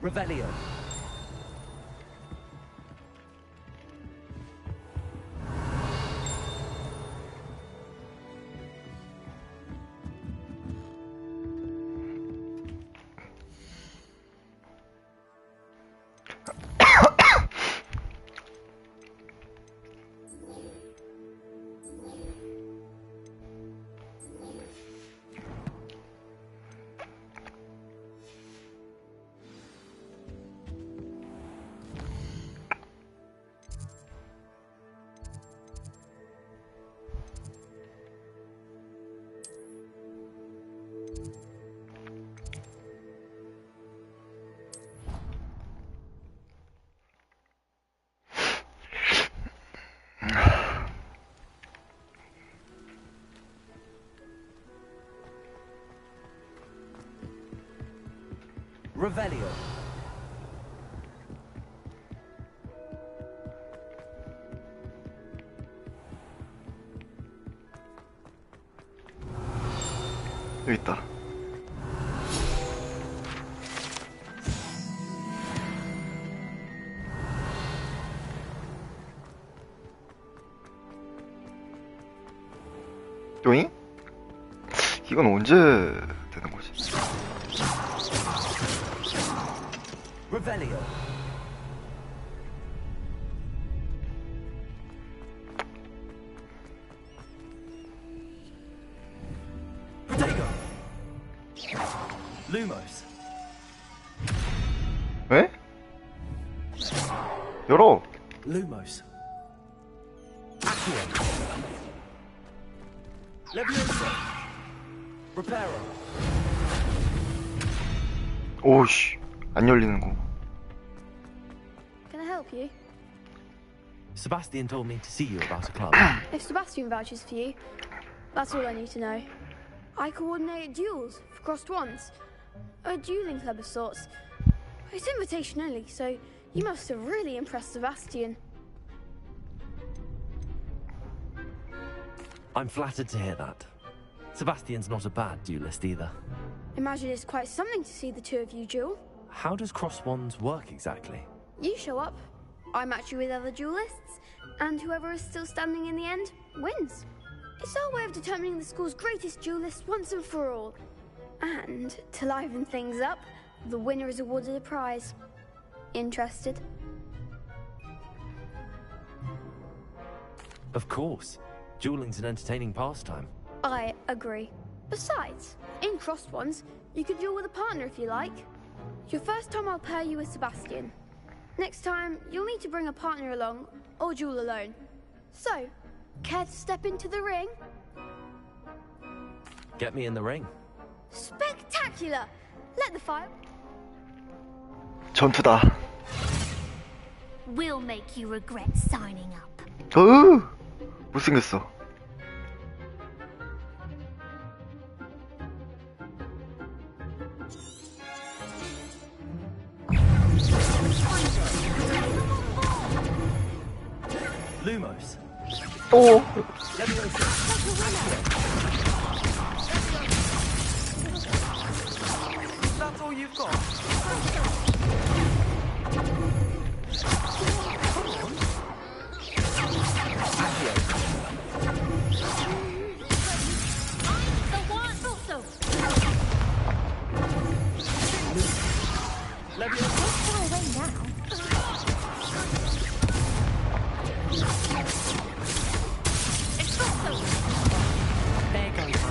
Revelio. Revelio. 여기 있다. 요잉? 이건 언제 되는 거지? Revelio. Protego. Lumos. 에? 열어! Lumos. Accio. Leviosa. Reparo. 오우씨, 안 열리는 거. Can I help you? Sebastian told me to see you about a club. If Sebastian vouches for you, that's all I need to know. I coordinate duels for crossed ones. A dueling club of sorts. It's invitation only, so you must have really impressed Sebastian. I'm flattered to hear that. Sebastian's not a bad duelist either. Imagine it's quite something to see the two of you duel. How does cross wands work exactly? You show up, I match you with other duelists, and whoever is still standing in the end wins. It's our way of determining the school's greatest duelist once and for all. And to liven things up, the winner is awarded a prize. Interested? Of course. Dueling's an entertaining pastime. I agree. Besides, in crossed ones, you could duel with a partner if you like. Your first time I'll pair you with Sebastian. Next time, you'll need to bring a partner along, or duel alone. So, care to step into the ring? Get me in the ring. Spectacular! Let the fire... 전투다. We'll make you regret signing up. 못생겼어. Lumos. 또. That's all you've got?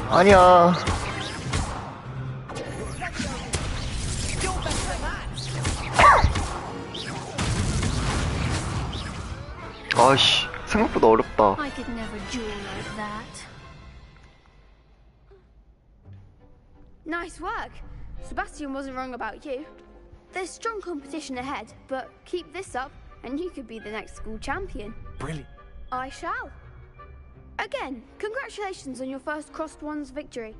아니야. 아이씨, 생각보다 어렵다. I could never duel like that. Nice work. Sebastian wasn't wrong about you. There's strong competition ahead, but keep this up and you could be the next school champion. Brilliant. I shall. Again, congratulations on your first crossed ones victory.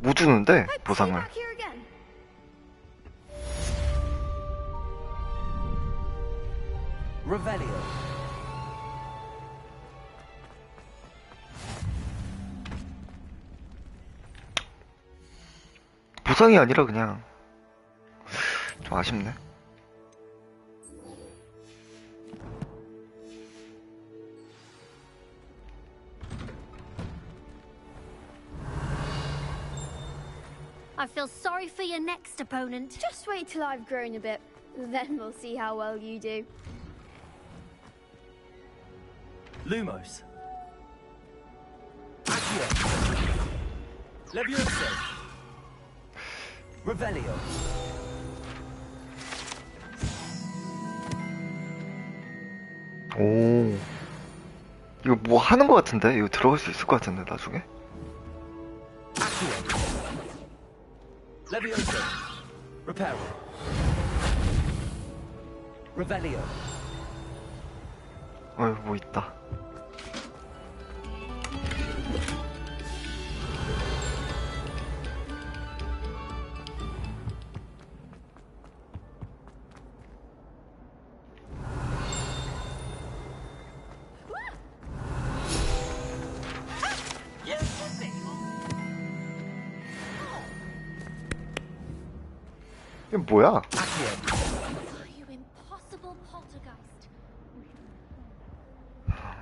뭐 주는데, Hope to see you 보상을. back here again. Revelio. 보상이 아니라 그냥 좀 아쉽네. I feel sorry for your next opponent. Just wait till I've grown a bit. Then we'll see how well you do. Lumos. Accio. Levioso. Revelio. 오. 이거 뭐 하는 거 같은데? 이거 들어갈 수 있을 것 같은데, 나중에? Accio. Levioso. Reparo. Revelio. 어휴, 뭐 있다. 이게 뭐야? Accio. Oh, you impossible poltergeist.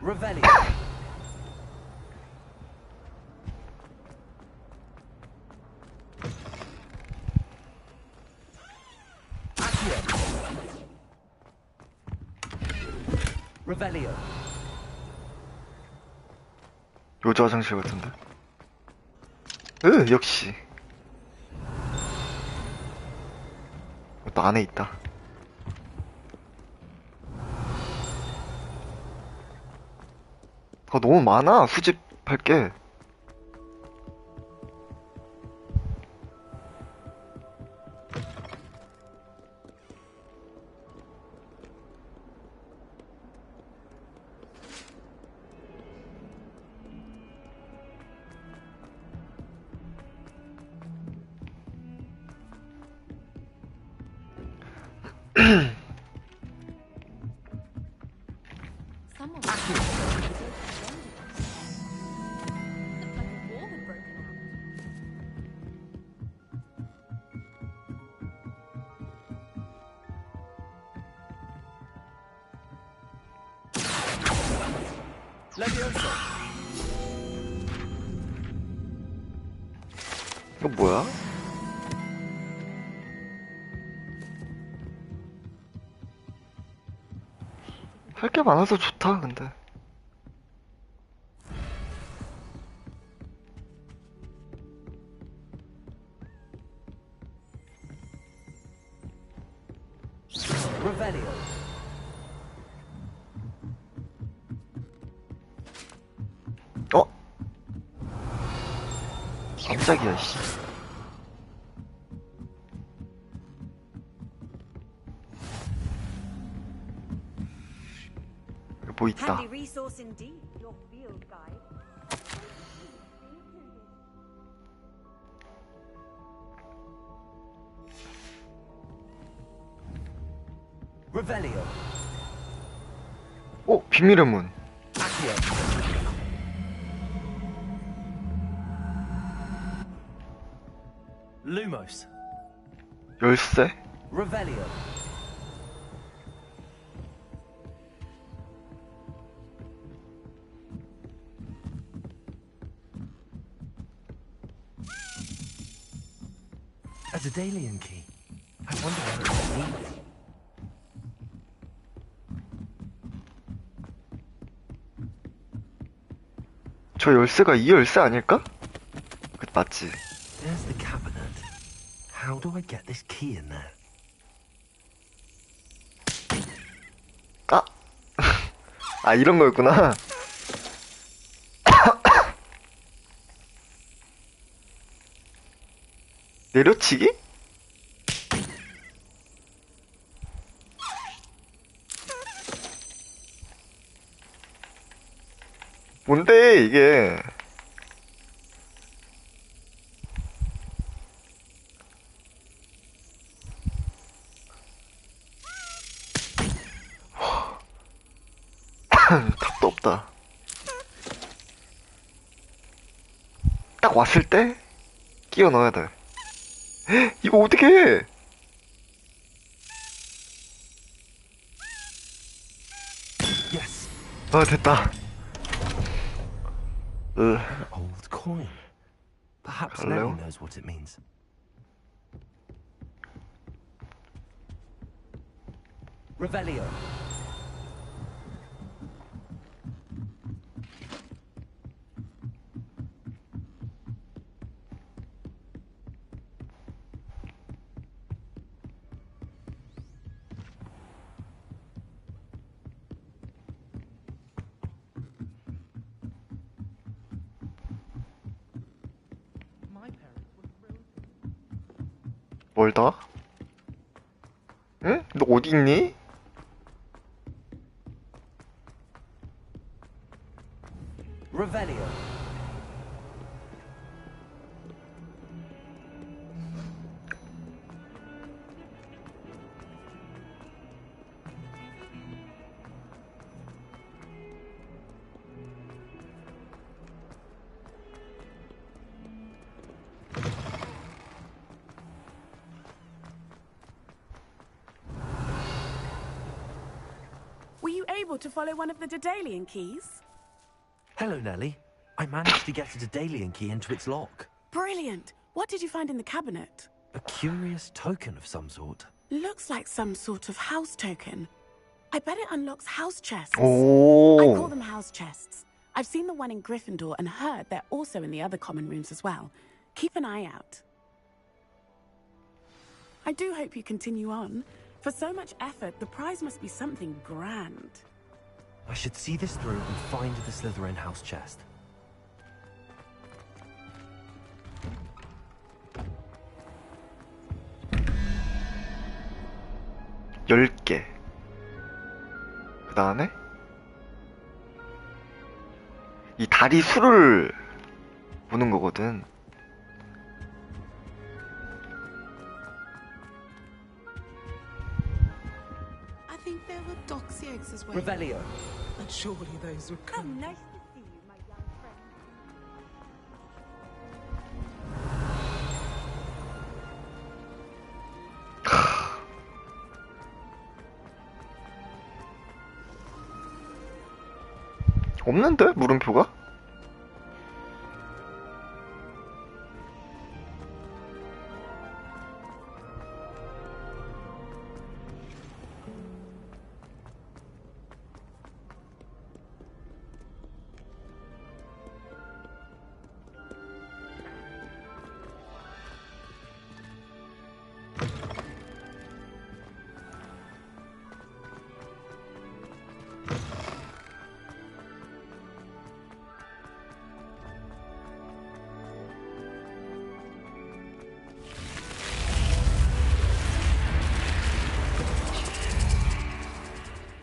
Revelio. Accio. Revelio. 여자 화장실 같은데? 역시. 또 안에 있다. 너무 많아, 수집할 게. Someone Levioso. 이거 뭐야? 할 게 많아서 좋다, 근데. Revelio. 깜짝이야, 씨. 여기 뭐 있다. Handy resource indeed, your field guide. Revelio. 비밀의 문. Accio. Lumos. 열쇠? Revelio. A Daedalian key. I wonder what it means. 저 열쇠가 이 열쇠 아닐까? 맞지? There's the cabinet. How do I get this key in there? 이런 거였구나. 내려치기? 뭔데, 이게. 답도 없다. 딱 왔을 때 끼워 넣어야 돼. 이거 어떻게 해? 됐다. An old coin. Perhaps Hello? Nellie knows what it means. Revelio. 멀다? 응? 너 어디 있니? Revelio. Were you able to follow one of the Daedalian keys? Hello, Nellie. I managed to get a Daedalian key into its lock. Brilliant! What did you find in the cabinet? A curious token of some sort. Looks like some sort of house token. I bet it unlocks house chests. I call 오. them house chests. I've seen the one in Gryffindor and heard they're also in the other common rooms as well. Keep an eye out. I do hope you continue on. For so much effort, the prize must be something grand. I should see this through and find the Slytherin house chest. 열 개. 그 다음에 이 다리 수를 보는 거거든. I think there were doxy eggs as well. Revelio. But surely those were Oh, nice to see you, my young friend. 없는데? 물음표가?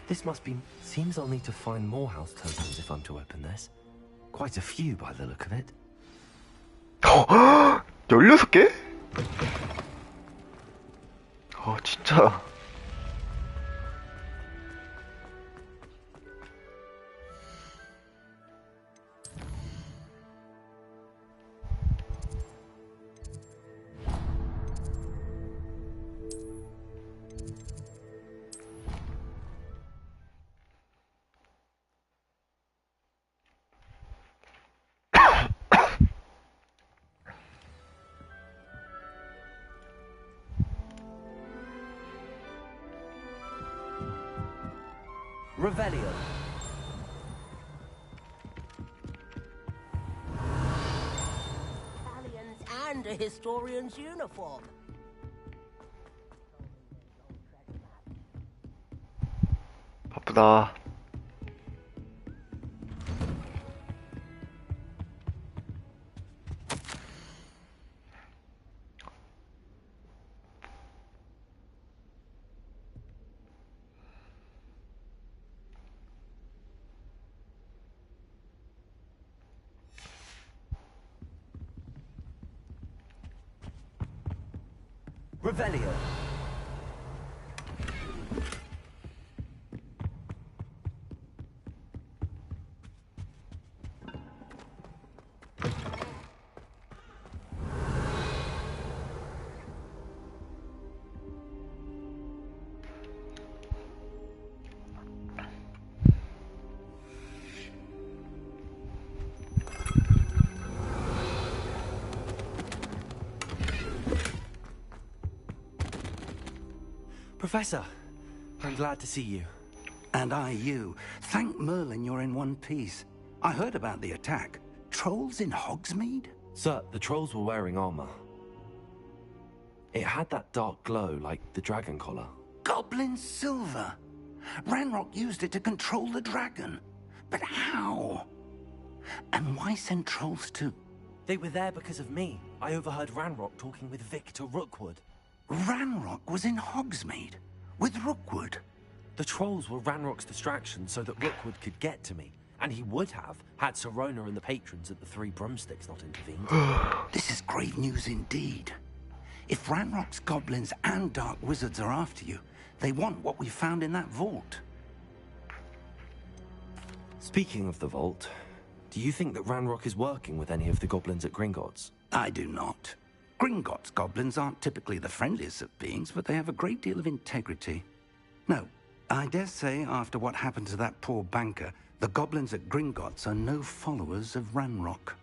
This seems I'll need to find more house tokens if I'm to open this. Quite a few by the look of it. 16개? 진짜. Revelio. Italians and a historian's uniform. 바쁘다. Revelio. Professor, I'm glad to see you. And I you. Thank Merlin you're in one piece. I heard about the attack. Trolls in Hogsmeade? Sir, the trolls were wearing armor. It had that dark glow like the dragon collar. Goblin silver. Ranrock used it to control the dragon. But how? And why send trolls to... They were there because of me. I overheard Ranrock talking with Victor Rookwood. Ranrock was in Hogsmeade with Rookwood. The trolls were Ranrock's distraction so that Rookwood could get to me. And he would have, had Sirona and the patrons at the Three Broomsticks not intervened. This is grave news indeed. If Ranrock's goblins and dark wizards are after you, they want what we found in that vault. Speaking of the vault, do you think that Ranrock is working with any of the goblins at Gringotts? I do not. Gringotts goblins aren't typically the friendliest of beings, but they have a great deal of integrity. No, I dare say after what happened to that poor banker, the goblins at Gringotts are no followers of Ranrock.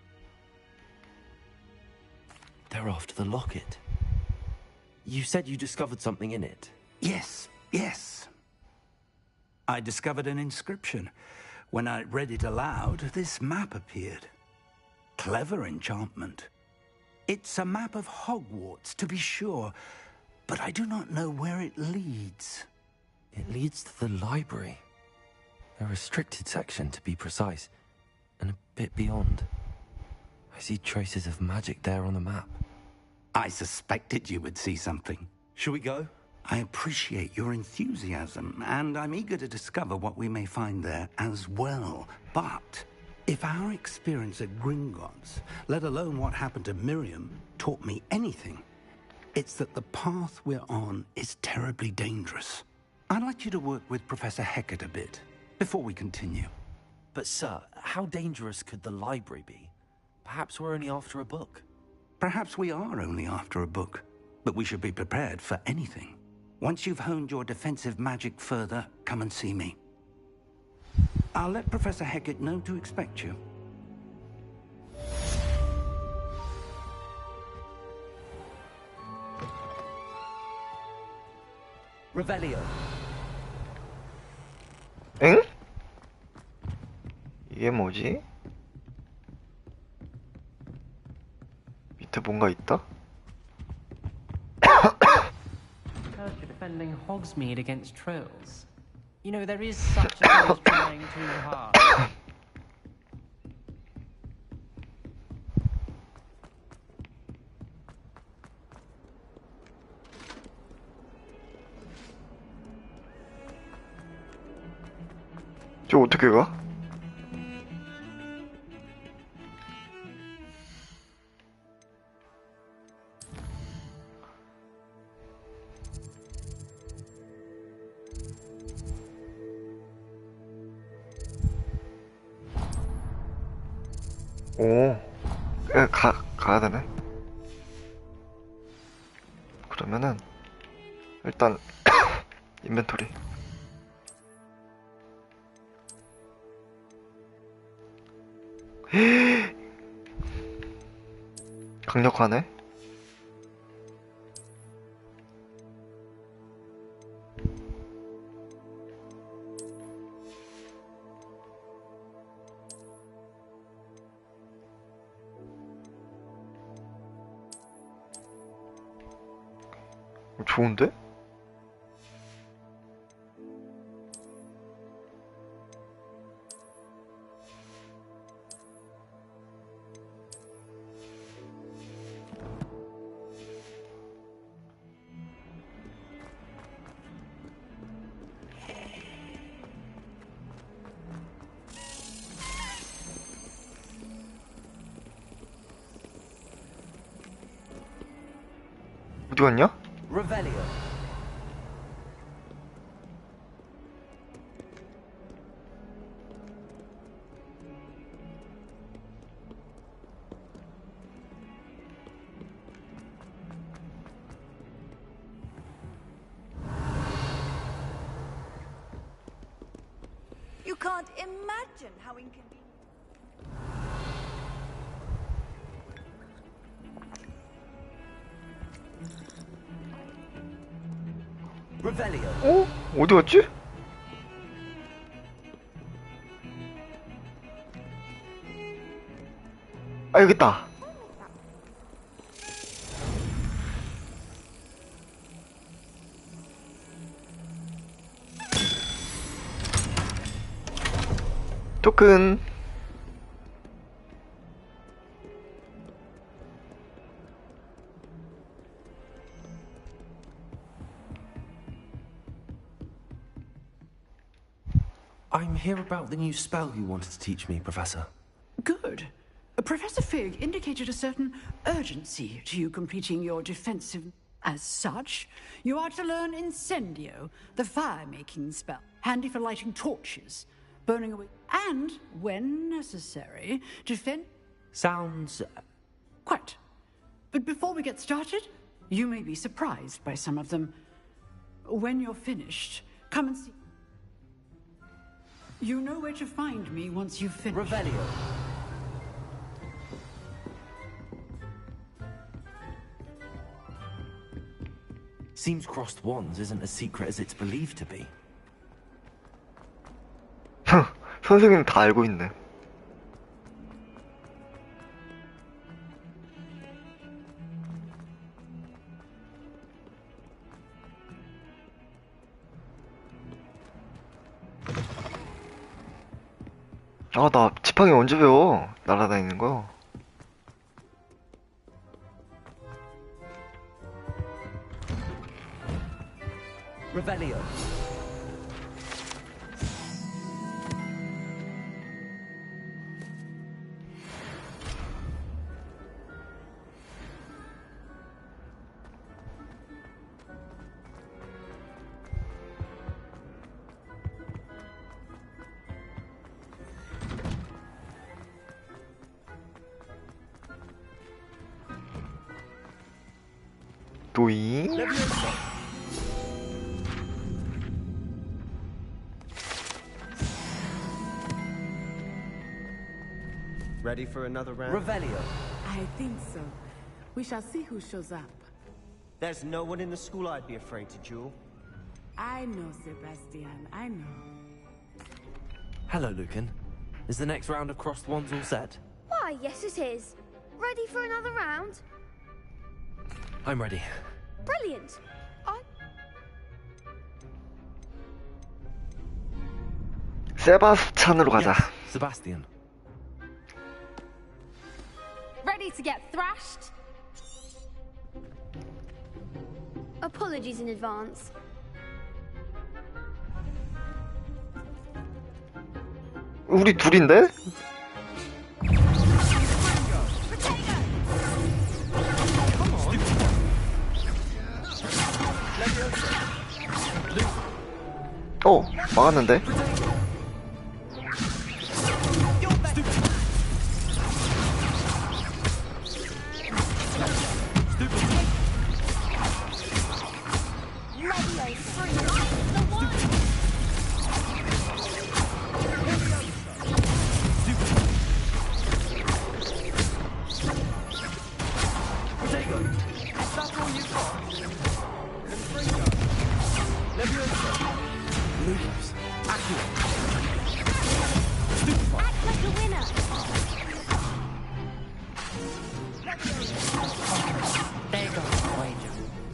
They're after the locket. You said you discovered something in it. Yes, yes. I discovered an inscription. When I read it aloud, this map appeared. Clever enchantment. It's a map of Hogwarts, to be sure, but I do not know where it leads. It leads to the library. A restricted section, to be precise, and a bit beyond. I see traces of magic there on the map. I suspected you would see something. Shall we go? I appreciate your enthusiasm, and I'm eager to discover what we may find there as well. But if our experience at Gringotts, let alone what happened to Miriam, taught me anything, it's that the path we're on is terribly dangerous. I'd like you to work with Professor Hecat a bit before we continue. But sir, how dangerous could the library be? Perhaps we're only after a book. Perhaps we are only after a book, but we should be prepared for anything. Once you've honed your defensive magic further, come and see me. I'll let Professor Hecat know to expect you. Revelio. 엥? 이게 뭐지? 밑에 뭔가 있다? Heard you're defending Hogsmeade against trolls. You know, there is such a thing as trying too hard. 저 어떻게 가? 오, 가야 되네. 그러면은, 일단, 인벤토리. 강력하네. 좋은데? 어디 갔냐? Revelio. You can't imagine how inconvenient. Revelio. 어? 어디 갔지? 아, 여기 있다. 토큰. I'm here about the new spell you wanted to teach me, Professor. Good. Professor Fig indicated a certain urgency to you completing your defensive. As such, you are to learn Incendio, the fire-making spell, handy for lighting torches, burning away, and, when necessary, defend. Sounds... Quite. But before we get started, you may be surprised by some of them. When you're finished, come and see. You know where to find me once you've finished. Revelio. Seems crossed wands isn't as secret as it's believed to be. 선생님 다 알고 있네. 아, 나 지팡이 언제 배워? 날아다니는 거. Revelio. 도잉. Ready for another round? Revelio. I think so. We shall see who shows up. There's no one in the school I'd be afraid to duel. I know, Sebastian. I know. Hello, Lucan. Is the next round of crossed wands all set? Why, yes it is. Ready for another round? I'm ready. Brilliant. 세바스찬으로 가자. Yes, Sebastian. Ready to get thrashed? Apologies in advance. 우리 둘인데? 막았는데?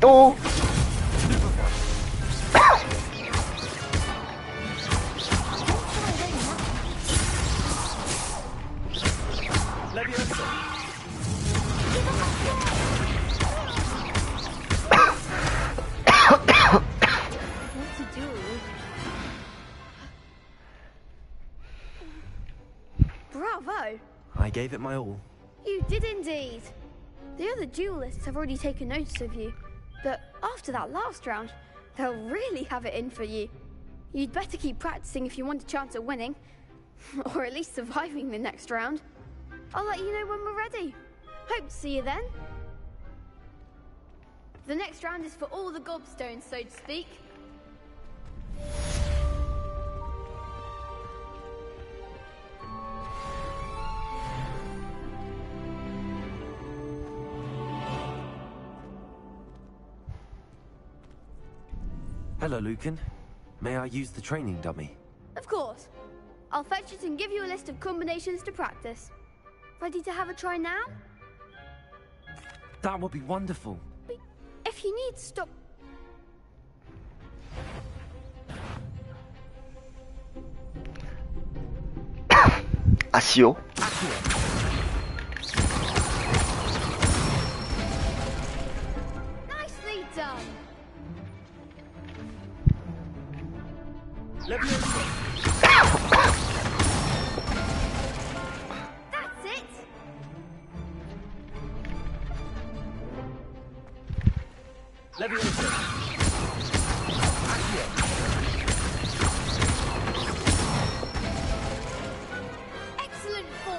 또 Bravo! I gave it my all. You did indeed. The other duelists have already taken notice of you, but after that last round, they'll really have it in for you. You'd better keep practicing if you want a chance at winning, or at least surviving the next round. I'll let you know when we're ready. Hope to see you then. The next round is for all the gobstones, so to speak. Hello, Lucan. May I use the training dummy? Of course. I'll fetch it and give you a list of combinations to practice. Ready to have a try now? That would be wonderful. But if you need stop... 아시오? Nicely done! That's it! Excellent form!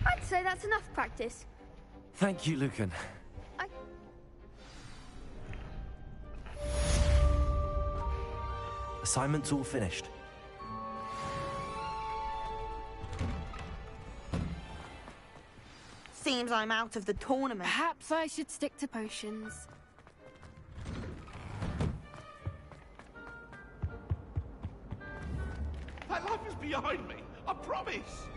I'd say that's enough practice. Thank you, Lucan. Assignment's all finished. Seems I'm out of the tournament. Perhaps I should stick to potions. That life is behind me. I promise.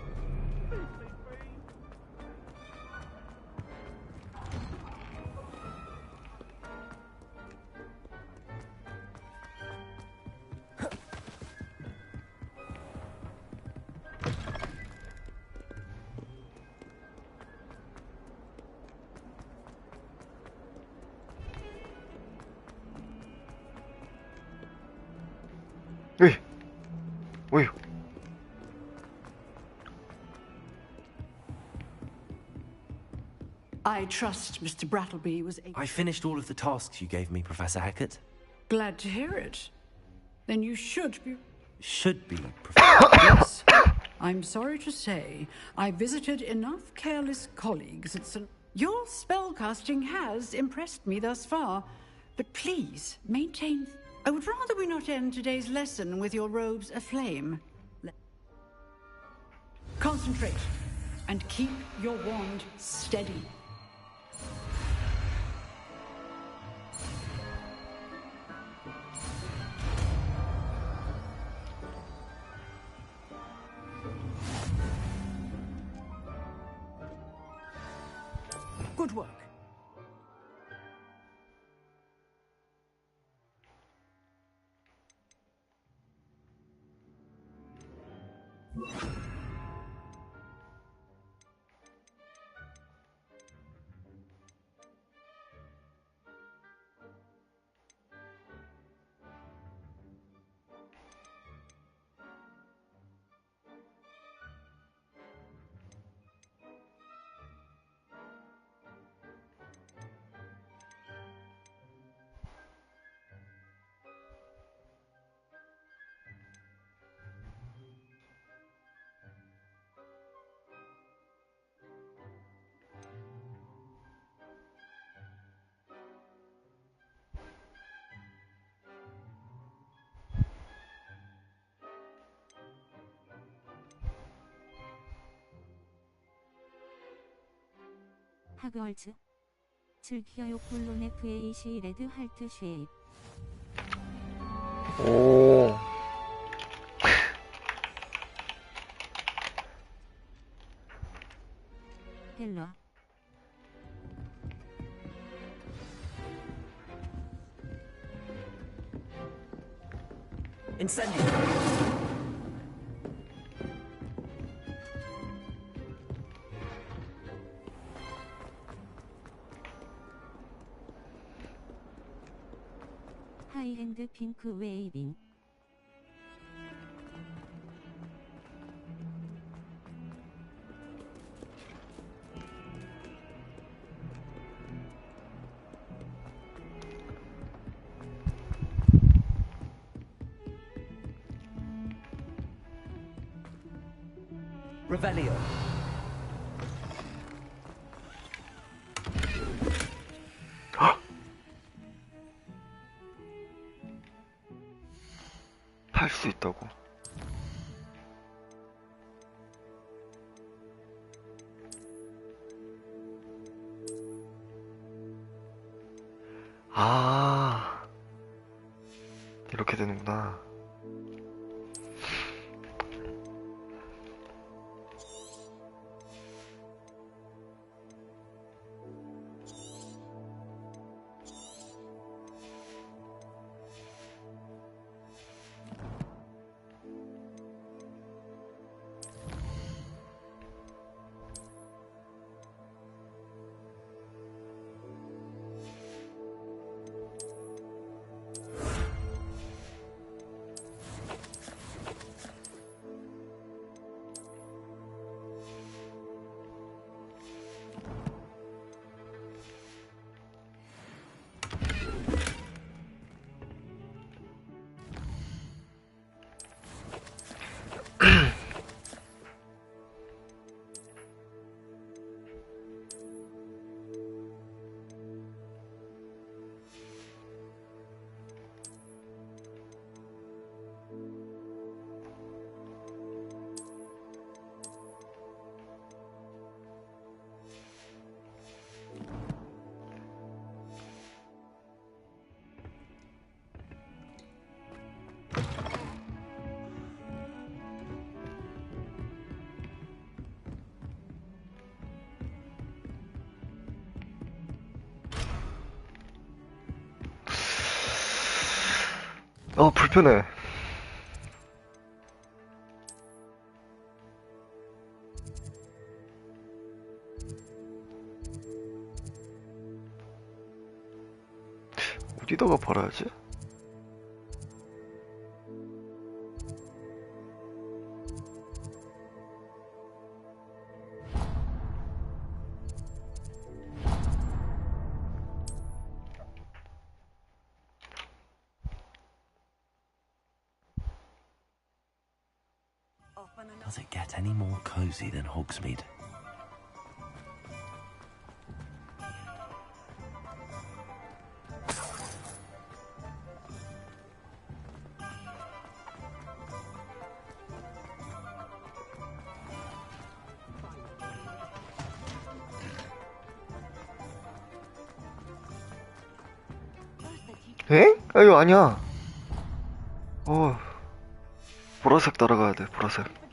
어휴. I trust Mr. Brattleby was able... I finished all of the tasks you gave me, Professor Hackett. Glad to hear it. Then you should be... Should be, Professor. Yes. I'm sorry to say, I visited enough careless colleagues at St. Your spellcasting has impressed me thus far, but please, maintain... I would rather we not end today's lesson with your robes aflame. Concentrate, and keep your wand steady. Good work. 하그월츠 즐겨요 콜론 FAC 레드 할트 쉐입 오. 헬러 Incendio. 하이핸드 핑크 웨이빙 Revelio. 할 수 있다고. 아. 이렇게 되는구나. 불편해. 어디다가 팔아야지? Does it get any more cozy than Hogsmeade? 에? 아, 이거 아니야. 보라색 따라가야 돼, 보라색.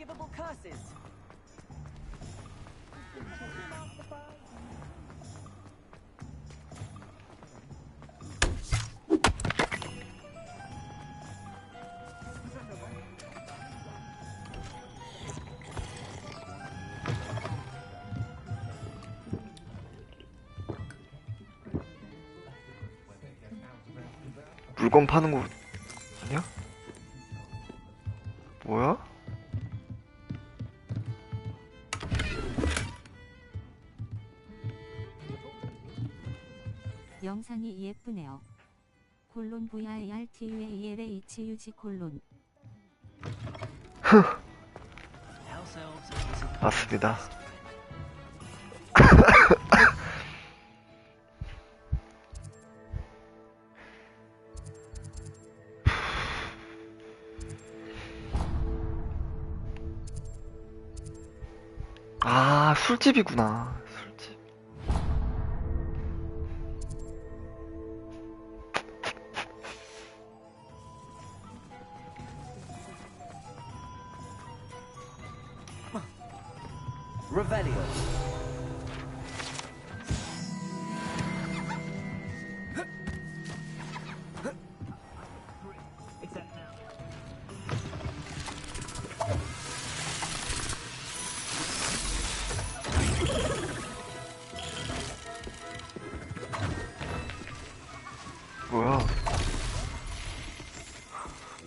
물건 파는 거 아니야? 뭐야? 영상이 예쁘네요. 콜론 VIRTUALHUG 콜론. 맞습니다. 아, 술집이구나. 술집. Revelio. 뭐야?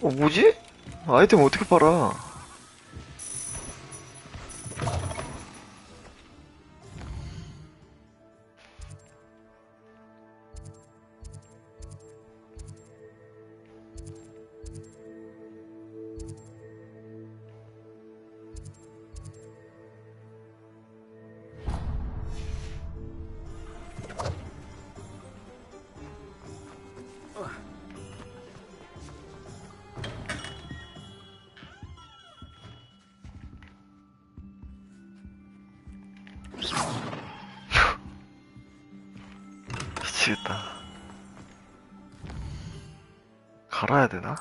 뭐지? 아이템 어떻게 팔아? 미치겠다. 갈아야 되나?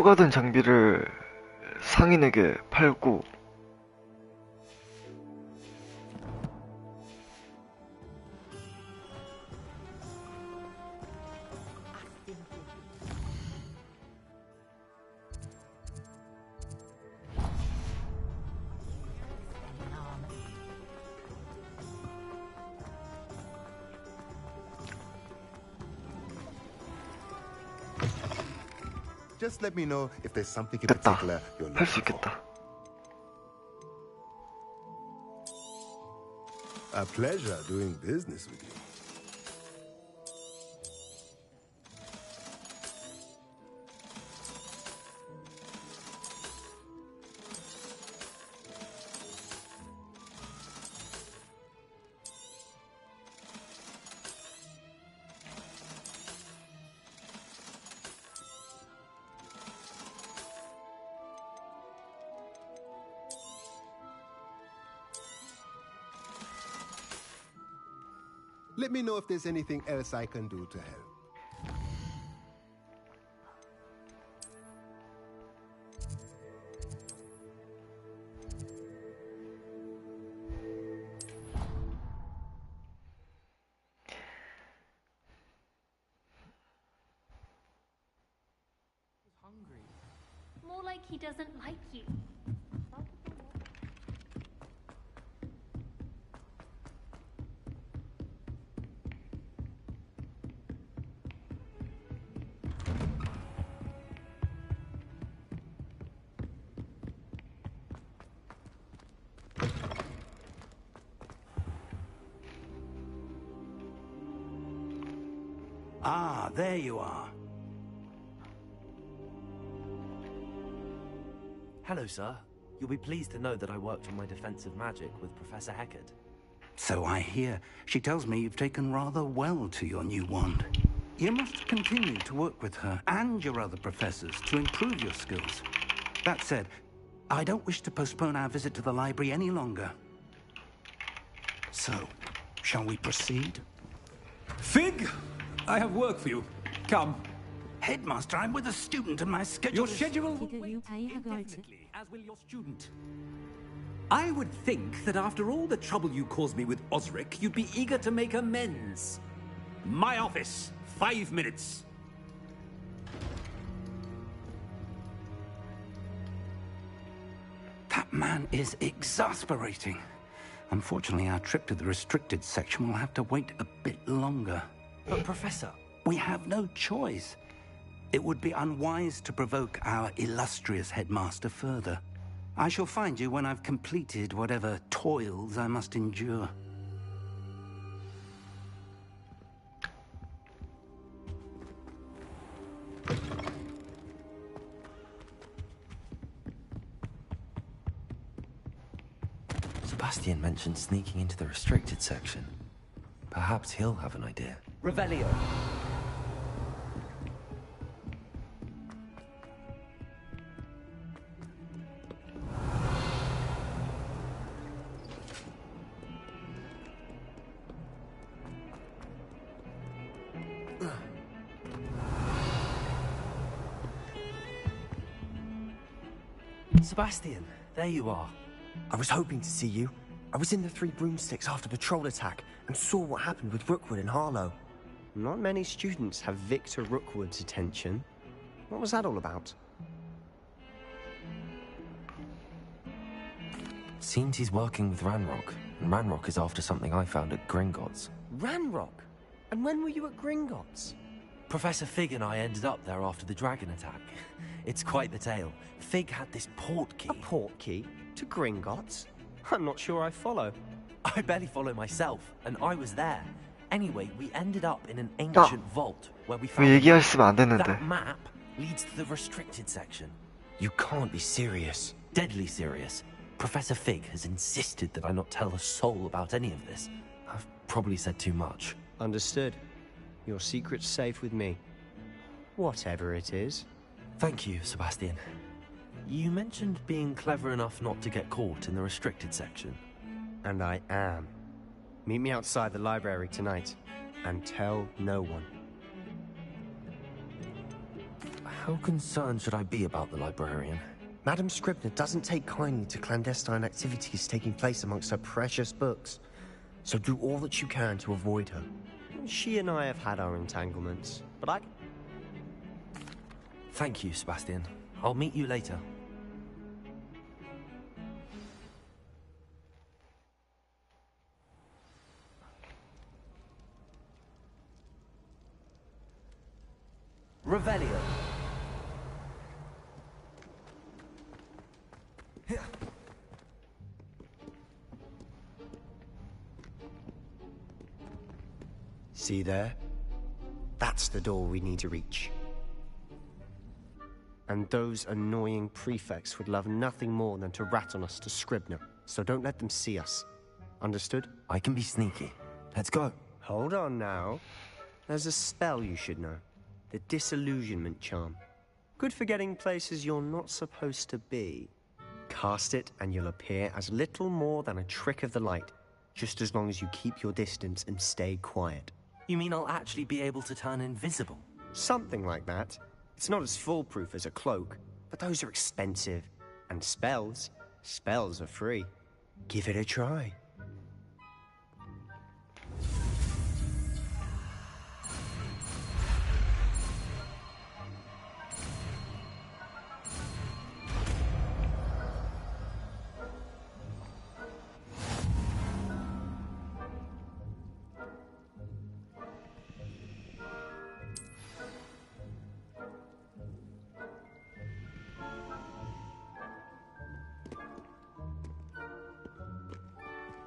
추가된 장비를 상인에게 팔고 Just let me know if there's something in 됐다. particular you're 팔 수 looking for. 있겠다. A pleasure doing business with you. Let me know if there's anything else I can do to help. More like he doesn't like you. Ah, there you are. Hello, sir. You'll be pleased to know that I worked on my defensive magic with Professor Heckard. So I hear. She tells me you've taken rather well to your new wand. You must continue to work with her and your other professors to improve your skills. That said, I don't wish to postpone our visit to the library any longer. So, shall we proceed? Fig, I have work for you. Come. Headmaster, I'm with a student and my schedule Your schedule will wait indefinitely, as will your student. I would think that after all the trouble you caused me with Osric, you'd be eager to make amends. My office, 5 minutes. That man is exasperating. Unfortunately, our trip to the restricted section will have to wait a bit longer. But, Professor... We have no choice. It would be unwise to provoke our illustrious headmaster further. I shall find you when I've completed whatever toils I must endure. Sebastian mentioned sneaking into the restricted section. Perhaps he'll have an idea. Revelio. Sebastian, there you are. I was hoping to see you. I was in the Three Broomsticks after patrol attack and saw what happened with Rookwood and Harlow. Not many students have Victor Rookwood's attention. What was that all about? Seems he's working with Ranrock, and Ranrock is after something I found at Gringotts. Ranrock? And when were you at Gringotts? Professor Fig and I ended up there after the dragon attack. It's quite the tale. Fig had this port key. A port key? To Gringotts? I'm not sure I follow. I barely follow myself, and I was there. Anyway, we ended up in an ancient vault where we found 얘기했으면 안 됐는데. that map leads to the restricted section. You can't be serious. Deadly serious. Professor Fig has insisted that I not tell a soul about any of this. I've probably said too much. Understood. Your secret's safe with me. Whatever it is. Thank you, Sebastian. You mentioned being clever enough not to get caught in the restricted section. And I am. Meet me outside the library tonight, and tell no one. How concerned should I be about the librarian? Madam Scribner doesn't take kindly to clandestine activities taking place amongst her precious books. So do all that you can to avoid her. She and I have had our entanglements, but I... Thank you, Sebastian. I'll meet you later. Revelio. See there? That's the door we need to reach. And those annoying prefects would love nothing more than to rat on us to Scribner, so don't let them see us. Understood? I can be sneaky. Let's go. Hold on now. There's a spell you should know. The Disillusionment Charm. Good for getting places you're not supposed to be. Cast it and you'll appear as little more than a trick of the light, just as long as you keep your distance and stay quiet. You mean I'll actually be able to turn invisible? Something like that. It's not as foolproof as a cloak, but those are expensive. And spells are free. Give it a try.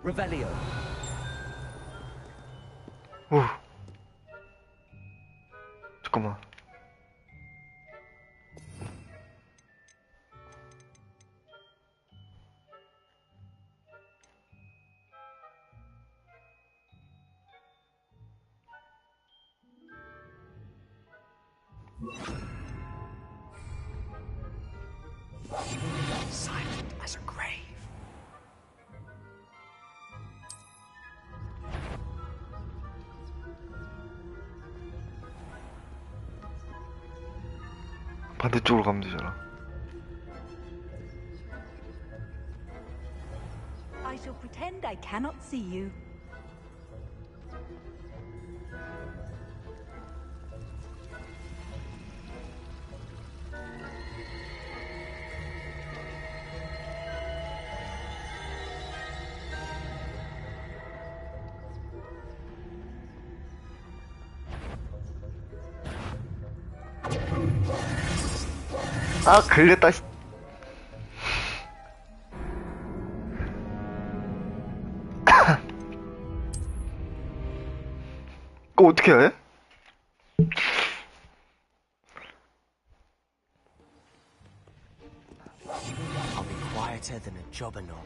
Revelio. 잠깐만. Silent as a grave. 반대쪽으로 가면 되잖아. I shall pretend I cannot see you. 아, 걸렸다. 그거 어떻게 해? I'll be quieter than a jobberknoll.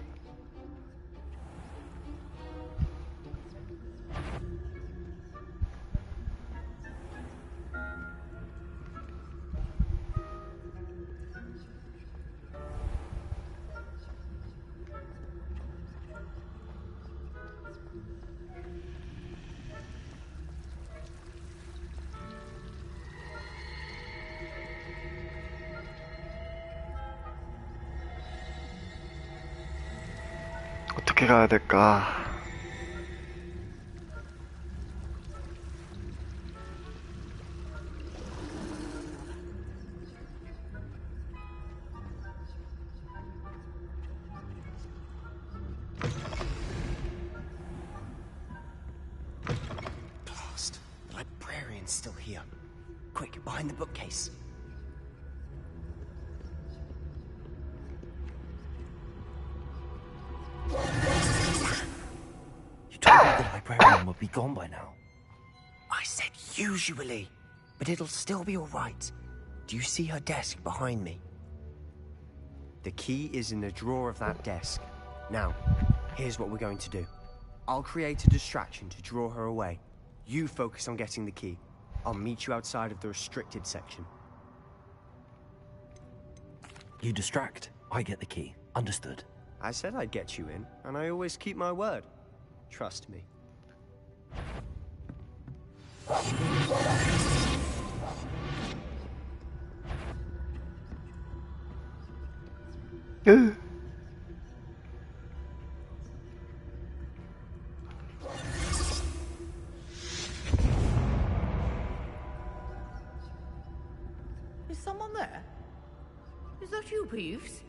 어떻게 가야 될까? Blast. The librarian's still here. Quick, behind the bookcase. You told me the librarian would be gone by now. I said usually, but it'll still be all right. Do you see her desk behind me? The key is in the drawer of that desk. Now, here's what we're going to do. I'll create a distraction to draw her away. You focus on getting the key. I'll meet you outside of the restricted section. You distract, I get the key. Understood. I said I'd get you in, and I always keep my word. Trust me. Is someone there? Is that you, Peeves?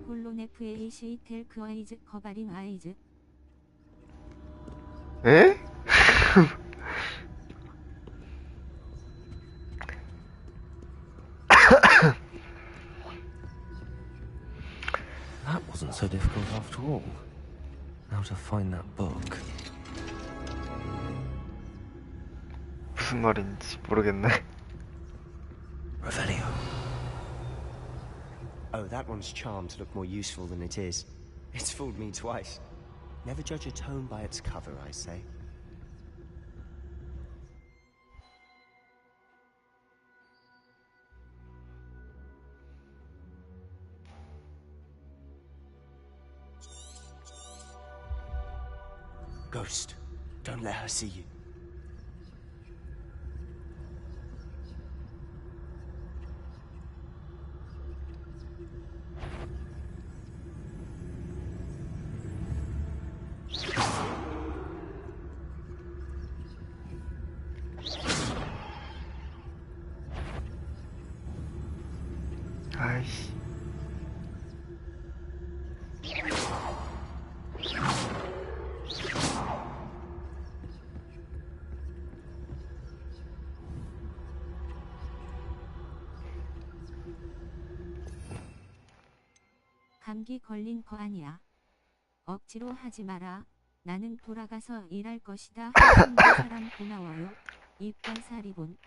콜론 FAC 텔크 아이즈 커버링 아이즈. 에? That wasn't so difficult after all. Now to find that book. 무슨 말인지 모르겠네. Revelio. Oh, that one's charmed to look more useful than it is. It's fooled me twice. Never judge a tome by its cover, I say. Ghost, don't let her see you. 아이씨. 감기 걸린 거 아니야. 억지로 하지 마라. 나는 돌아가서 일할 것이다. 한숨 그 사람 고마워요. 입관 사리본.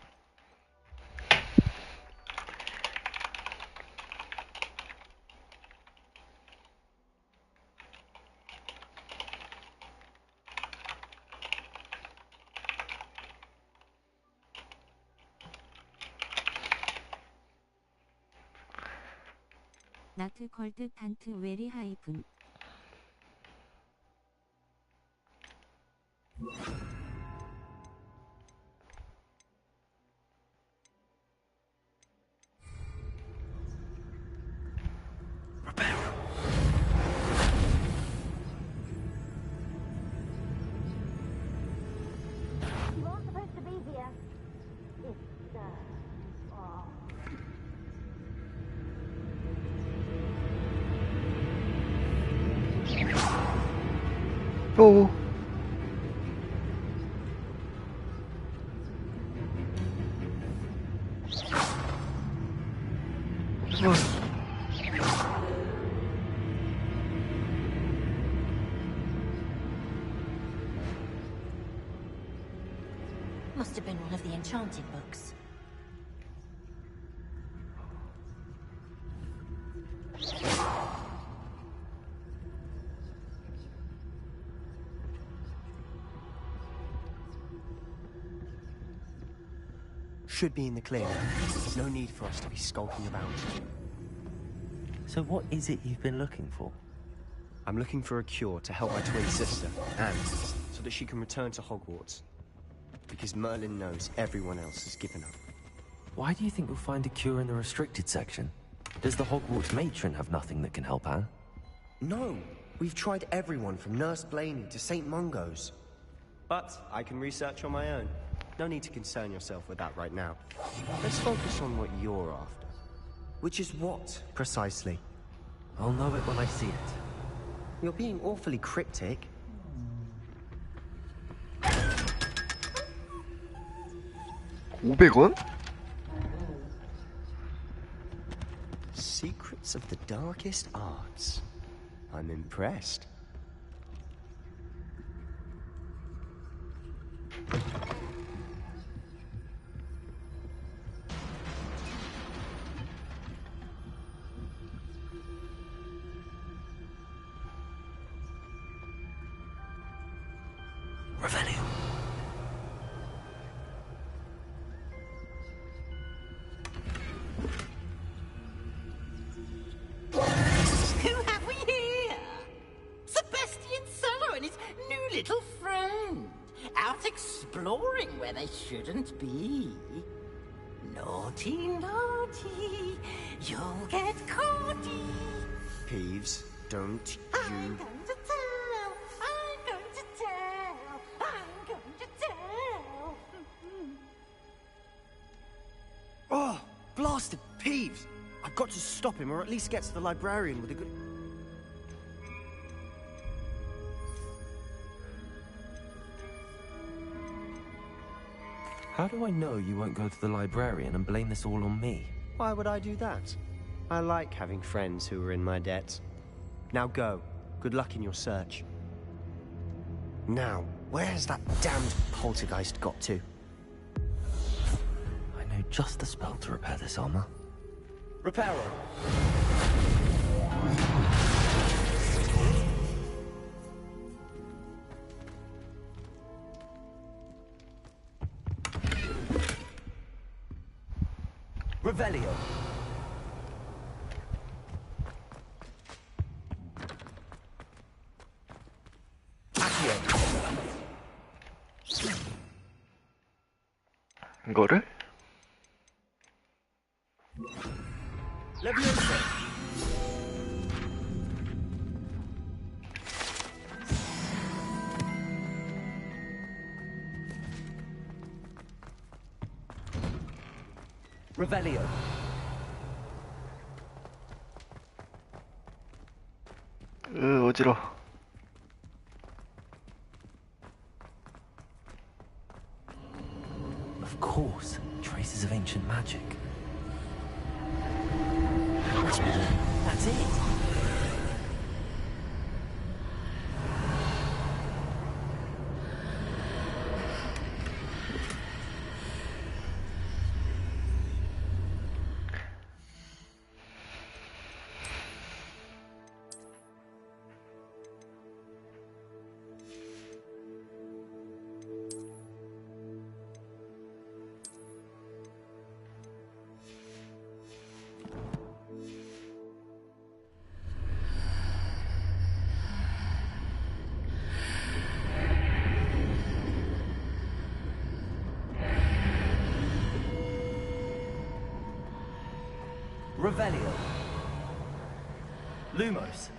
나트 걸드 탄트 웨리 하이픈. You aren't supposed to be here. It's, oh. 또. Must have been one of the enchanted books. Should be in the clear now. No need for us to be skulking about. So what is it you've been looking for? I'm looking for a cure to help my twin sister, and so that she can return to Hogwarts. Because Merlin knows everyone else has given up. Why do you think you'll find a cure in the restricted section? Does the Hogwarts matron have nothing that can help Anne? No! We've tried everyone from Nurse Blaney to St. Mungo's. But I can research on my own. No need to concern yourself with that right now. Let's focus on what you're after. Which is what, precisely? I'll know it when I see it. You're being awfully cryptic. 500원? Secrets of the darkest arts. I'm impressed. exploring where they shouldn't be. Naughty, naughty, you'll get caughty. Peeves, don't I'm you... going to tell, I'm going to tell, I'm going to tell. Oh, blasted Peeves! I've got to stop him, or at least get to the librarian with a good... How do I know you won't go to the librarian and blame this all on me? Why would I do that? I like having friends who are in my debt. Now go. Good luck in your search. Now, where has that damned poltergeist got to? I know just the spell to repair this armor. Reparo! Revelio. 이거를? Leviosa. Revelio. 어지러워. Of course, traces of ancient magic. That's it. Revelio. Lumos.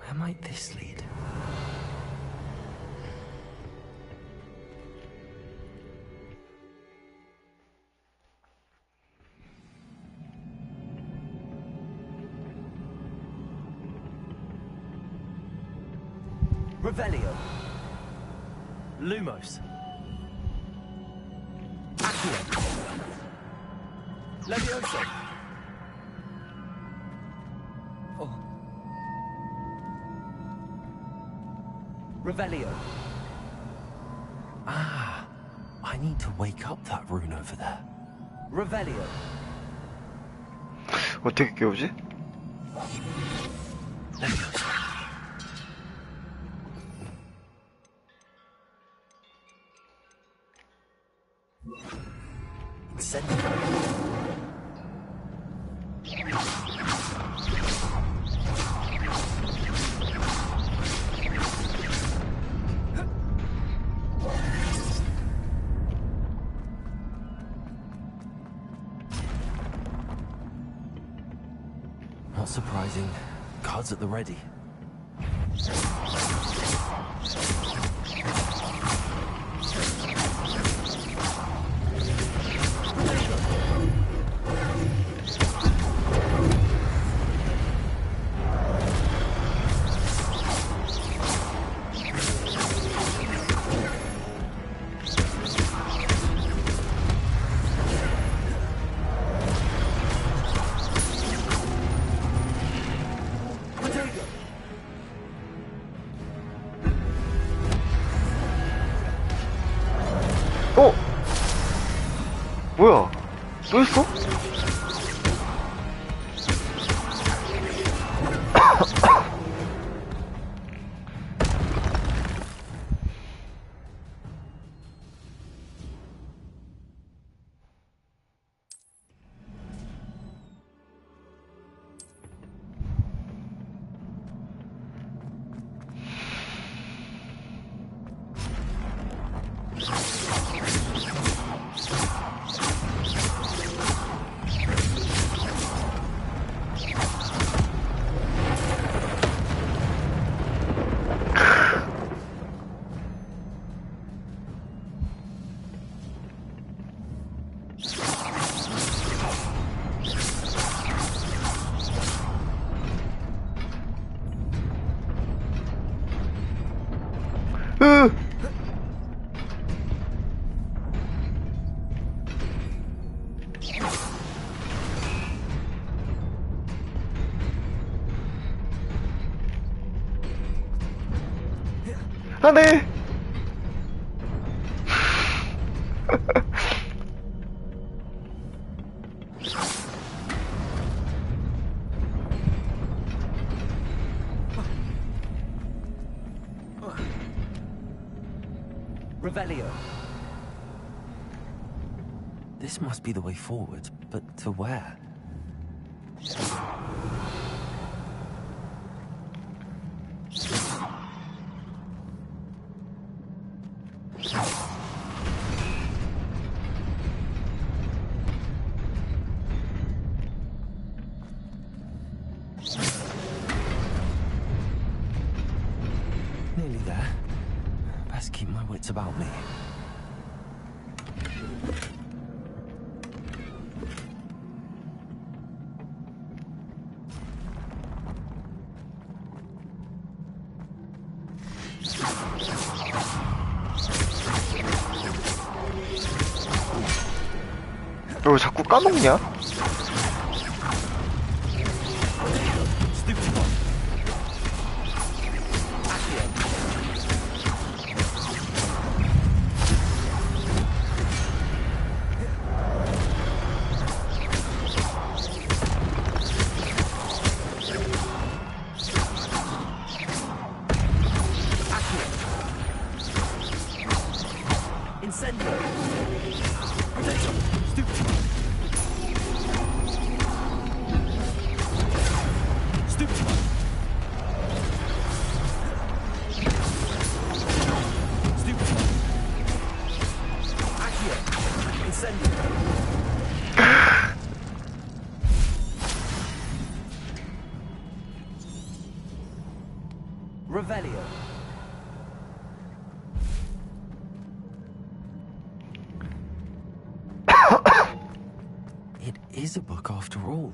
Where might this lead? Revelio. Lumos. Accio. Levioso. Oh. Revelio. Ah, I need to wake up that rune over there. Revelio. 어떻게 깨우지? Levioso. Not surprising. Cards at the ready. 어? 뭐야? 또 있어? 안돼. Revelio. This must be the way forward, but to where? Nearly there. Best keep my wits about me. 너 왜 자꾸 까먹냐? Revelio. It is a book after all.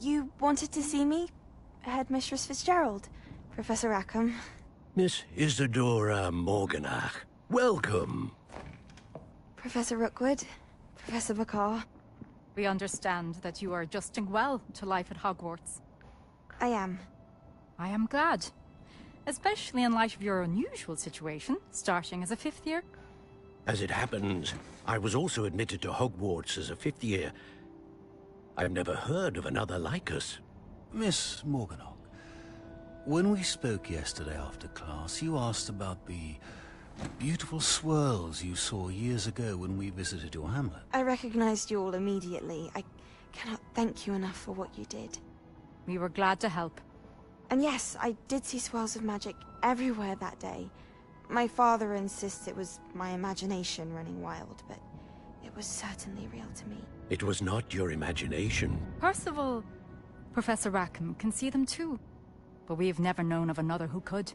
You wanted to see me? Headmistress Fitzgerald, Professor Rackham. Miss Isadora Morganach, welcome. Professor Rookwood, Professor Bakar. We understand that you are adjusting well to life at Hogwarts. I am. I am glad. Especially in light of your unusual situation, starting as a 5th year. As it happens, I was also admitted to Hogwarts as a 5th year. I've never heard of another like us. Miss Morganach, when we spoke yesterday after class, you asked about the beautiful swirls you saw years ago when we visited your hamlet. I recognized you all immediately. I cannot thank you enough for what you did. We were glad to help. And yes, I did see swirls of magic everywhere that day. My father insists it was my imagination running wild, but it was certainly real to me. It was not your imagination. Percival, Professor Rackham can see them too. But we have never known of another who could.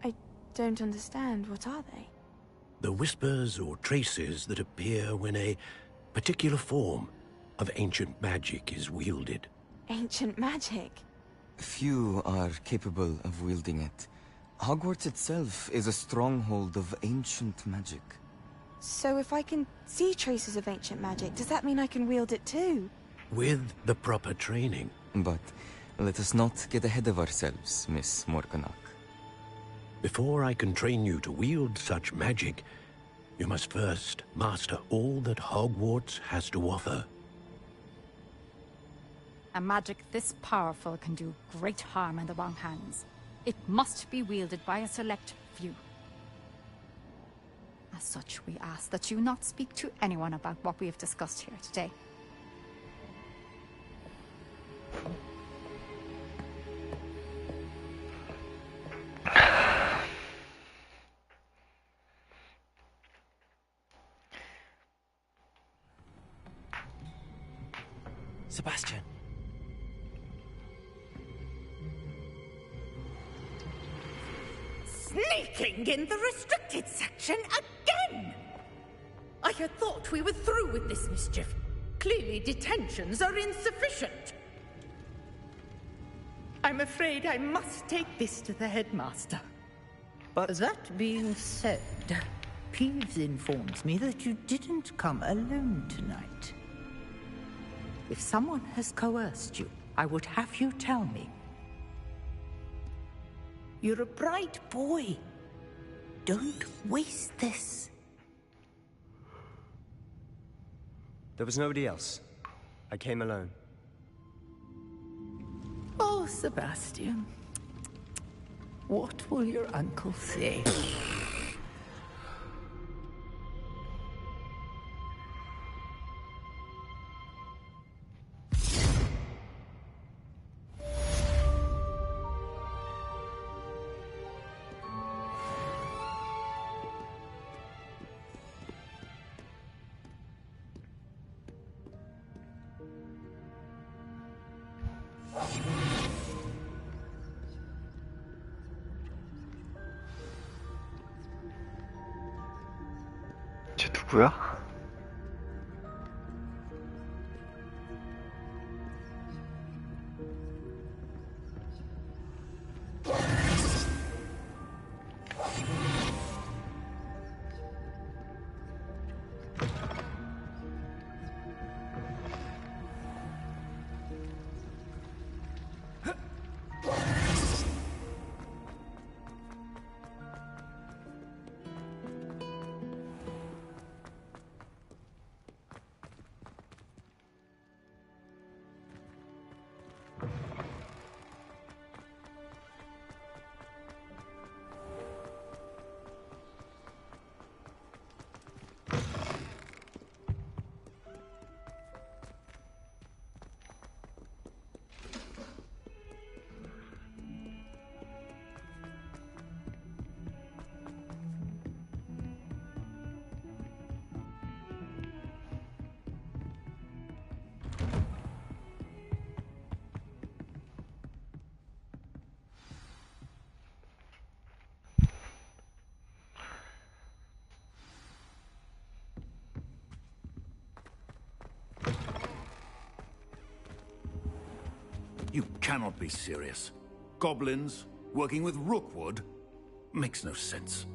I don't understand. What are they? The whispers or traces that appear when a particular form of ancient magic is wielded. Ancient magic? Few are capable of wielding it. Hogwarts itself is a stronghold of ancient magic. So if I can see traces of ancient magic, does that mean I can wield it too? With the proper training. But let us not get ahead of ourselves, Miss Morganach. Before I can train you to wield such magic, you must first master all that Hogwarts has to offer. A magic this powerful can do great harm in the wrong hands. It must be wielded by a select few. As such, we ask that you not speak to anyone about what we have discussed here today. Sebastian. Sneaking in the restricted section again! I had thought we were through with this mischief. Clearly detentions are insufficient. I'm afraid I must take this to the headmaster. But that being said, Peeves informs me that you didn't come alone tonight. If someone has coerced you, I would have you tell me. You're a bright boy. Don't waste this. There was nobody else. I came alone. Oh, Sebastian. What will your uncle say? 쟤 누구야? cannot be serious. Goblins working with Rookwood makes no sense.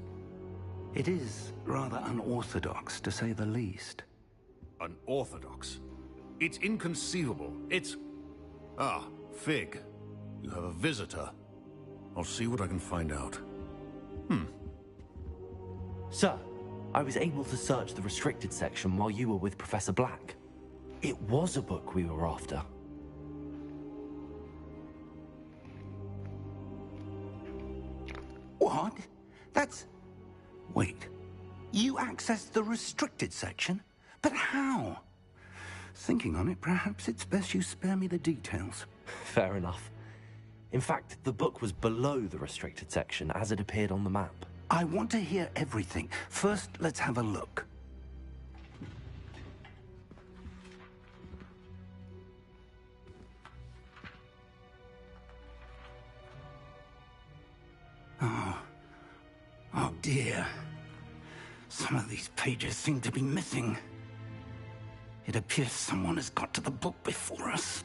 It is rather unorthodox, to say the least. Unorthodox? It's inconceivable. It's... Ah, Fig. You have a visitor. I'll see what I can find out. Sir, I was able to search the restricted section while you were with Professor Black. It was a book we were after. What? That's... Wait. You accessed the restricted section? But how? Thinking on it, perhaps it's best you spare me the details. Fair enough. In fact, the book was below the restricted section as it appeared on the map. I want to hear everything. First, let's have a look. Oh dear. Some of these pages seem to be missing. It appears someone has got to the book before us.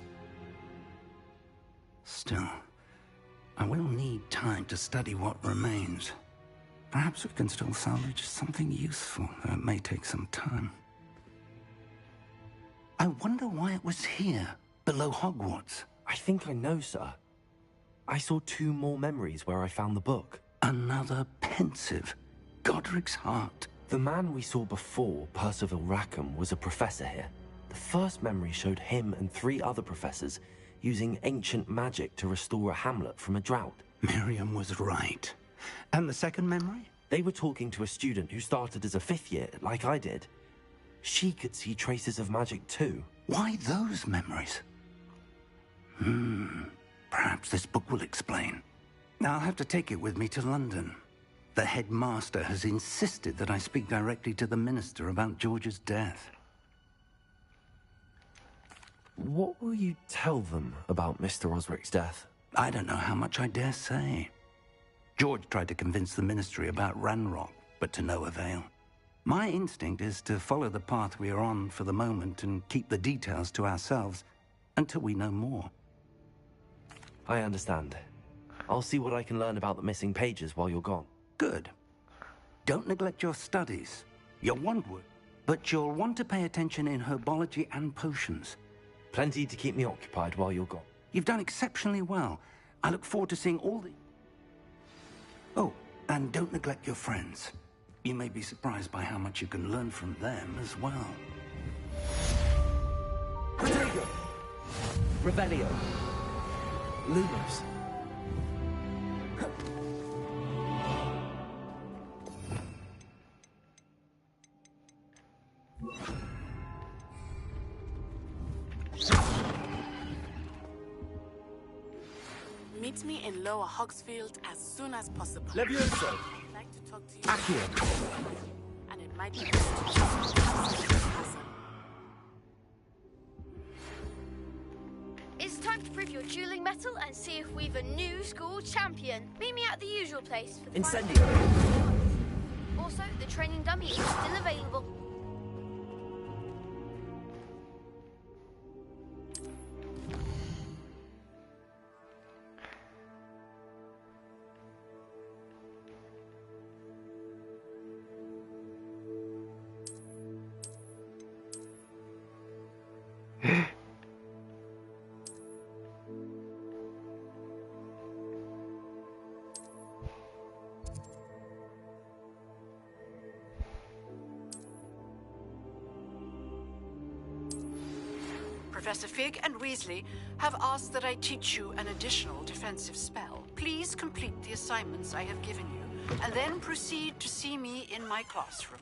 Still, I will need time to study what remains. Perhaps we can still salvage something useful, though it may take some time. I wonder why it was here, below Hogwarts. I think I know, sir. I saw 2 more memories where I found the book. Another pensive. Godric's heart. The man we saw before, Percival Rackham, was a professor here. The first memory showed him and 3 other professors using ancient magic to restore a hamlet from a drought. Miriam was right. And the second memory? They were talking to a student who started as a 5th year, like I did. She could see traces of magic too. Why those memories? Perhaps this book will explain. I'll have to take it with me to London. The headmaster has insisted that I speak directly to the minister about George's death. What will you tell them about Mr. Osric's death? I don't know how much I dare say. George tried to convince the ministry about Ranrock, but to no avail. My instinct is to follow the path we are on for the moment and keep the details to ourselves until we know more. I understand. I'll see what I can learn about the missing pages while you're gone. Good. Don't neglect your studies. Your wandwood. But you'll want to pay attention in herbology and potions. Plenty to keep me occupied while you're gone. You've done exceptionally well. I look forward to seeing all the... Oh, and don't neglect your friends. You may be surprised by how much you can learn from them as well. Protego! Revelio! Lumos! Meet me in Lower Hogsfield as soon as possible. Levioso. I'd like to talk to you. Accio. And it might be best to It's time to prove your dueling mettle and see if we've a new school champion. Meet me at the usual place for the Incendio. Also, the training dummy is still available. Professor Fig and Weasley have asked that I teach you an additional defensive spell. Please complete the assignments I have given you, and then proceed to see me in my classroom.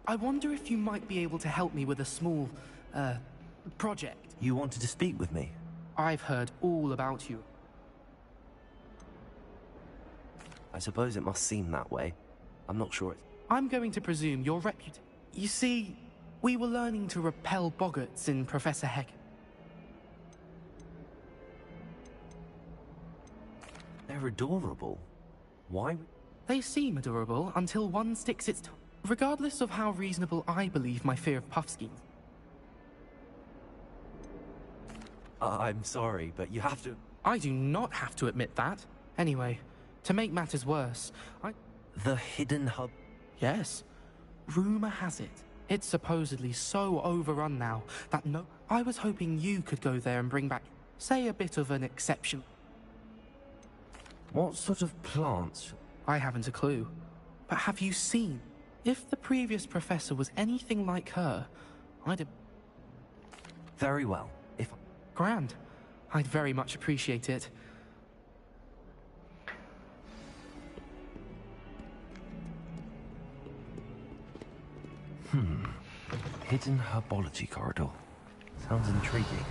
I wonder if you might be able to help me with a small, project. You wanted to speak with me? I've heard all about you. I suppose it must seem that way. I'm not sure it's... I'm going to presume your reputation. You see, we were learning to repel boggarts in Professor Heck. They're adorable. Why? They seem adorable until one sticks its tongue. Regardless of how reasonable I believe my fear of puff schemes. I'm sorry, but you have to... I do not have to admit that. Anyway, to make matters worse, The hidden hub? Yes. Rumor has it, it's supposedly so overrun now that I was hoping you could go there and bring back, say, a bit of an exception. What sort of plants? I haven't a clue. But have you seen? If the previous professor was anything like her, I'd... Very well. If... Grand. I'd very much appreciate it. Hidden herbology corridor. Sounds intriguing.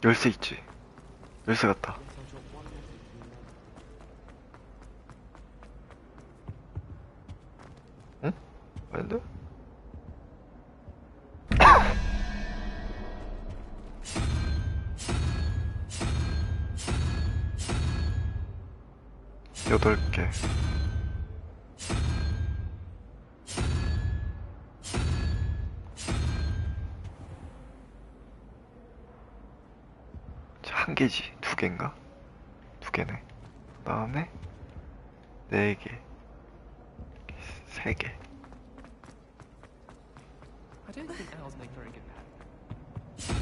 열쇠 있지. 열쇠 같다. 응? 아닌데? 여덟 개. 한 개지. 두 개인가? 두 개네. 그 다음에 네 개. 세 개. I don't think owls make very good pets.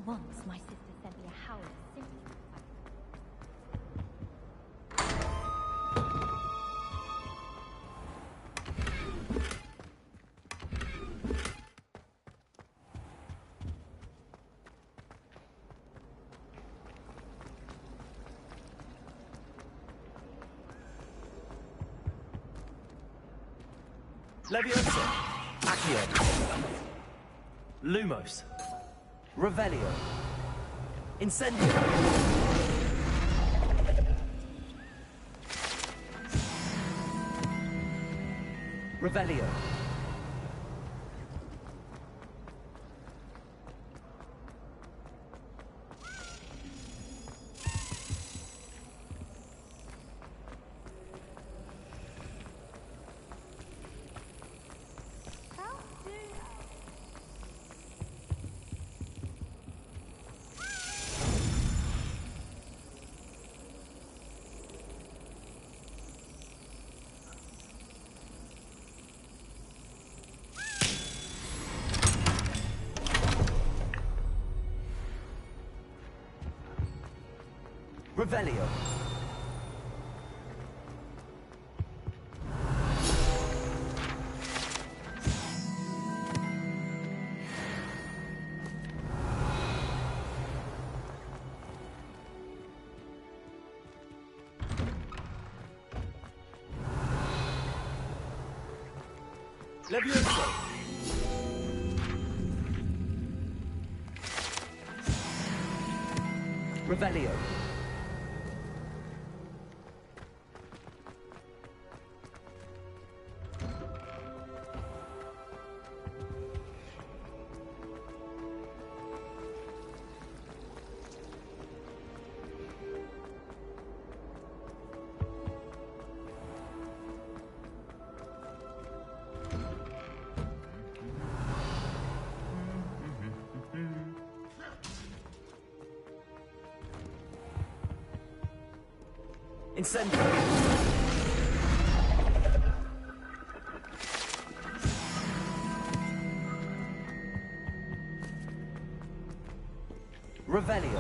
Once my sister sent me a howler simply Leviosa. Accio. Lumos. Revelio. Incendio. Revelio. Revelio. Leviosa. Revelio. Incendio. Revelio.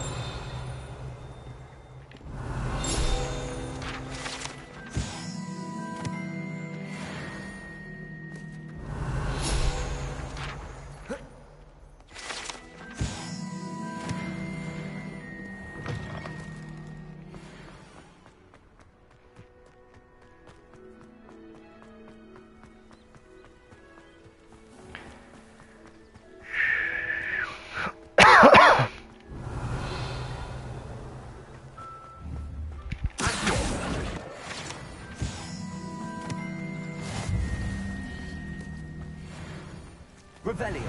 Revelio.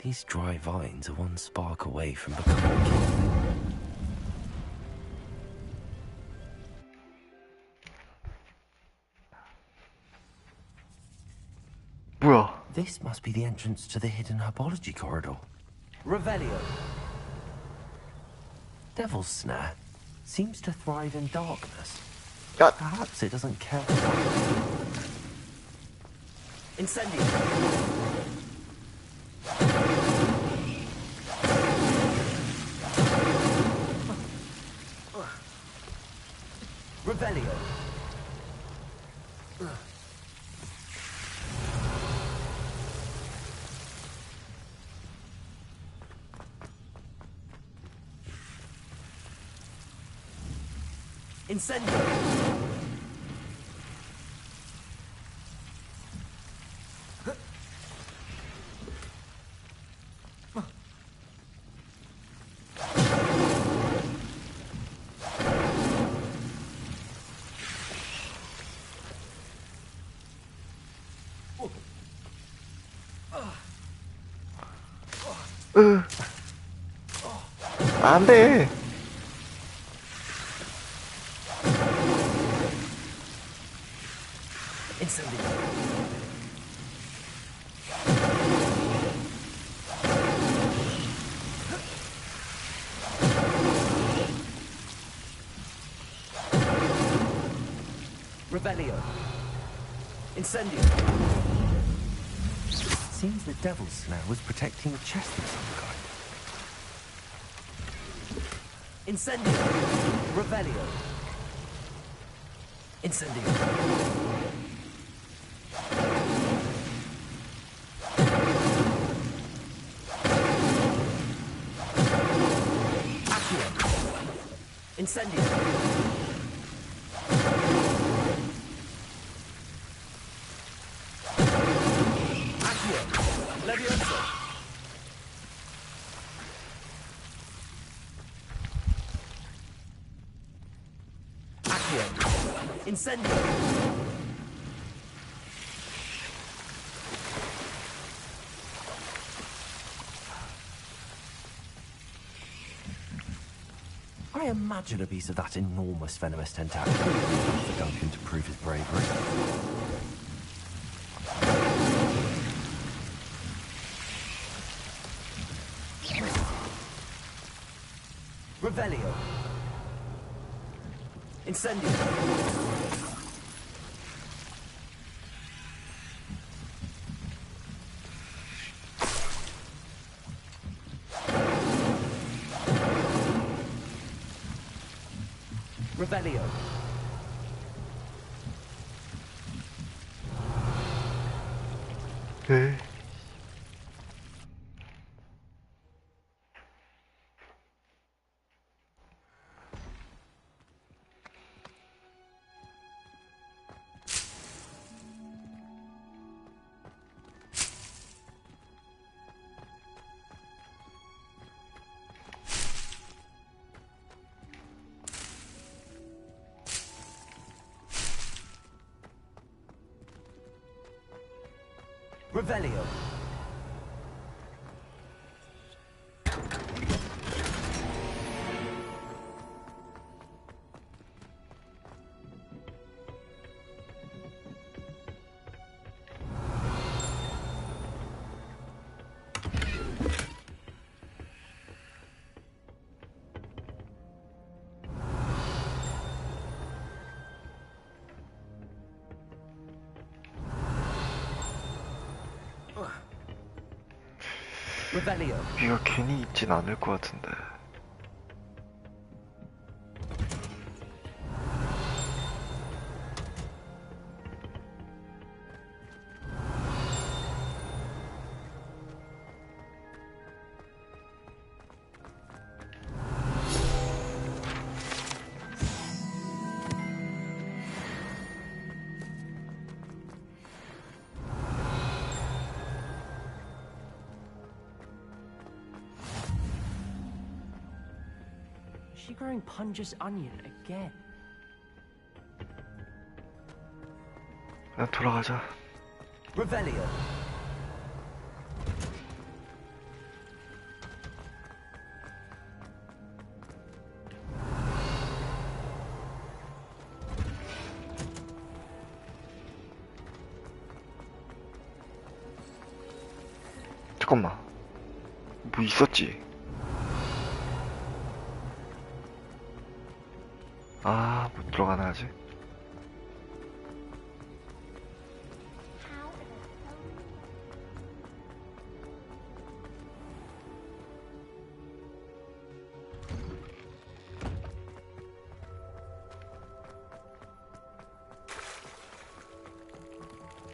These dry vines are one spark away from becoming 뭐야? This must be the entrance to the hidden herbology corridor. Revelio. Devil's Snare seems to thrive in darkness. Perhaps it doesn't care. Incendio. Revelio. Incendio. 안 돼. Incendio. Revelio. Incendio. Seems the Devil's Snare was protecting a chest of some kind. Incendio. Revelio. Incendio. Incendio. Accio. Levioso. Accio. Incendio. I imagine a piece of that enormous venomous tentacle would be enough for Duncan to prove his bravery. Revelio. Incendio. Revelio. 네. Revelio. Revelio. 여기가 괜히 있진 않을 것 같은데. Is she growing Punja's onion again? 그냥 돌아가자. Revelio. 잠깐만. 뭐 있었지? 아, 못 들어가나 아직?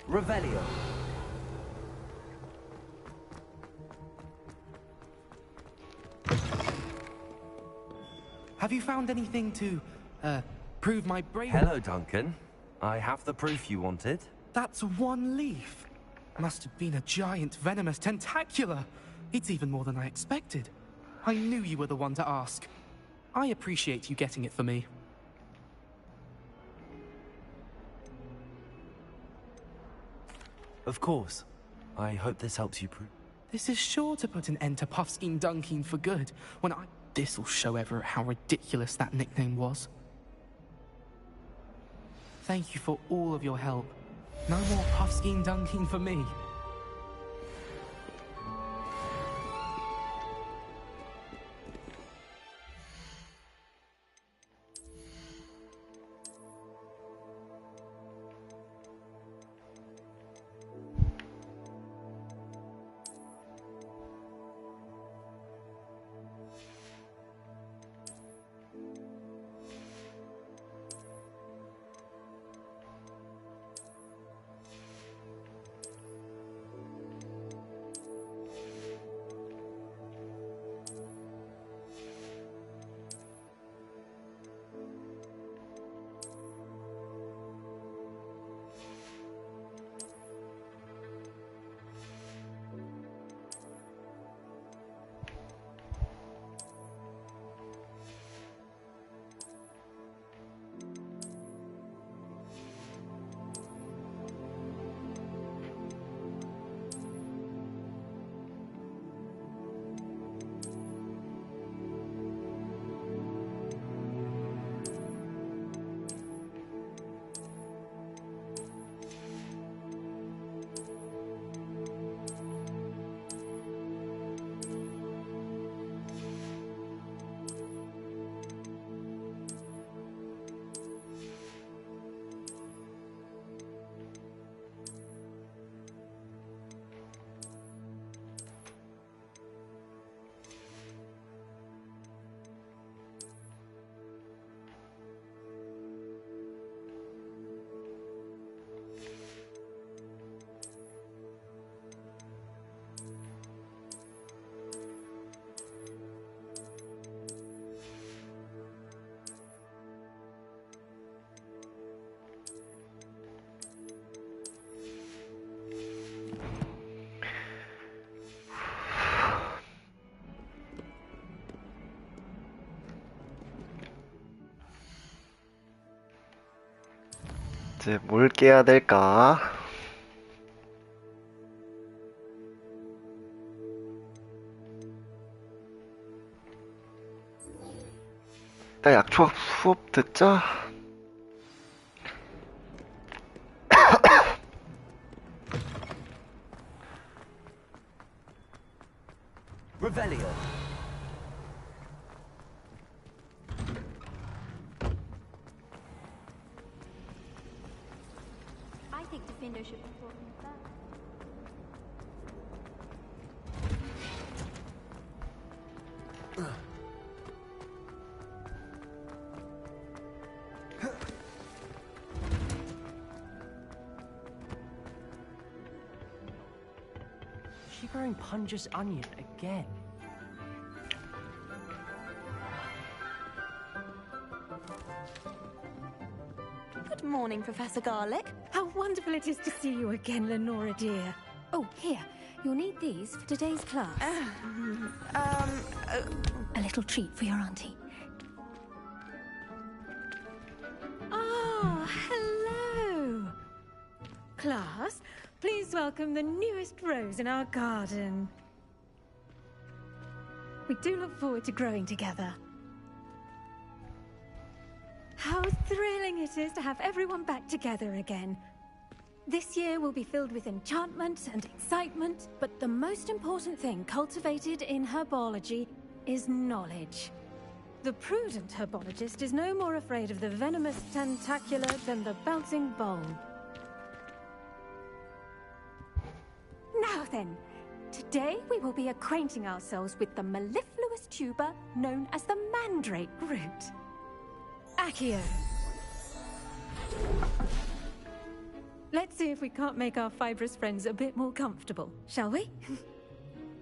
Revelio. Have you found anything to, prove my bravery? Hello, Duncan. I have the proof you wanted. That's one leaf. Must have been a giant venomous tentacula. It's even more than I expected. I knew you were the one to ask. I appreciate you getting it for me. Of course. I hope this helps you prove. This is sure to put an end to Puffskein Dunkin for good. This'll show Everett how ridiculous that nickname was. Thank you for all of your help. No more Puffskein Dunkin for me. 이제 뭘 깨야 될까? 일단 약초학 수업 듣자. Revelio. I think Defender should be brought in first. she growing Punja's onion again? Good morning, Professor Garlick. How wonderful it is to see you again, Lenora dear. Oh, here. You'll need these for today's class. A little treat for your auntie. Ah, hello. Class, please welcome the newest rose in our garden. We do look forward to growing together. How thrilling it is to have everyone back together again. This year will be filled with enchantment and excitement, but the most important thing cultivated in herbology is knowledge. The prudent herbologist is no more afraid of the venomous tentacula than the bouncing bulb. Now then, today we will be acquainting ourselves with the mellifluous tuber known as the mandrake root. Accio. Let's see if we can't make our fibrous friends a bit more comfortable, shall we?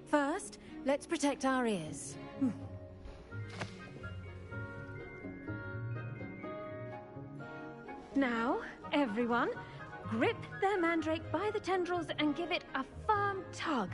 First, let's protect our ears. Now, everyone, grip their mandrake by the tendrils and give it a firm tug.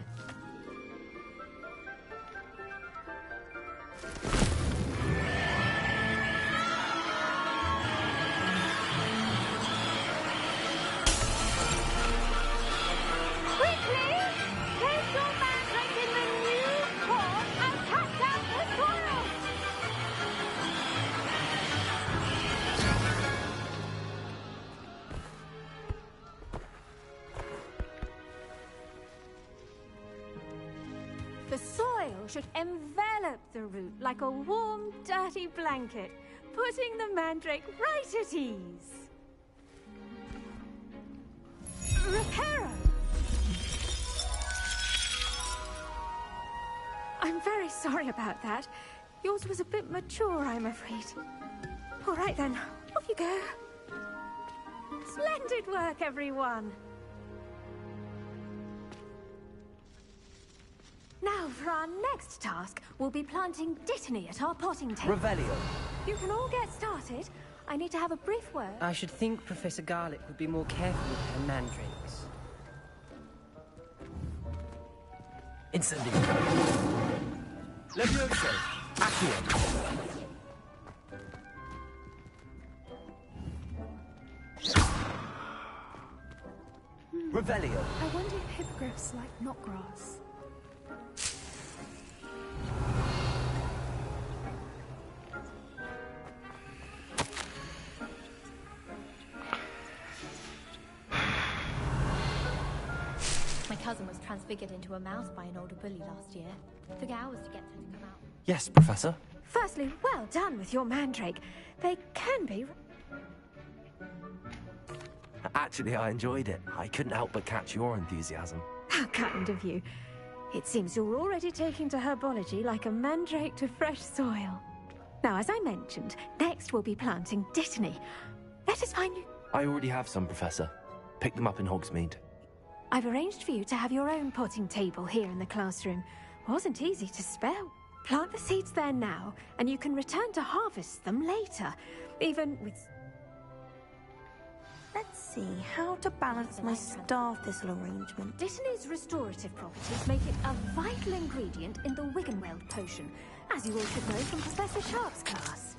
The soil should envelop the root like a warm, dirty blanket, putting the mandrake right at ease. Reparo! I'm very sorry about that. Yours was a bit mature, I'm afraid. All right then, off you go. Splendid work, everyone. Now, for our next task, we'll be planting Dittany at our potting table. Revelio. You can all get started. I need to have a brief word. I should think Professor Garlick would be more careful with her mandrakes. Incendio. Levioso. Accio. Revelio. I wonder if hippogriffs like knotgrass. My cousin was transfigured into a mouse by an older bully last year. Took hours to get her to come out. Yes, Professor. Firstly, well done with your mandrake. They can be... Actually, I enjoyed it. I couldn't help but catch your enthusiasm. How kind of you. It seems you're already taking to herbology like a mandrake to fresh soil. Now, as I mentioned, next we'll be planting Dittany. Let us find you... I already have some, Professor. Pick them up in Hogsmeade. I've arranged for you to have your own potting table here in the classroom. Wasn't easy to spell. Plant the seeds there now, and you can return to harvest them later. Even with... Let's see how to balance my star thistle arrangement. Dittany's restorative properties make it a vital ingredient in the Wiggenweld potion, as you all should know from Professor Sharp's class.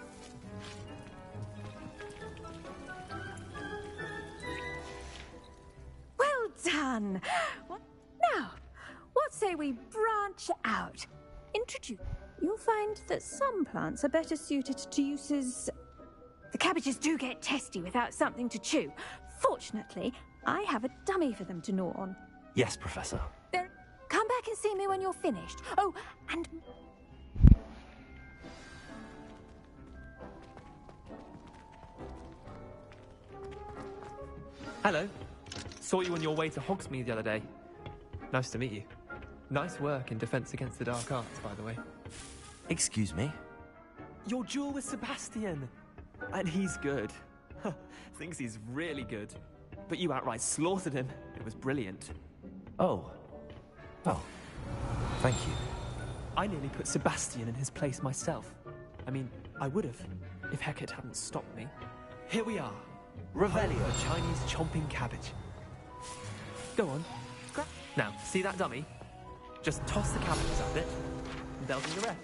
Well done! Now, what say we branch out? Introduce. You'll find that some plants are better suited to uses... The cabbages do get testy without something to chew. Fortunately, I have a dummy for them to gnaw on. Yes, Professor. There... Come back and see me when you're finished. Oh, and... Hello. Saw you on your way to Hogsmeade the other day. Nice to meet you. Nice work in Defense Against the Dark Arts, by the way. Excuse me? Your duel with Sebastian! And he's good. Thinks he's really good. But you outright slaughtered him. It was brilliant. Oh. Oh, thank you. I nearly put Sebastian in his place myself. I mean, I would have, if Hecate hadn't stopped me. Here we are. Revelio, a Chinese chomping cabbage. Go on. Now, see that dummy? Just toss the cabbages at it, and they'll do the rest.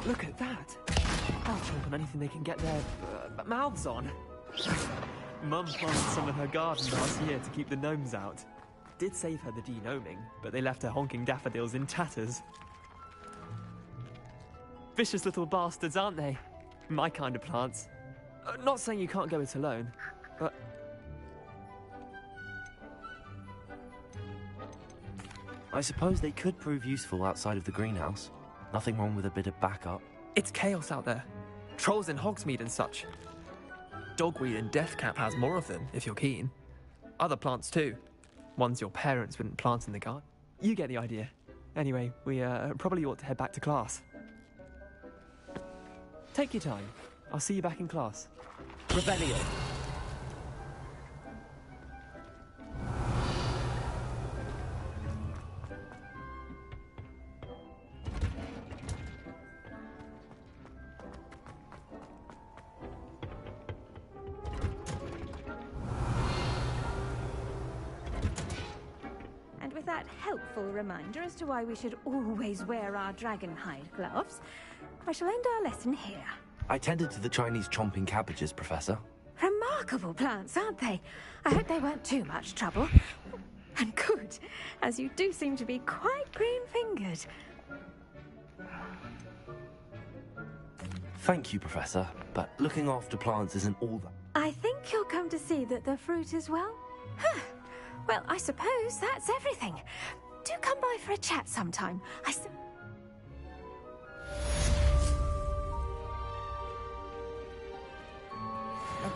Look at that! They'll chomp on anything they can get their mouths on. Mum planted some in her garden last year to keep the gnomes out. Did save her the de-gnoming, but they left her honking daffodils in tatters. Vicious little bastards, aren't they? My kind of plants. Not saying you can't go it alone, but... I suppose they could prove useful outside of the greenhouse. Nothing wrong with a bit of backup. It's chaos out there. Trolls in Hogsmeade and such. Dogweed and Deathcap has more of them, if you're keen. Other plants too. Ones your parents wouldn't plant in the garden. You get the idea. Anyway, we probably ought to head back to class. Take your time. I'll see you back in class. Revelio. And with that helpful reminder as to why we should always wear our dragonhide gloves, I shall end our lesson here. I tended to the Chinese chomping cabbages, Professor. Remarkable plants, aren't they? I hope they weren't too much trouble. And good, as you do seem to be quite green-fingered. Thank you, Professor, but looking after plants isn't all that. I think you'll come to see that the fruit is well. Well, I suppose that's everything. Do come by for a chat sometime.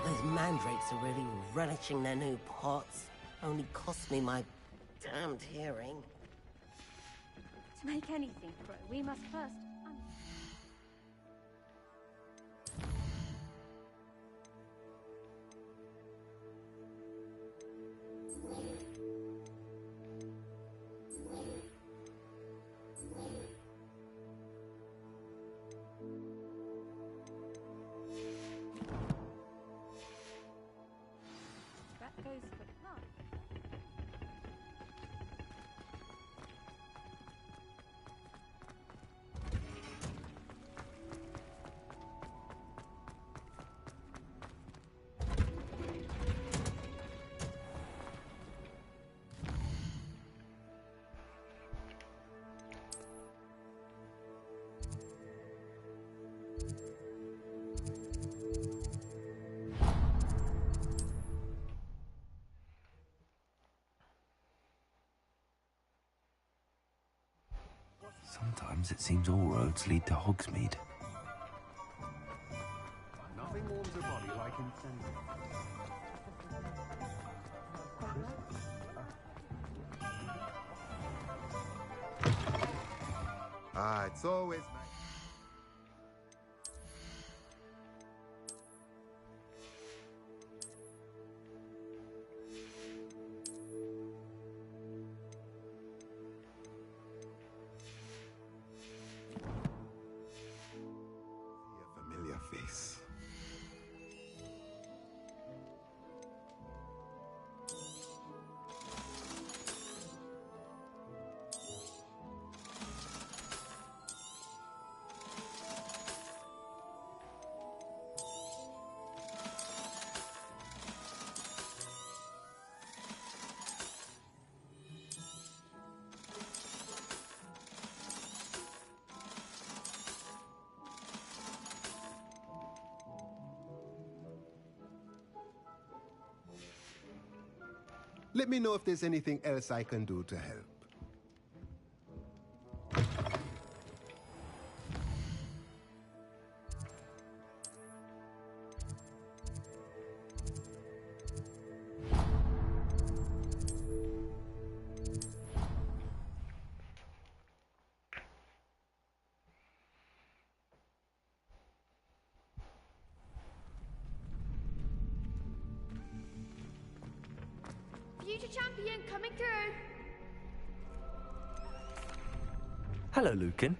Those mandrakes are really relishing their new pots. Only cost me my damned hearing. To make anything grow, we must first... That goes for plants. Sometimes it seems all roads lead to Hogsmeade. Nothing warms a body like incense. It's always nice. A familiar face. Let me know if there's anything else I can do to help. Future champion coming through. Hello, Lucan.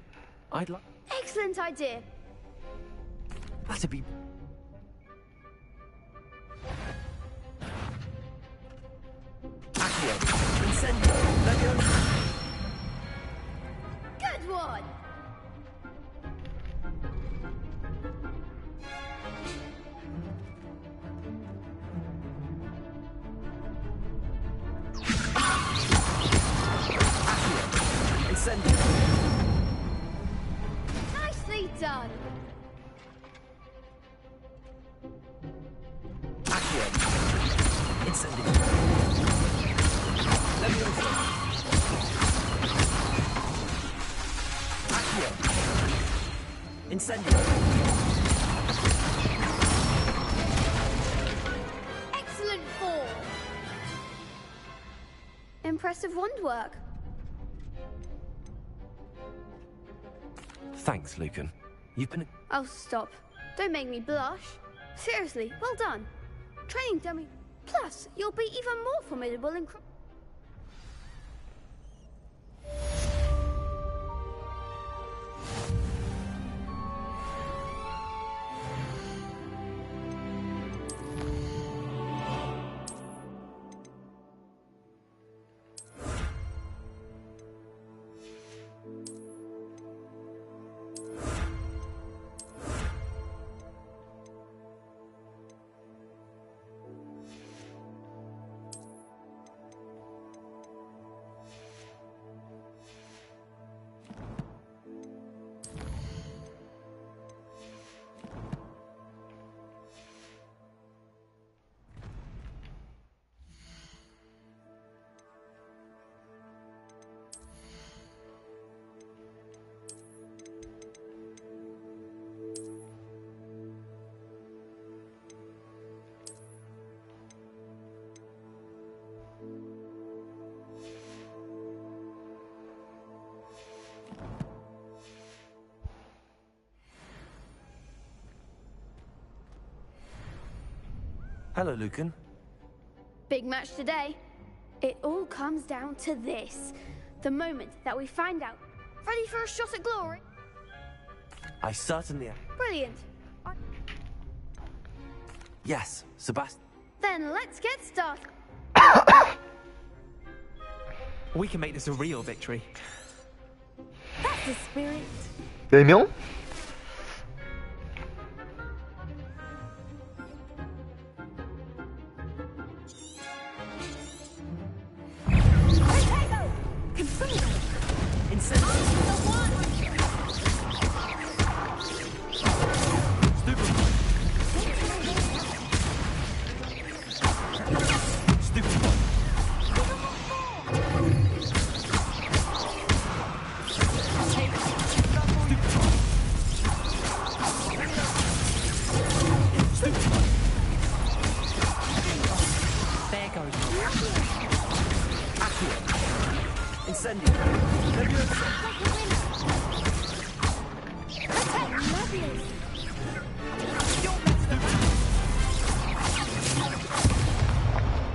I'd like... Excellent idea. That'd be... Accio! Incendio! Leviosa! Good one. Incendio! Nicely done. Accio! Incendio! Leviosa! Accio! Incendio! Excellent form. Impressive wand work. Thanks, Lucan. You've been... Oh, stop. Don't make me blush. Seriously, well done. Training dummy. Plus, you'll be even more formidable in... Hello, Lucan. Big match today. It all comes down to this. The moment that we find out. Ready for a shot at glory? I certainly am. Brilliant. Yes, Sebastian. Then let's get started. We can make this a real victory. That's the spirit. 4명?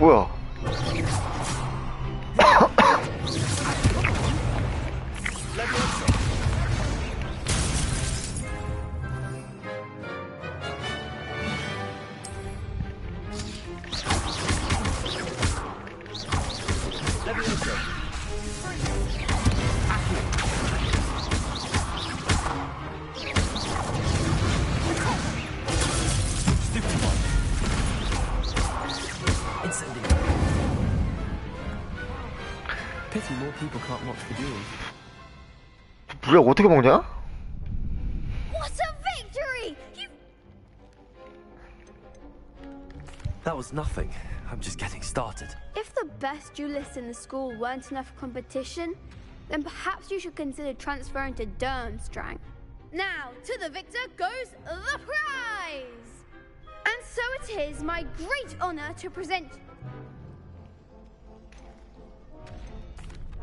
뭐야? Pity more people can't watch the duel. 무력 어떻게 먹냐? What a victory! That was nothing. I'm just getting started. If the best duelists in the school weren't enough competition, then perhaps you should consider transferring to Durmstrang. Now, to the victor goes the prize! And so it is my great honor to present...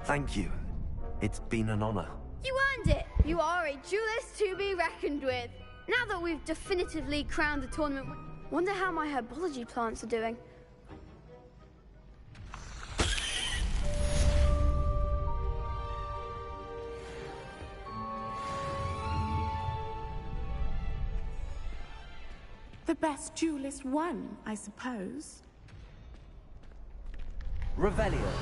Thank you. It's been an honor. You earned it! You are a duelist to be reckoned with. Now that we've definitively crowned the tournament, wonder how my herbology plants are doing. The best duelist won, I suppose. Revelio.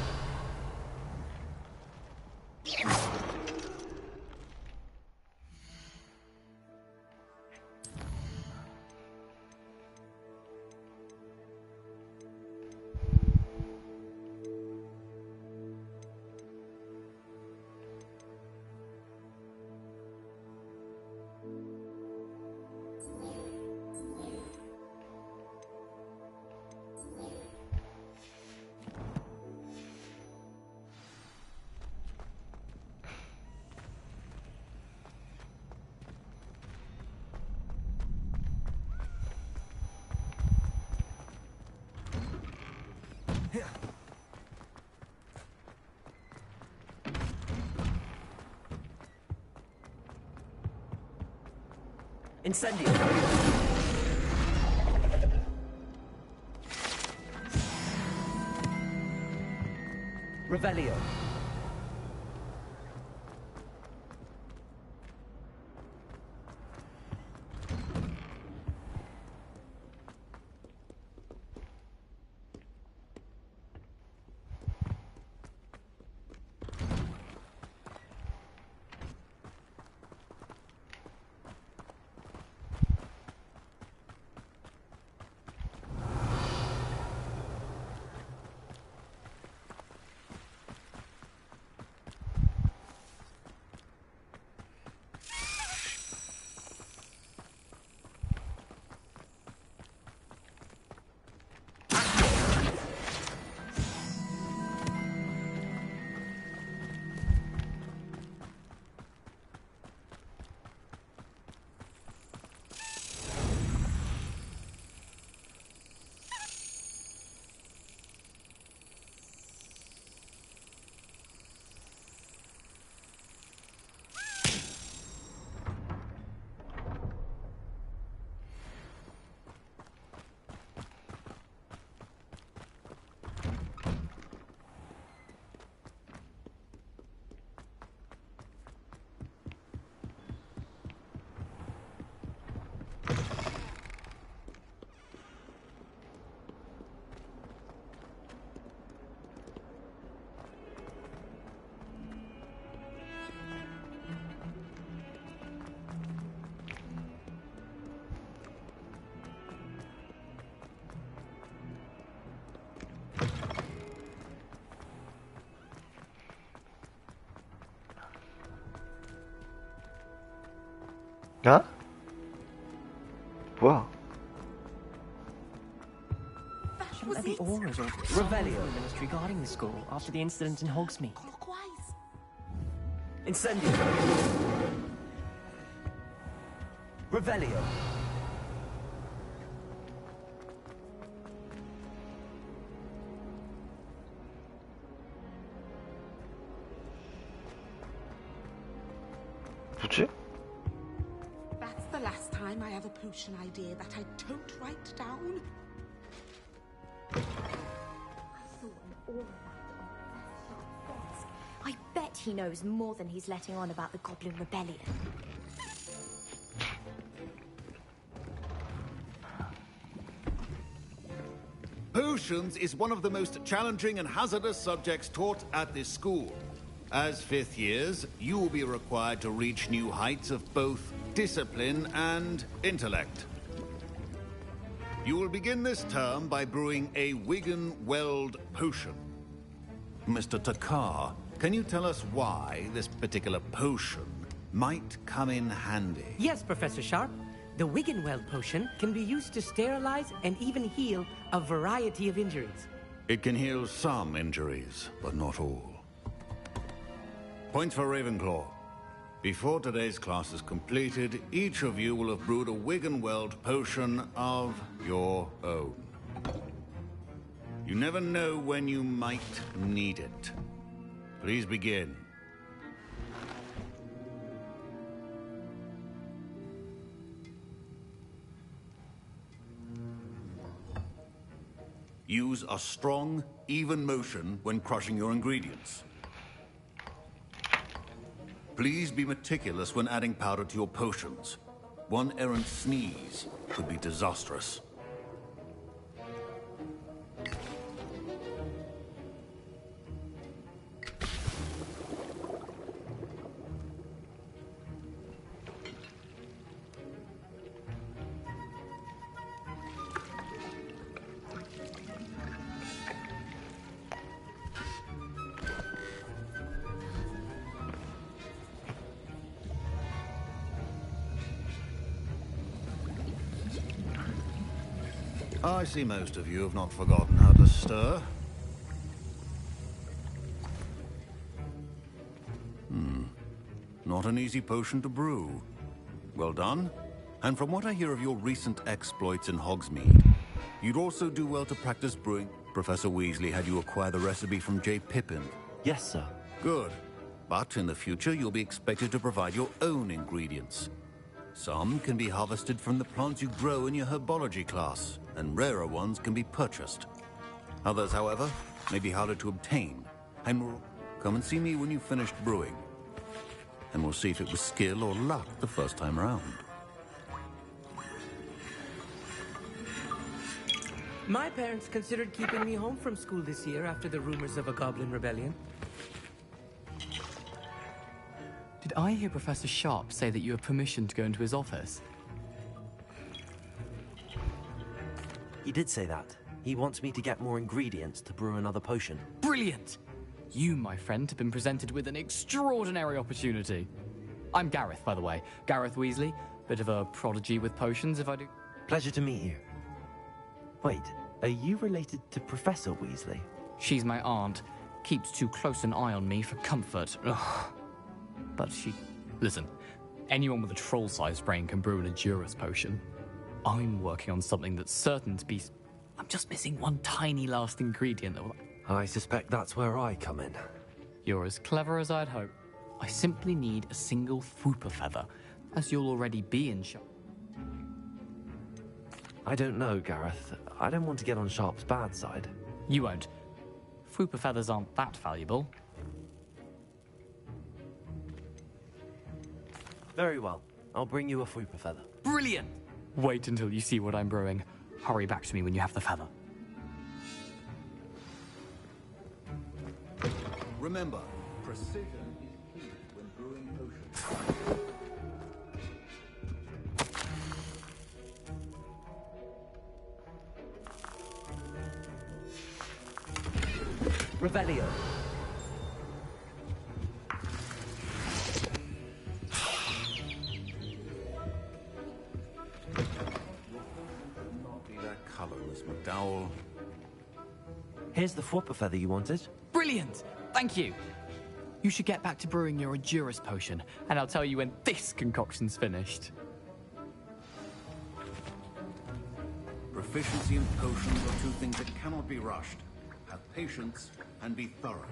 Incendio. Revelio. 어? 뭐야? Shouldn't there be auras or Revelio. ministry guarding the school after the incident in Hogsmeade? Incendio. Revelio. 뭐지? That's the last time I have a potion idea that I don't write down. I bet he knows more than he's letting on about the Goblin Rebellion. Potions is one of the most challenging and hazardous subjects taught at this school. As fifth years, you will be required to reach new heights of both discipline and intellect. You will begin this term by brewing a Wigan-Weld potion. Mr. Takar, can you tell us why this particular potion might come in handy? Yes, Professor Sharp. The Wiggenweld potion can be used to sterilize and even heal a variety of injuries. It can heal some injuries, but not all. Points for Ravenclaw. Before today's class is completed, each of you will have brewed a Wiggenweld potion of your own. You never know when you might need it. Please begin. Use a strong, even motion when crushing your ingredients. Please be meticulous when adding powder to your potions. One errant sneeze could be disastrous. I see most of you have not forgotten how to stir. Not an easy potion to brew. Well done. And from what I hear of your recent exploits in Hogsmeade, you'd also do well to practice brewing. Professor Weasley had you acquire the recipe from J. Pippin. Yes, sir. Good. But in the future, you'll be expected to provide your own ingredients. Some can be harvested from the plants you grow in your herbology class, and rarer ones can be purchased. Others, however, may be harder to obtain. And will come and see me when you've finished brewing. And we'll see if it was skill or luck the first time around. My parents considered keeping me home from school this year after the rumors of a goblin rebellion. Did I hear Professor Sharp say that you have permission to go into his office? He did say that. He wants me to get more ingredients to brew another potion. Brilliant! You, my friend, have been presented with an extraordinary opportunity. I'm Gareth, by the way. Gareth Weasley. Bit of a prodigy with potions, if I do... Pleasure to meet you. Wait, are you related to Professor Weasley? She's my aunt. Keeps too close an eye on me for comfort. Ugh. But she... Listen, anyone with a troll-sized brain can brew an Adurus potion. I'm working on something that's certain to be... I'm just missing one tiny last ingredient that will... I suspect that's where I come in. You're as clever as I'd hope. I simply need a single Fwooper feather, as you'll already be in Sharp. I don't know, Gareth. I don't want to get on Sharp's bad side. You won't. Fwooper feathers aren't that valuable. Very well. I'll bring you a Fwooper feather. Brilliant! Wait until you see what I'm brewing. Hurry back to me when you have the feather. Remember, precision is key when brewing potions. Revelio. Not be that color, Miss McDowell. Here's the Fwooper feather you wanted. Brilliant! Thank you! You should get back to brewing your Adurus potion, and I'll tell you when this concoction's finished. Proficiency in potions are two things that cannot be rushed. Have patience and be thorough.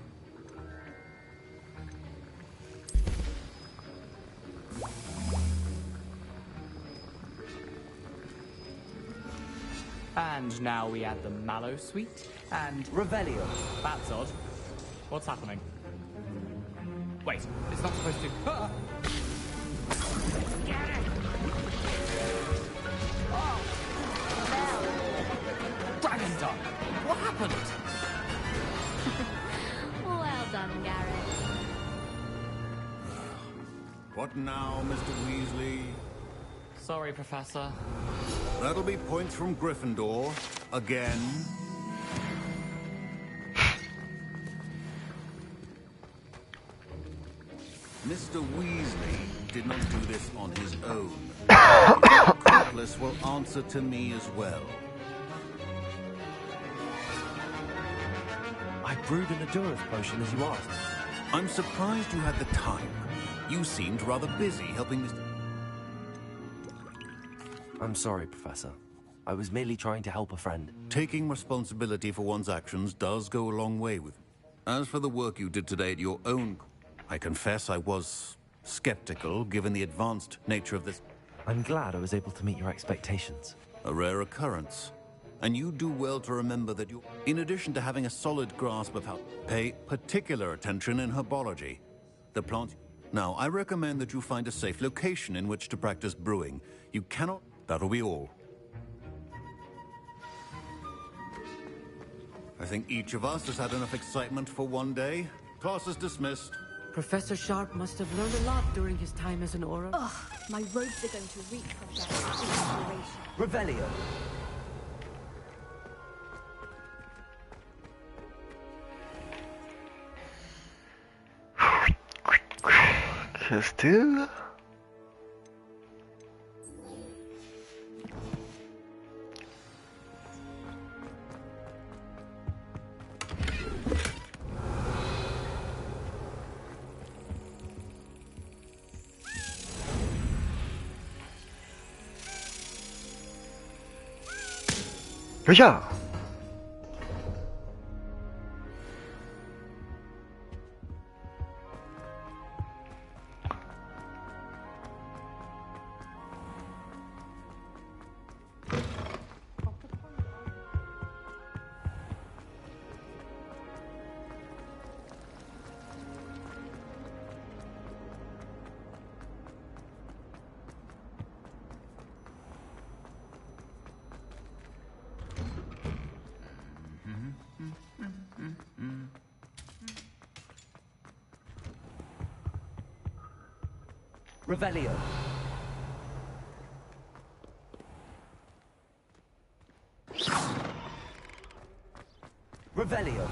And now we add the Mallow Sweet and... Revelio. That's odd. What's happening? Wait, it's not supposed to... Ah! Oh! Dragon Dog! What happened? Well done, Gareth. What now, Mr. Weasley? Sorry, Professor. That'll be points from Gryffindor. Again. Mr. Weasley did not do this on his own. His accomplice will answer to me as well. I brewed an endurance potion as you asked. I'm surprised you had the time. You seemed rather busy helping Mr. I'm sorry, Professor. I was merely trying to help a friend. Taking responsibility for one's actions does go a long way with me. As for the work you did today at your own, I confess I was skeptical given the advanced nature of this. I'm glad I was able to meet your expectations. A rare occurrence. And you do well to remember that you, in addition to having a solid grasp of how, pay particular attention in herbology. The plant. Now, I recommend that you find a safe location in which to practice brewing. You cannot. That'll be all. I think each of us has had enough excitement for one day. Class is dismissed. Professor Sharp must have learned a lot during his time as an Auror. Ugh, my robes are going to reek from that inspiration. Revelio. 퀘스트. 여자. Revelio. Revelio.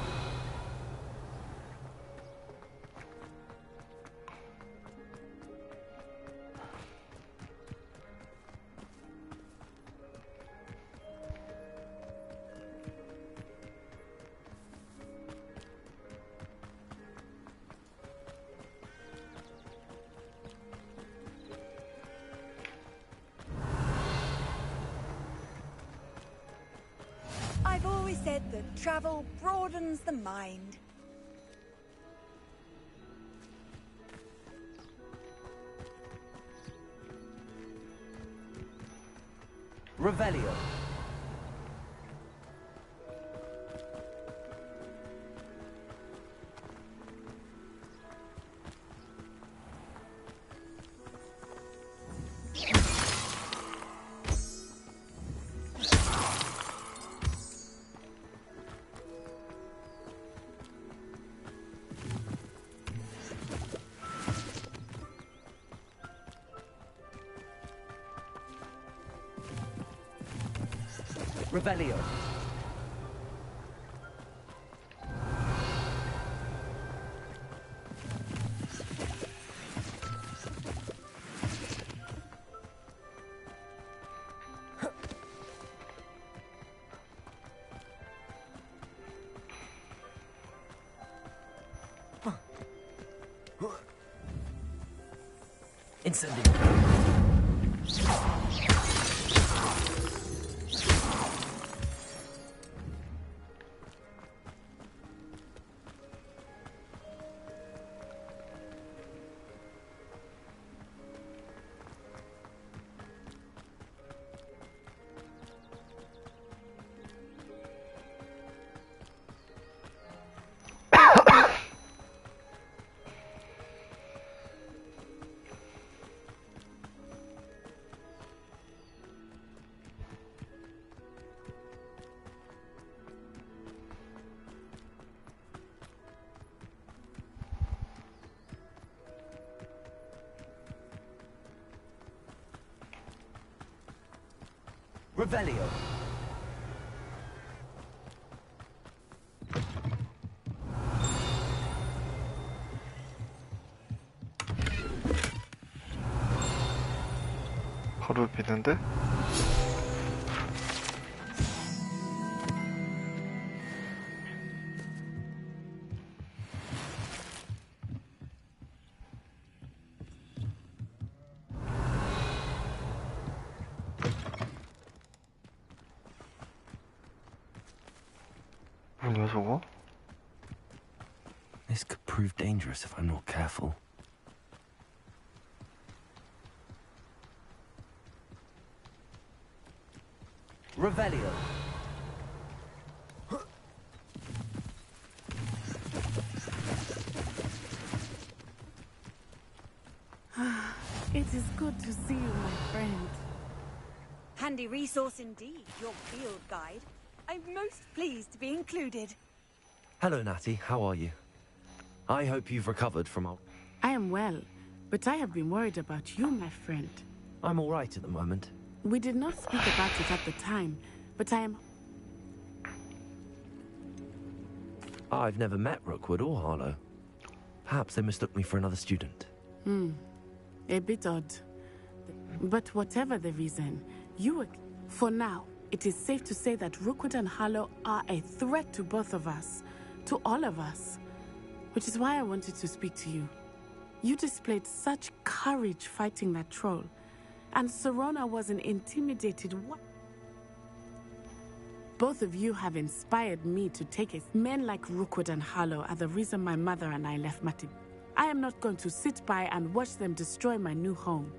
I've always said that travel broadens the mind. Revelio. Revelio. Incendio. Revelio. 바로 비는데? 뭐냐 저거? This could prove dangerous if I'm not careful. Revelio. It is good to see you, my friend. Handy resource indeed, your field guide. I'm most pleased to be included. Hello, Natty. How are you? I hope you've recovered from our... I am well, but I have been worried about you, my friend. I'm all right at the moment. We did not speak about it at the time, but I am... I've never met Rookwood or Harlow. Perhaps they mistook me for another student. A bit odd. But whatever the reason, you... For now, it is safe to say that Rookwood and Harlow are a threat to both of us. To all of us. Which is why I wanted to speak to you. You displayed such courage fighting that troll. And Serona wasn't intimidated. Both of you have inspired me to take it. Men like Rookwood and Harlow are the reason my mother and I left Mati. I am not going to sit by and watch them destroy my new home.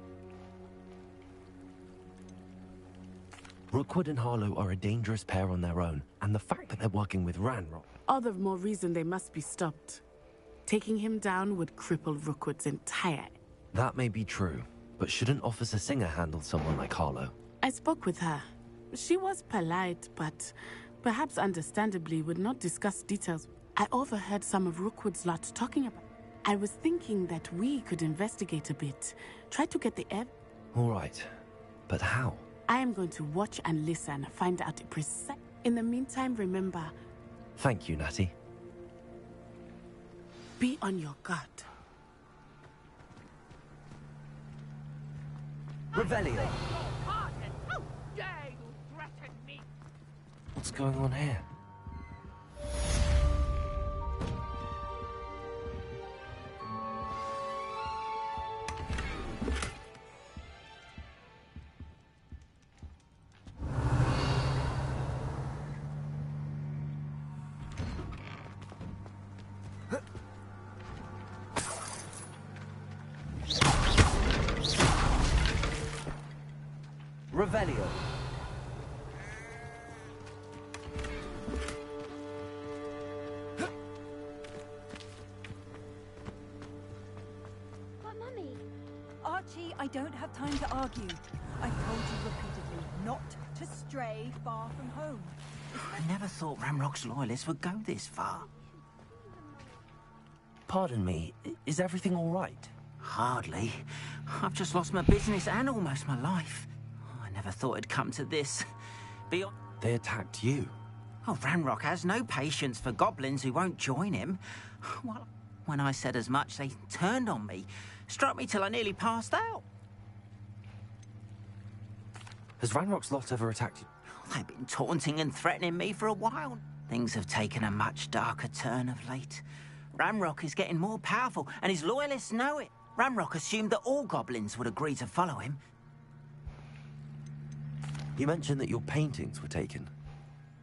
Rookwood and Harlow are a dangerous pair on their own, and the fact that they're working with Ranrock... All the more reason they must be stopped. Taking him down would cripple Rookwood's entire... That may be true, but shouldn't Officer Singer handle someone like Harlow? I spoke with her. She was polite, but perhaps understandably would not discuss details. I overheard some of Rookwood's lot talking about... I was thinking that we could investigate a bit. Try to get the All right, but how? I am going to watch and listen, find out a precise... In the meantime, remember... Thank you, Natty. Be on your guard. Revelio. How dare you threaten me? What's going on here? Revelio. But Mummy... Archie, I don't have time to argue. I've told you repeatedly not to stray far from home. I never thought Ramrock's loyalists would go this far. Pardon me, is everything all right? Hardly. I've just lost my business and almost my life. I never thought it'd come to this. Beyond... They attacked you? Oh, Ranrock has no patience for goblins who won't join him. Well, when I said as much, they turned on me. Struck me till I nearly passed out. Has Ranrock's lot ever attacked you? They've been taunting and threatening me for a while. Things have taken a much darker turn of late. Ranrock is getting more powerful, and his loyalists know it. Ranrock assumed that all goblins would agree to follow him. You mentioned that your paintings were taken.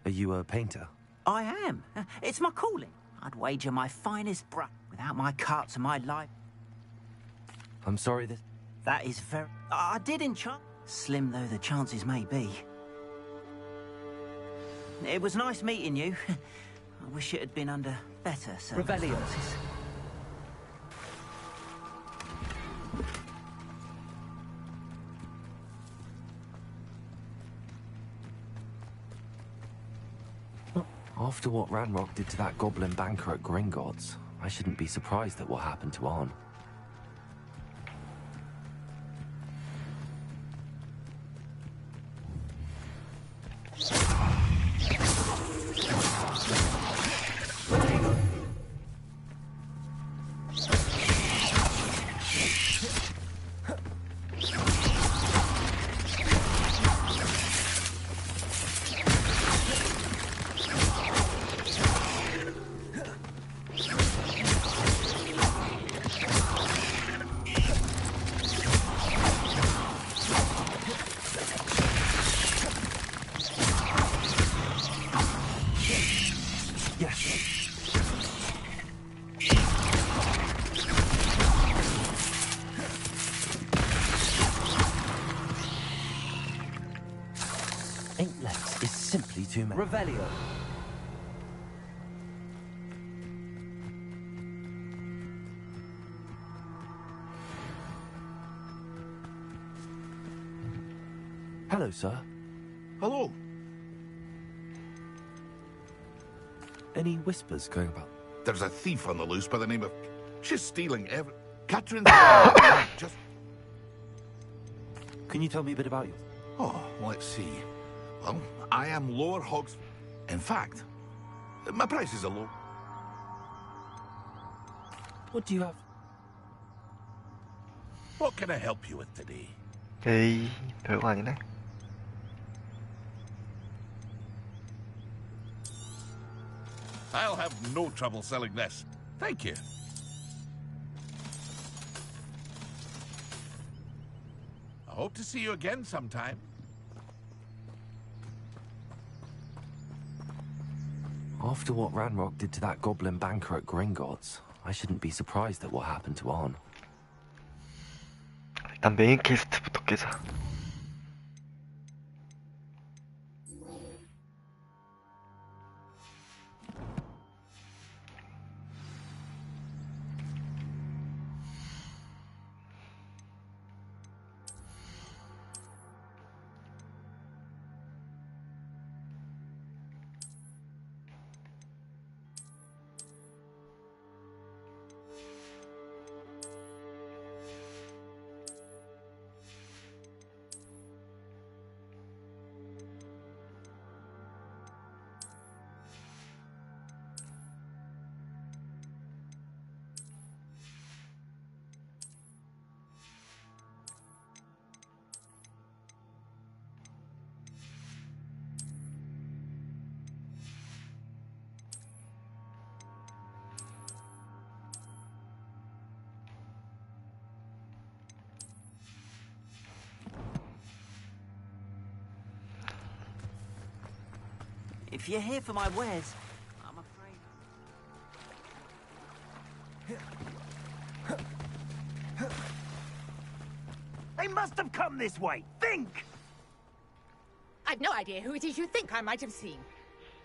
Are you a painter? I am. It's my calling. I'd wager my finest brush. Without my carts and my life... I'm sorry that... That is very... I did enchant... Slim though the chances may be. It was nice meeting you. I wish it had been under better circumstances. After what Ranrock did to that goblin banker at Gringotts, I shouldn't be surprised at what happened to Arn. 8 left is simply too many. Revelio. Hello, sir. Hello. Any whispers going about? There's a thief on the loose by the name of... She's stealing every... Catherine... Just... Can you tell me a bit about you? Oh, let's see. Well, I am Lower Hogs... In fact, my prices are low. What do you have? What can I help you with today? 에이, 별거 아니네. I'll have no trouble selling this. Thank you. I hope to see you again sometime. After what Ranrock did to that goblin banker at Gringotts, I shouldn't be surprised at what happened to Arn. 일단 메인 퀘스트부터 깨자. If you're here for my wares, I'm afraid... They must have come this way. Think! I've no idea who it is you think I might have seen.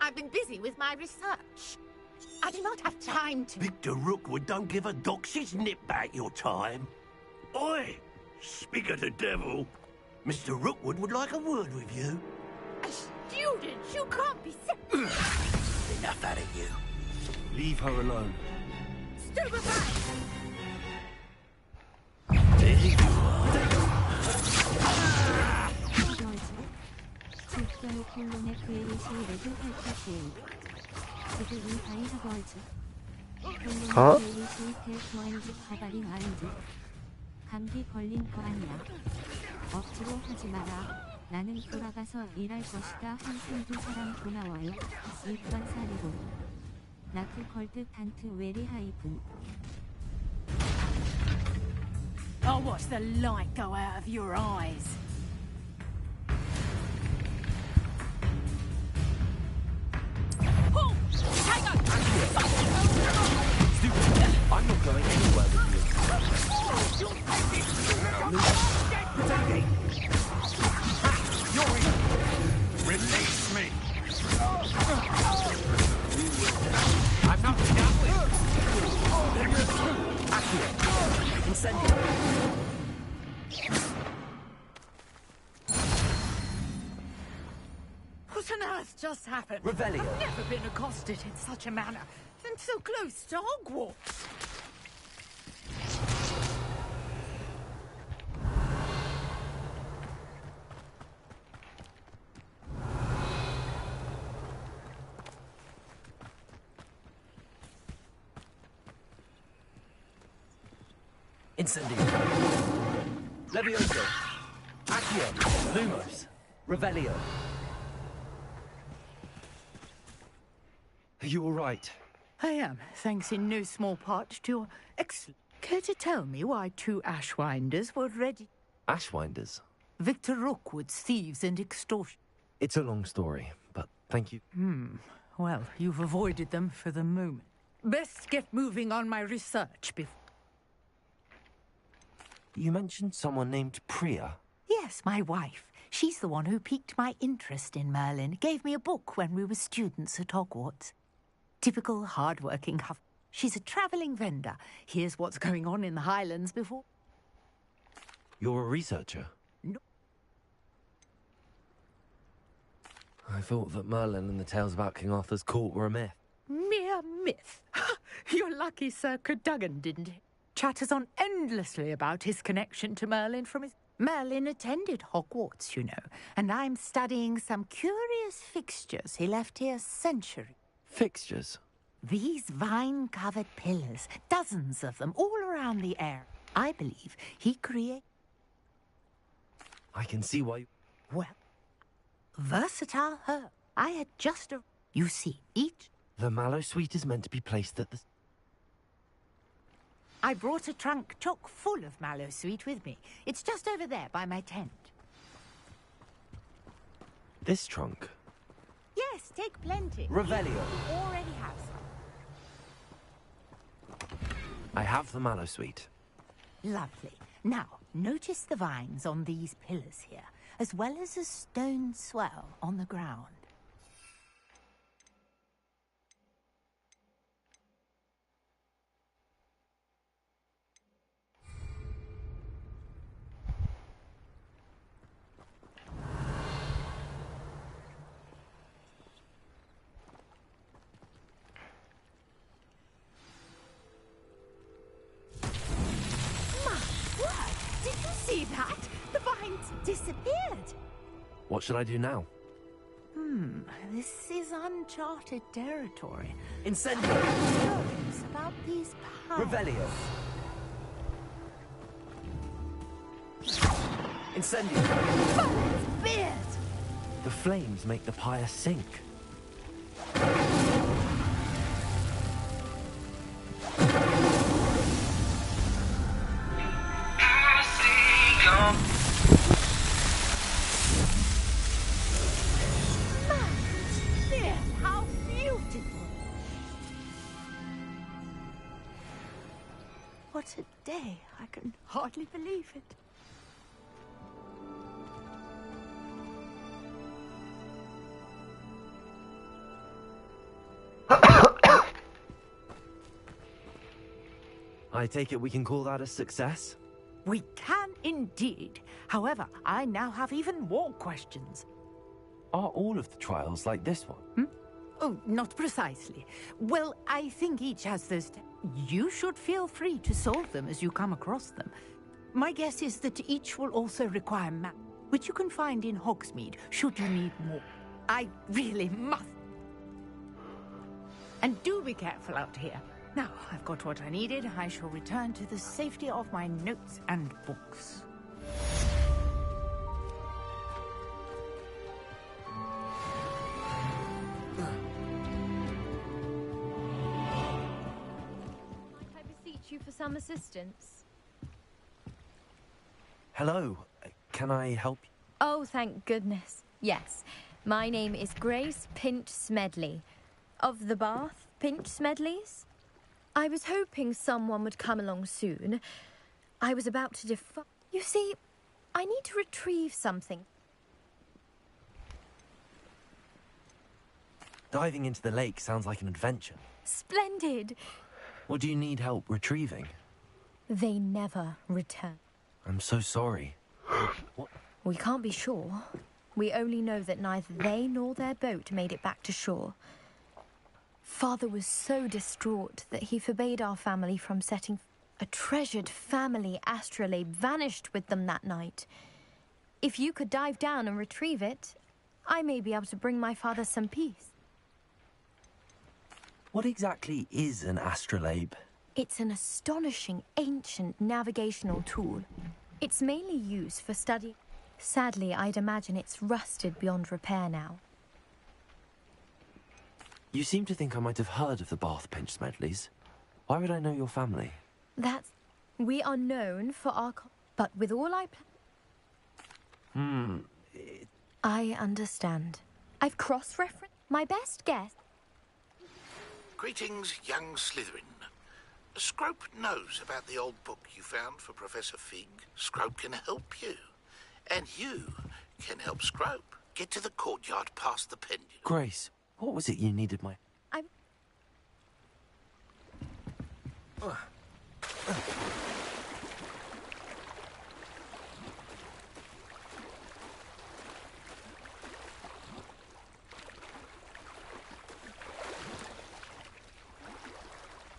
I've been busy with my research. I do not have time to... Victor Rookwood don't give a doxy's nip back your time. Oi! Speak of the devil. Mr. Rookwood would like a word with you. A student? You can't be... Enough out of you. Leave her alone. Stupefy! There you are. 어? 감기 걸린 거 아니야. 억지로 하지 마라. 나는 돌아가서 일할 것이다. 항상 두 사람 고마워요. 일반 사리고. 나크 걸드 단트 웨리 하이픈. I'll watch the light go out of your eyes. I'm not going anywhere with you. You're in. Release me. I'm not done with Accio. Incendio. What on earth just happened? Revelio. I've never been accosted in such a manner, and so close to Hogwarts. Incendio. Levioso. Accio. Lumos. Revelio. Are you all right? I am, thanks in no small part to your excellent... Care to tell me why 2 Ashwinders were ready? Ashwinders? Victor Rookwood's thieves and extortion. It's a long story, but thank you. Well, you've avoided them for the moment. Best get moving on my research before... You mentioned someone named Priya. Yes, my wife. She's the one who piqued my interest in Merlin, gave me a book when we were students at Hogwarts. Typical hard-working Huff. She's a travelling vendor. Here's what's going on in the Highlands before... You're a researcher? No. I thought that Merlin and the tales about King Arthur's court were a myth. Mere myth. You're lucky Sir Cadogan didn't. Chatters on endlessly about his connection to Merlin from his... Merlin attended Hogwarts, you know, and I'm studying some curious fixtures he left here centuries. Fixtures? These vine-covered pillars, dozens of them, all around the area. I believe he created... I can see why... Well, versatile herb. I had just a... You see, each... The mallow sweet is meant to be placed at the... I brought a trunk chock full of mallow sweet with me. It's just over there by my tent. This trunk? Yes, take plenty. Revelio. You already have some. I have the mallow sweet. Lovely. Now, notice the vines on these pillars here, as well as a stone swell on the ground. See that? The vines disappeared. What should I do now? This is uncharted territory. Incendio! Stories about these powers. Revelio! Incendio! Merlin's beard! The flames make the pyre sink. How beautiful! What a day. I can hardly believe it. I take it we can call that a success? We can indeed. However, I now have even more questions. Are all of the trials like this one? Oh, not precisely. Well, I think each has those... You should feel free to solve them as you come across them. My guess is that each will also require maps, which you can find in Hogsmeade, should you need more. I really must. And do be careful out here. Now, I've got what I needed. I shall return to the safety of my notes and books. I beseech you for some assistance. Hello. Can I help you? Oh, thank goodness. Yes. My name is Grace Pinch Smedley. Of the Bath Pinch Smedleys. I was hoping someone would come along soon. I was about to defy... You see, I need to retrieve something. Diving into the lake sounds like an adventure. Splendid! What do you need help retrieving? They never return. I'm so sorry. What? We can't be sure. We only know that neither they nor their boat made it back to shore. Father was so distraught that he forbade our family from setting... A treasured family astrolabe vanished with them that night. If you could dive down and retrieve it, I may be able to bring my father some peace. What exactly is an astrolabe? It's an astonishing ancient navigational tool. It's mainly used for study. Sadly, I'd imagine it's rusted beyond repair now. You seem to think I might have heard of the Bath Pinch Smedleys. Why would I know your family? We are known for our... But with all I... I understand. I've cross-referenced my best guess. Greetings, young Slytherin. Scrope knows about the old book you found for Professor Fig. Scrope can help you. And you Can help Scrope. Get to the courtyard past the pendulum. Grace, what was it you needed my...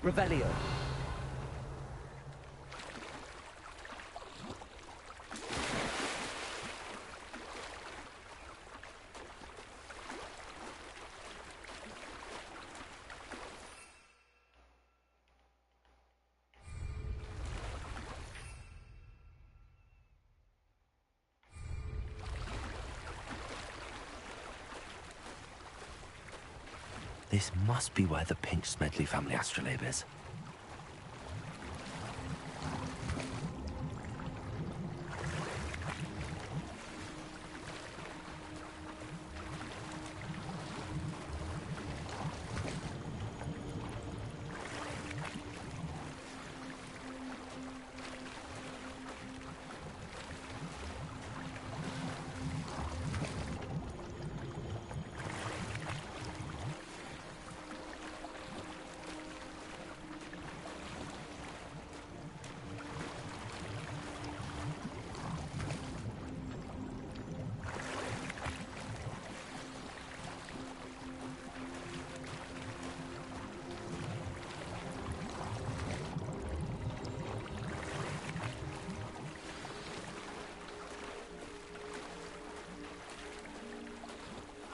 Revelio. This must be where the Pinch Smedley family astrolabe is.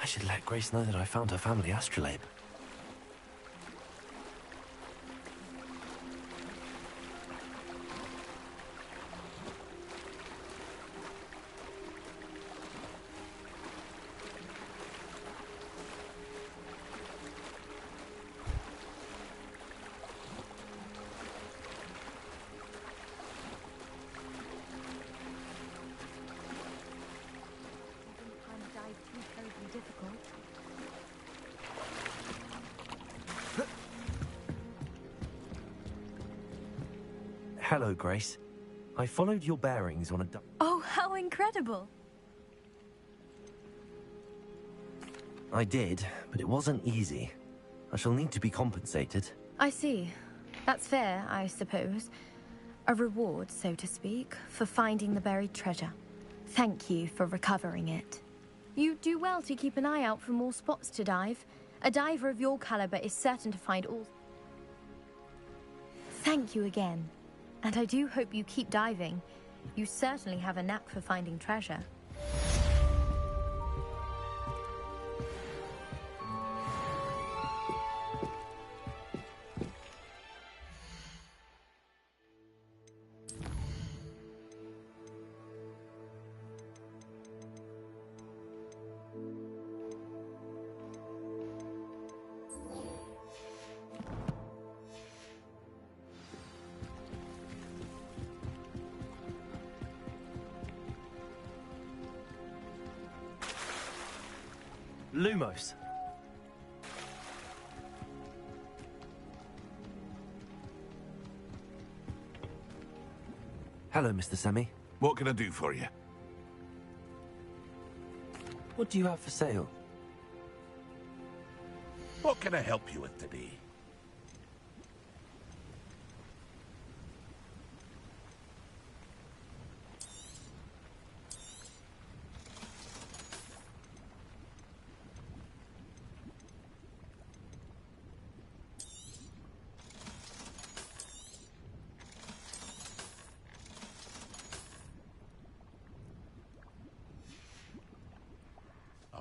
I should let Grace know that I found her family astrolabe. Hello, Grace. I followed your bearings on a... Oh, how incredible! I did, but it wasn't easy. I shall need to be compensated. I see. That's fair, I suppose. A reward, so to speak, for finding the buried treasure. Thank you for recovering it. You do well to keep an eye out for more spots to dive. A diver of your caliber is certain to find all... Thank you again. And I do hope you keep diving. You certainly have a knack for finding treasure. Lumos. Hello, Mr. Semi. What can I do for you? What do you have for sale? What can I help you with today?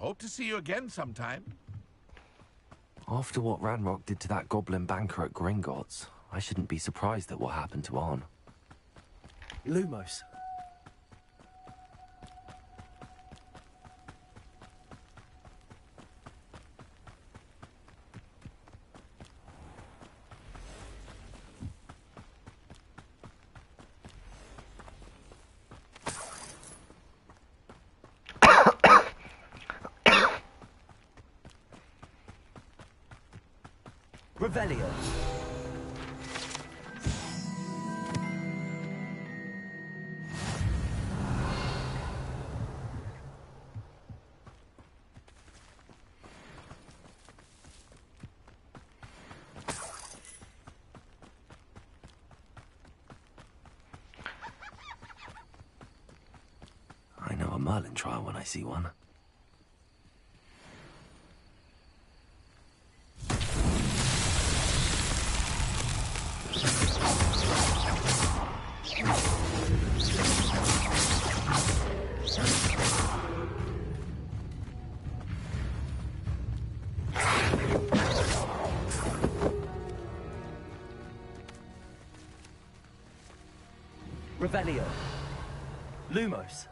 Hope to see you again sometime. After what Ranrock did to that goblin banker at Gringotts, I shouldn't be surprised at what happened to Arn. Lumos. Revelio. I know a Merlin trial when I see one. Revelio. Lumos.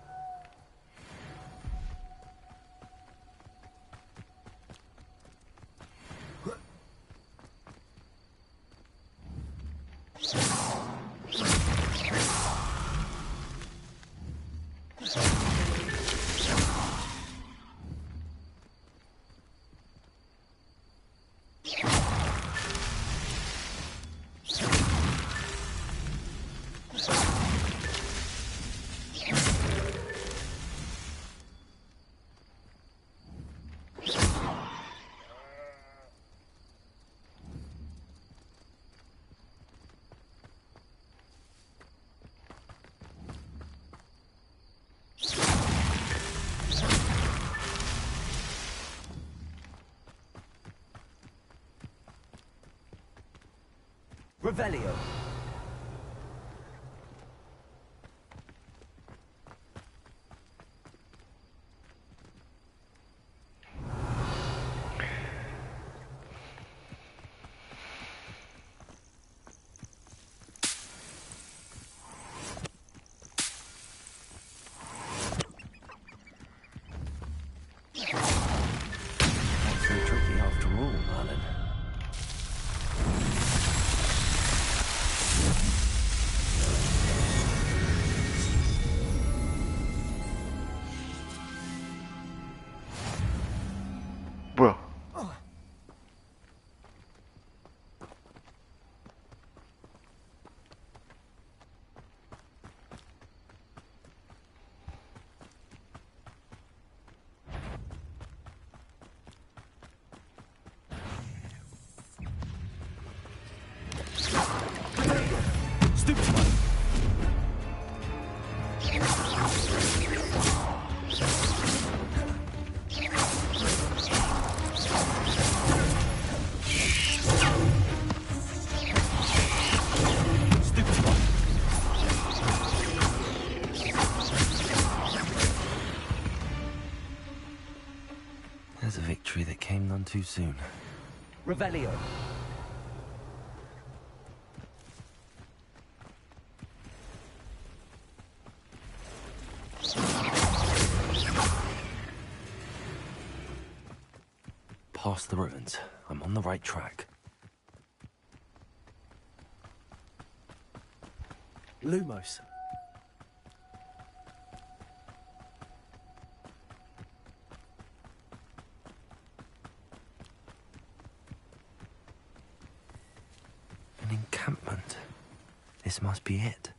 Revelio. Not so tricky after all, Merlin. 뭐야? There's a victory that came none too soon. Revelio. Past the ruins. I'm on the right track. Lumos. An encampment. This must be it.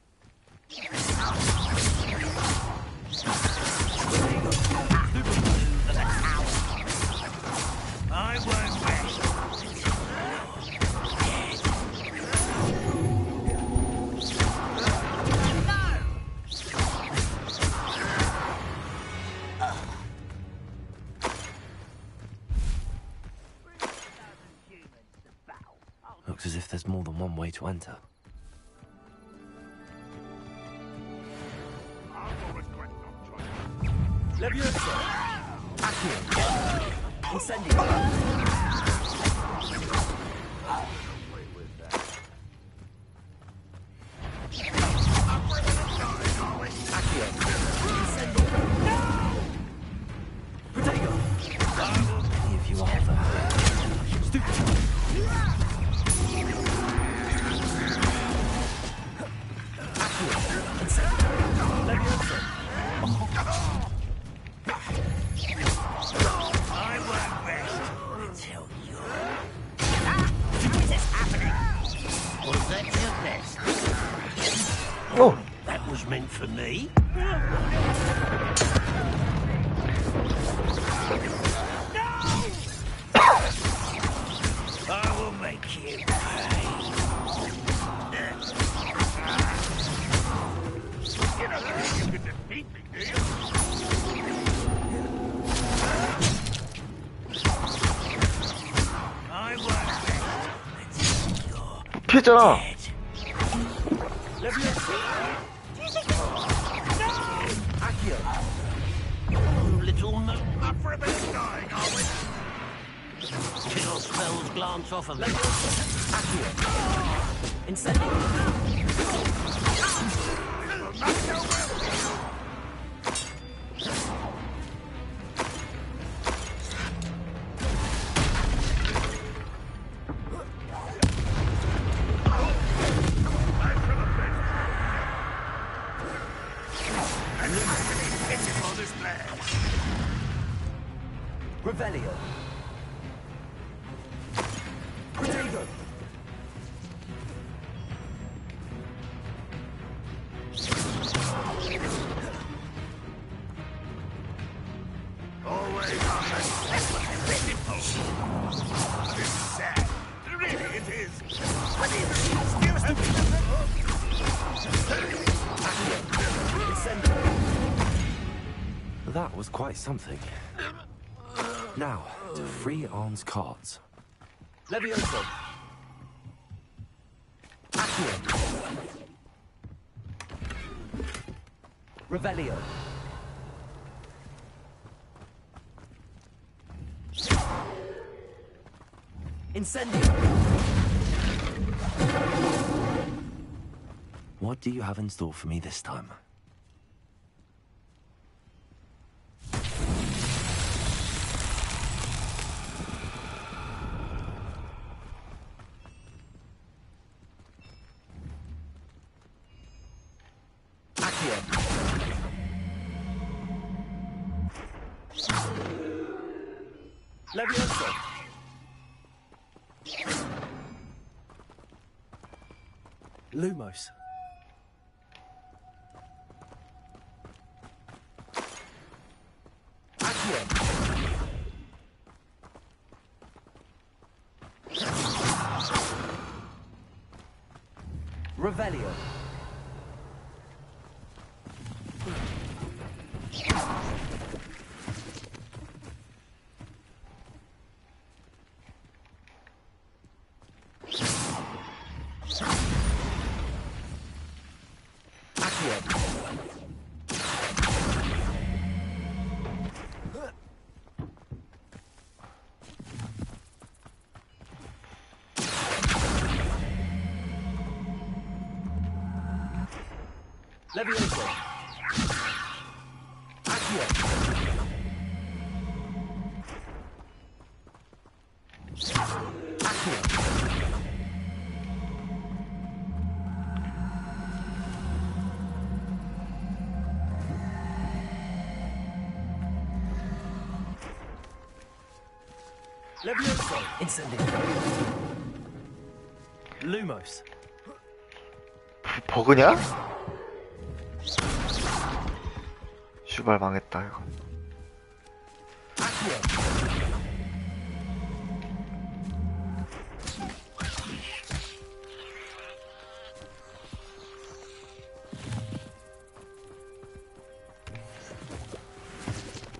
I won't rest. Looks as if there's more than one way to enter. Leviosa. Accio. Incendio. If you are the stupid. I won't rest until you. How is this happening? Was that your best? Oh! That was meant for me. I will make you pay. You're not going to defeat me, do you? I 피했잖아. Little moon up for a bit of dying, are we? Kill spells glance off of me. Incendio. Revelio. Protego. Always on the It's sad. Really, it is. But even still have That was quite something. Now, to free Arn's cards. Levioso. Accio. Revelio. Incendio. What do you have in store for me this time? Levioso. Lumos. Accio. Revelio. Levioso. Accio. Accio. Levioso. Incendio. Lumos. 버그냐? 슈발 망했다 이거.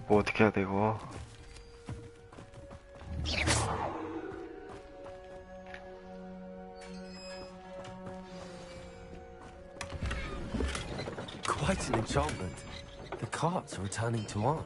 뭐 어떻게 해야 돼 이거? Quite an enchantment. The carts are returning to Arn.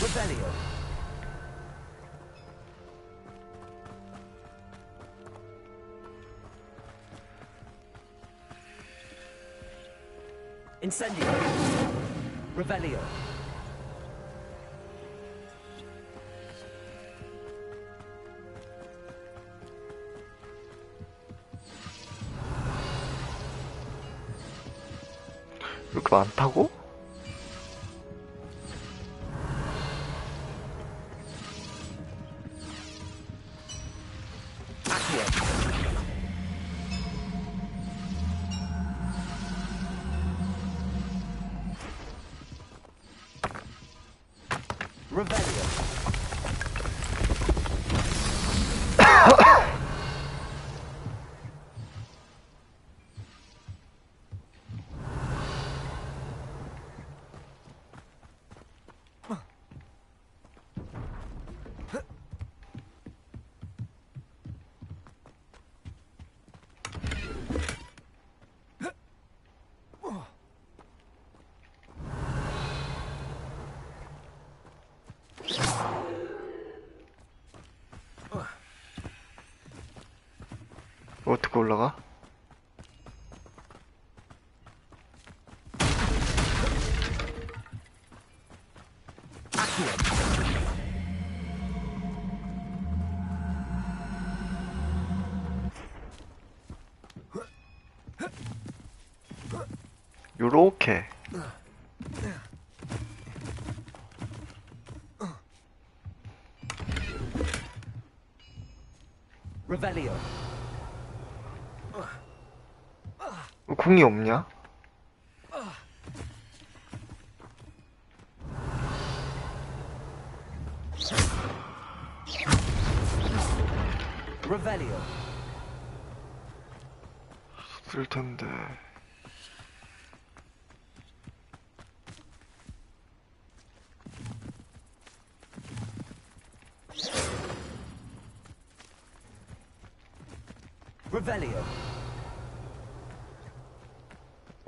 Revelio. Incendio. Revelio. 이렇게 많다고? Revelio. 어떻게 올라가? 요렇게. Revelio. 궁이 없냐? Revelio. 쓸 텐데. Revelio.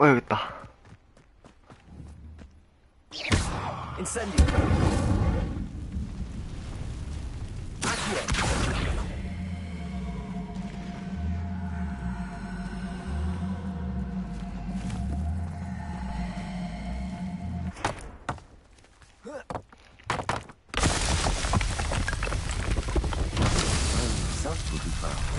여기 있다. Incendio. Accio. Results will be found.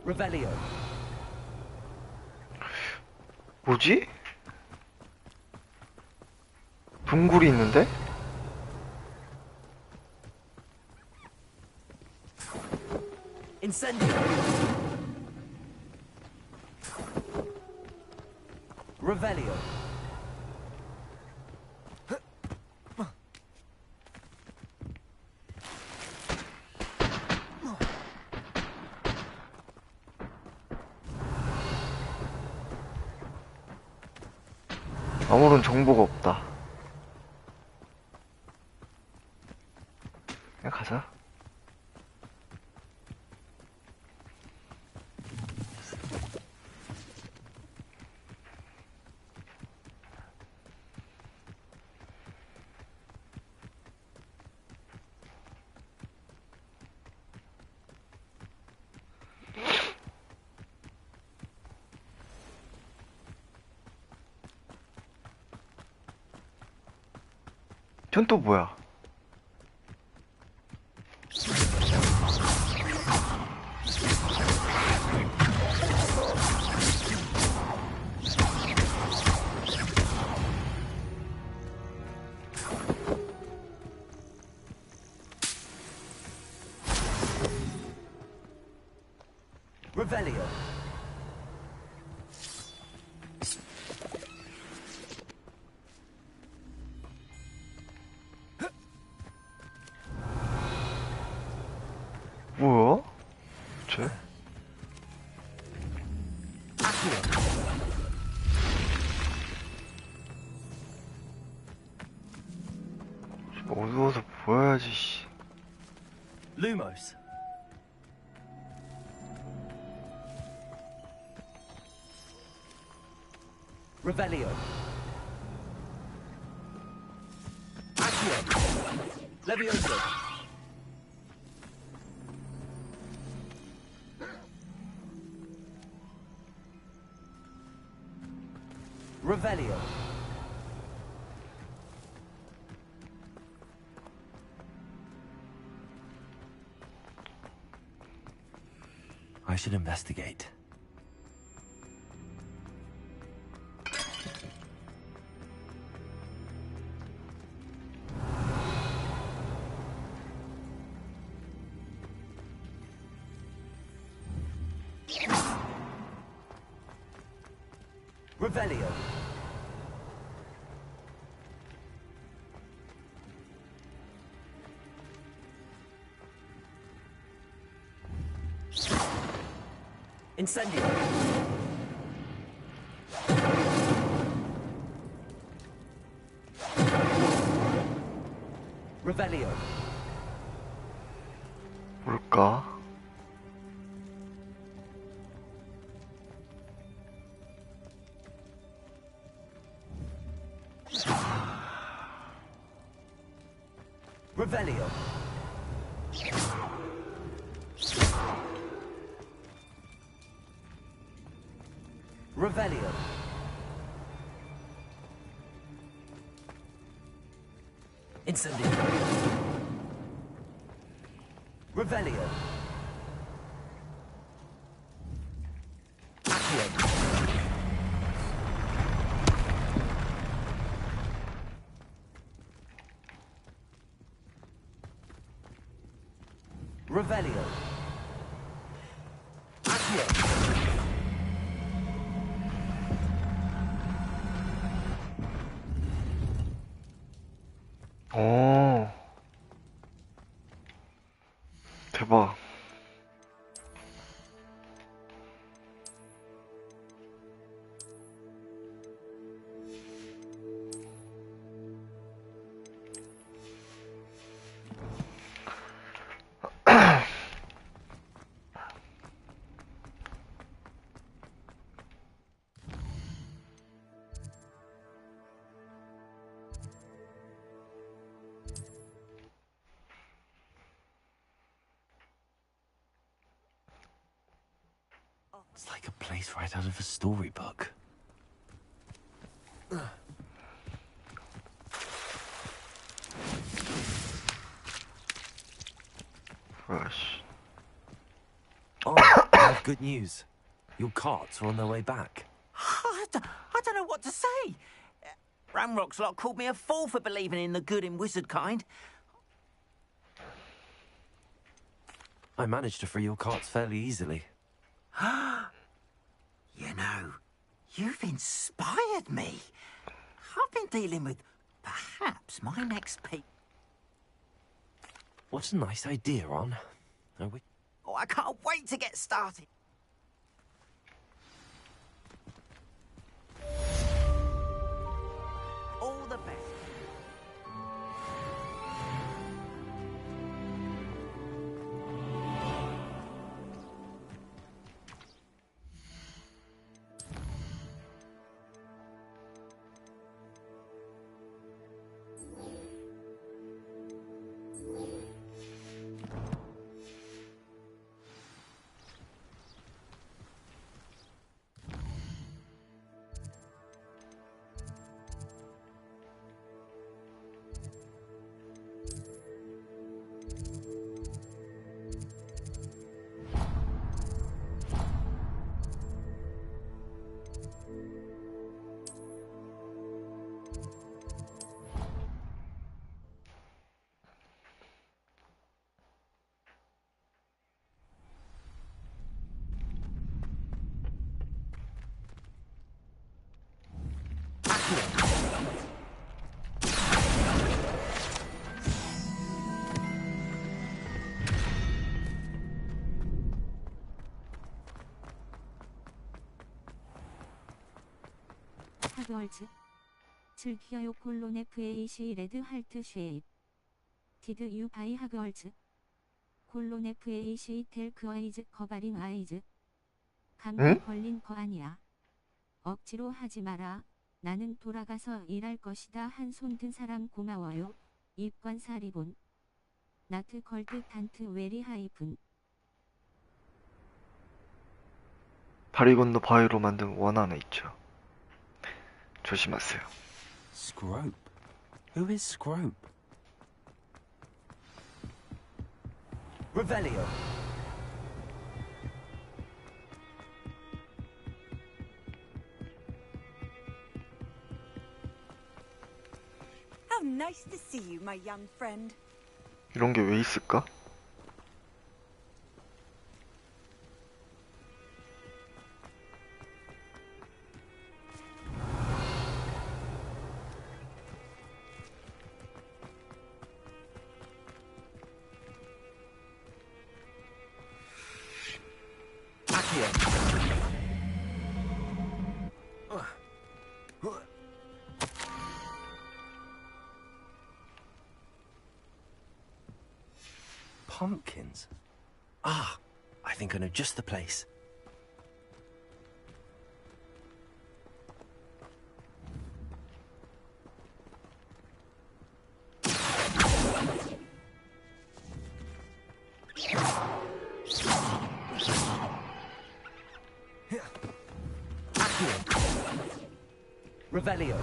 Revelio. 뭐지? 동굴이 있는데? Incendio. Revelio. 아무런 정보가 없다. 그냥 가자. 전 또 뭐야? Revelio. 뭐야? 쟤? Accio. Revelio. Accio. Levioso. Revelio. I should investigate. Revelio. Incendio. Revelio. 뭘까? Revelio. Revelio. Incendio. Revelio. Accio. Revelio. Accio. 오, 대박. It's like a place right out of a storybook. Rush. Oh, I have good news. Your carts are on their way back. I don't know what to say. Ramrock's lot called me a fool for believing in the good in wizard kind. I managed to free your carts fairly easily. You know, you've inspired me. I've been dealing with perhaps my next peak. What a nice idea, Ron. Oh, I can't wait to get started. All the best. 하그월츠 즐겨요 콜론 FAC 레드 할트 쉐입 디드 유 바이 하그월츠 콜론 FAC 텔크 아이즈 커버링 아이즈 감기 걸린 거 아니야. 억지로 하지 마라. 나는 돌아가서 일할 것이다. 한 손 든 사람 고마워요. 입관사 리본. 나트 걸드 탄트 웨리 하이픈. 다리 건너 바위로 만든 원 하나 있죠. 조심하세요. Scrope? Who is Scrope? Revelio. How nice to see you, my young friend. 이런 게 왜 있을까? Pumpkins? Ah, I think I know just the place. Revelio.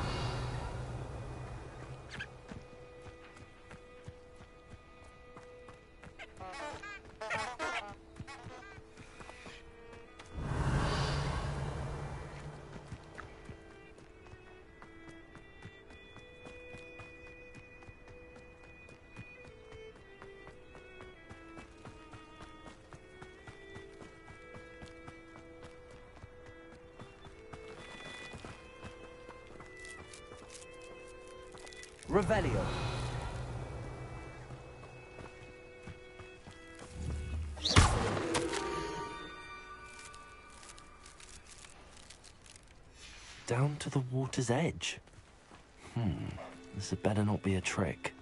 Revelio. Down to the water's edge. This had better not be a trick.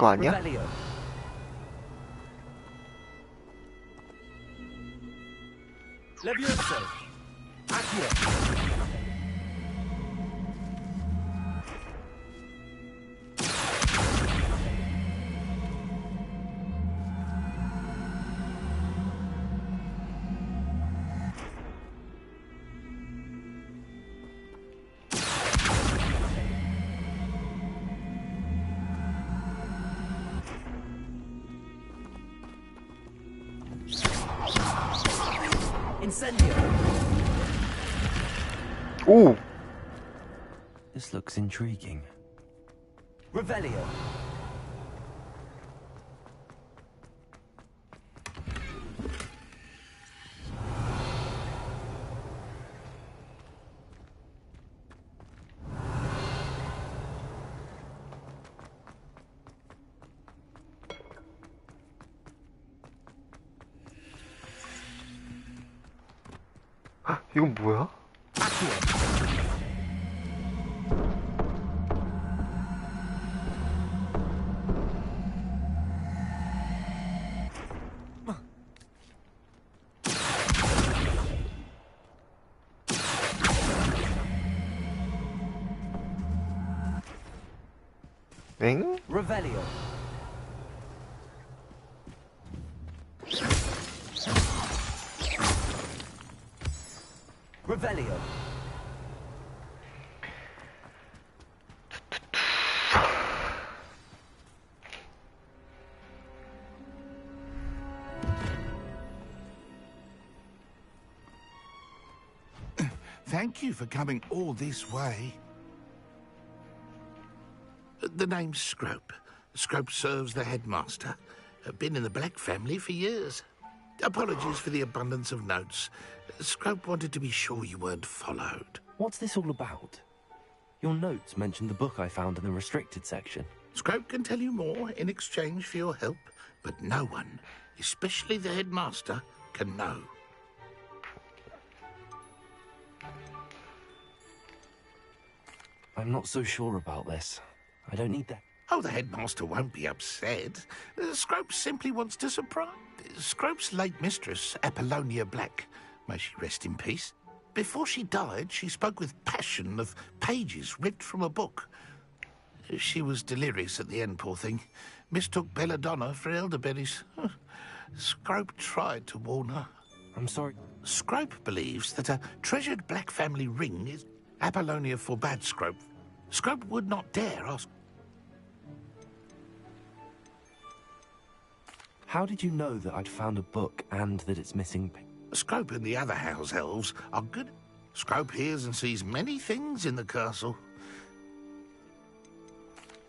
그거 아니야? Revelio. Levioso. Accio. Incendio. Ooh. This looks intriguing. Revelio. 이건 뭐야? 엥? Revelio. Revelio. Thank you for coming all this way. The name's Scrope. Scrope serves the headmaster. Been in the Black family for years. Apologies for the abundance of notes. Scrope wanted to be sure you weren't followed. What's this all about? Your notes mentioned the book I found in the restricted section. Scrope can tell you more in exchange for your help, but no one, especially the headmaster, can know. I'm not so sure about this. I don't need that. Oh, the headmaster won't be upset. Scrope simply wants to surprise. Scrope's late mistress, Apollonia Black, may she rest in peace. Before she died, she spoke with passion of pages ripped from a book. She was delirious at the end, poor thing. Mistook belladonna for elderberries. Scrope tried to warn her. I'm sorry. Scrope believes that a treasured black family ring is... Apollonia forbade Scrope. Scrope would not dare ask... How did you know that I'd found a book and that it's missing? Scrope and the other house elves are good. Scrope hears and sees many things in the castle.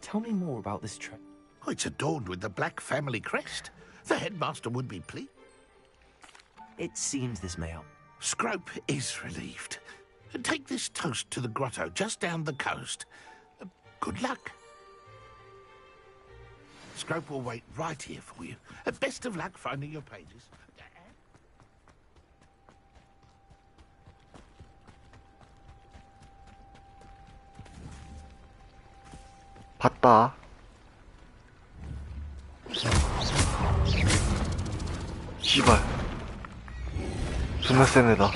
Tell me more about this trip. Oh, it's adorned with the black family crest. The headmaster would be pleased. It seems this may help. Scrope is relieved. Take this toast to the grotto just down the coast. Good luck. Scrope will wait right here for you. Best of luck finding your pages. 봤다. 씨발. 존나 센 애다.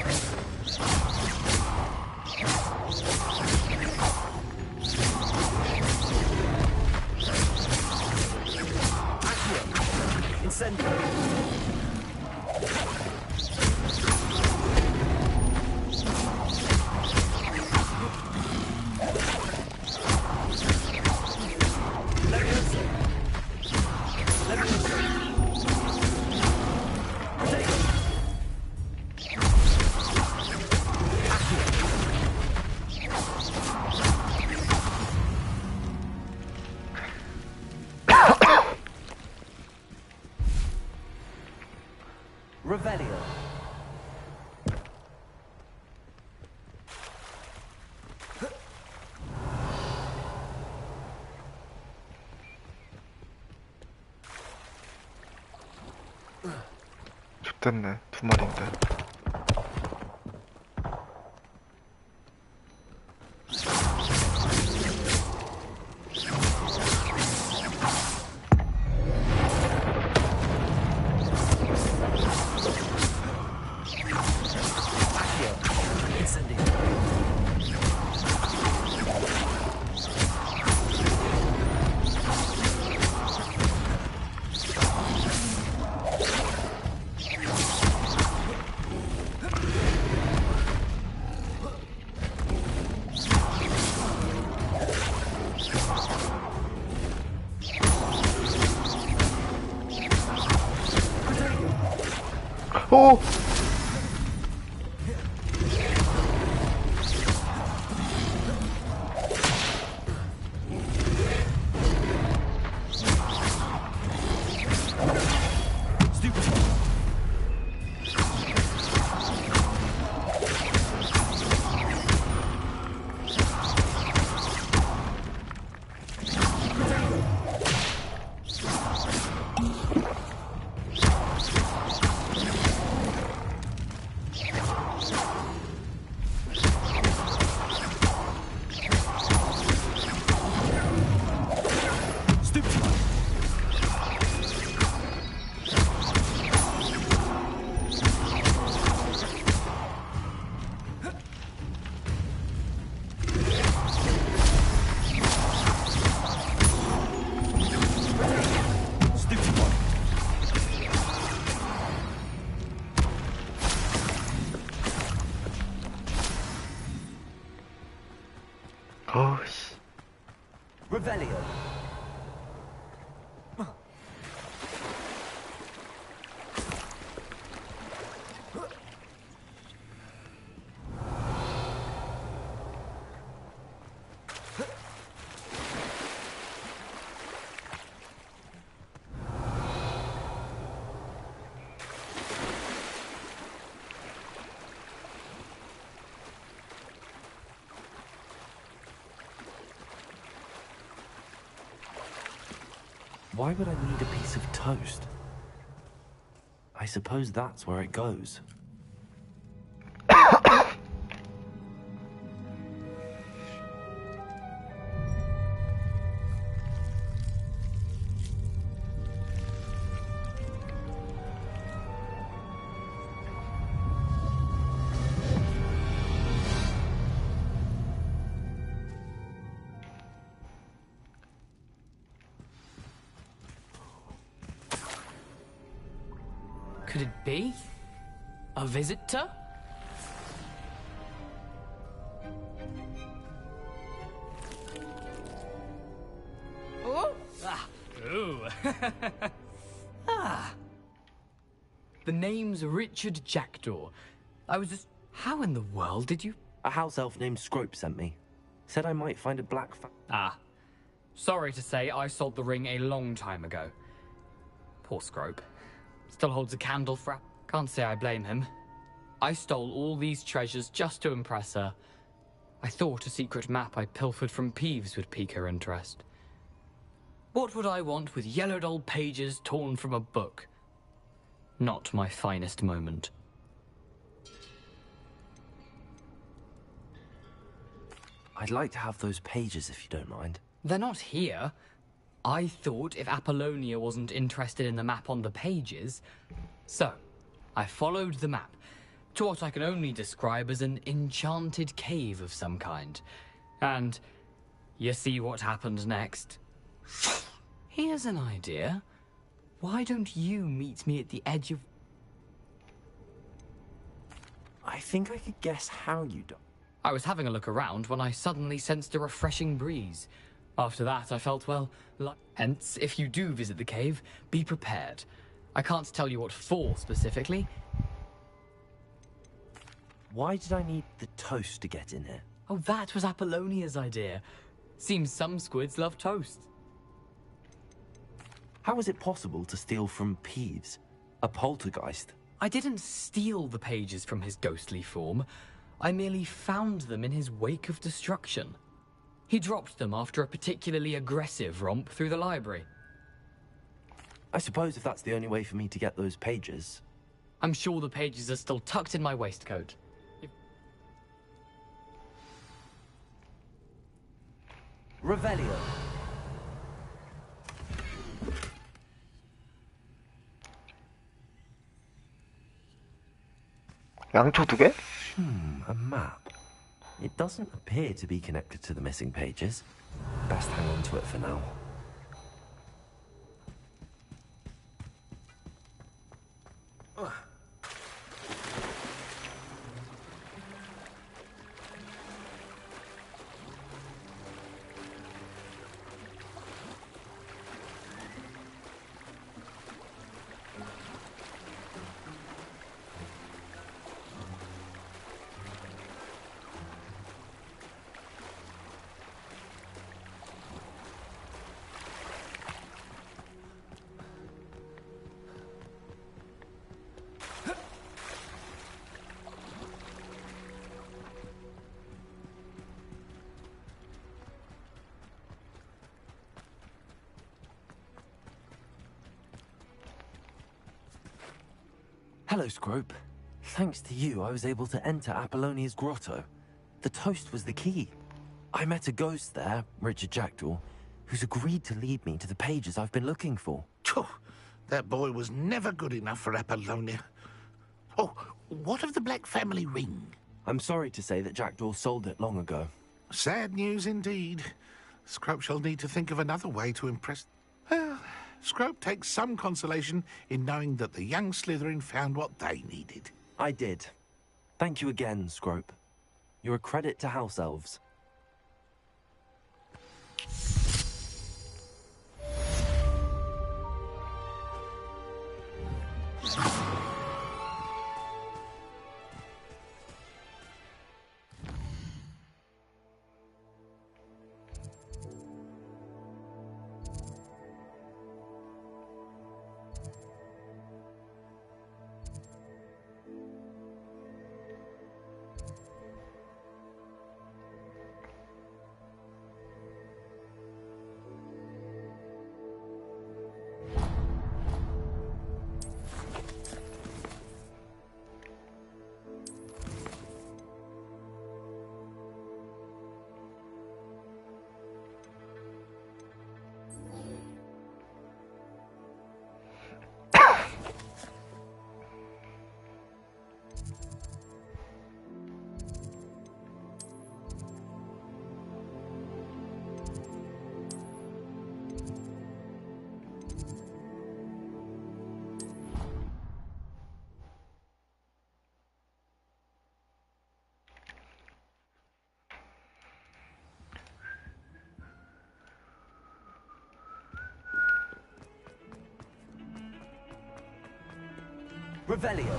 Revelio. 좋댔네. 두 마리인데. 오! 어우씨. Revelio. Why would I need a piece of toast? I suppose that's where it goes. Could it be? A visitor? Oh! Ah! Ooh! Ah! The name's Richard Jackdaw. I was just... How in the world did you... A house elf named Scrope sent me. Said I might find a black Ah. Sorry to say, I sold the ring a long time ago. Poor Scrope. Still holds a candle for... Can't say I blame him. I stole all these treasures just to impress her. I thought a secret map I pilfered from Peeves would pique her interest. What would I want with yellowed old pages torn from a book? Not my finest moment. I'd like to have those pages if you don't mind. They're not here. I thought if Apollonia wasn't interested in the map on the pages... So, I followed the map to what I can only describe as an enchanted cave of some kind. And you see what happened next? Here's an idea. Why don't you meet me at the edge of... I think I could guess how you do. I was having a look around when I suddenly sensed a refreshing breeze. After that, I felt, well, hence, if you do visit the cave, be prepared. I can't tell you what for specifically. Why did I need the toast to get in here? Oh, that was Apollonia's idea. Seems some squids love toast. How is it possible to steal from Peeves, a poltergeist? I didn't steal the pages from his ghostly form. I merely found them in his wake of destruction. He dropped them after a particularly aggressive romp through the library. I suppose if that's the only way for me to get those pages... I'm sure the pages are still tucked in my waistcoat. Revelio. 양초 2개? A map. It doesn't appear to be connected to the missing pages. Best hang on to it for now. Hello, Scrope. Thanks to you, I was able to enter Apollonia's grotto. The toast was the key. I met a ghost there, Richard Jackdaw, who's agreed to lead me to the pages I've been looking for. Phew, that boy was never good enough for Apollonia. Oh, what of the Black family ring? I'm sorry to say that Jackdaw sold it long ago. Sad news indeed. Scrope shall need to think of another way to impress... Well, Scrope takes some consolation in knowing that the young Slytherin found what they needed. I did. Thank you again, Scrope. You're a credit to house elves. Revelio.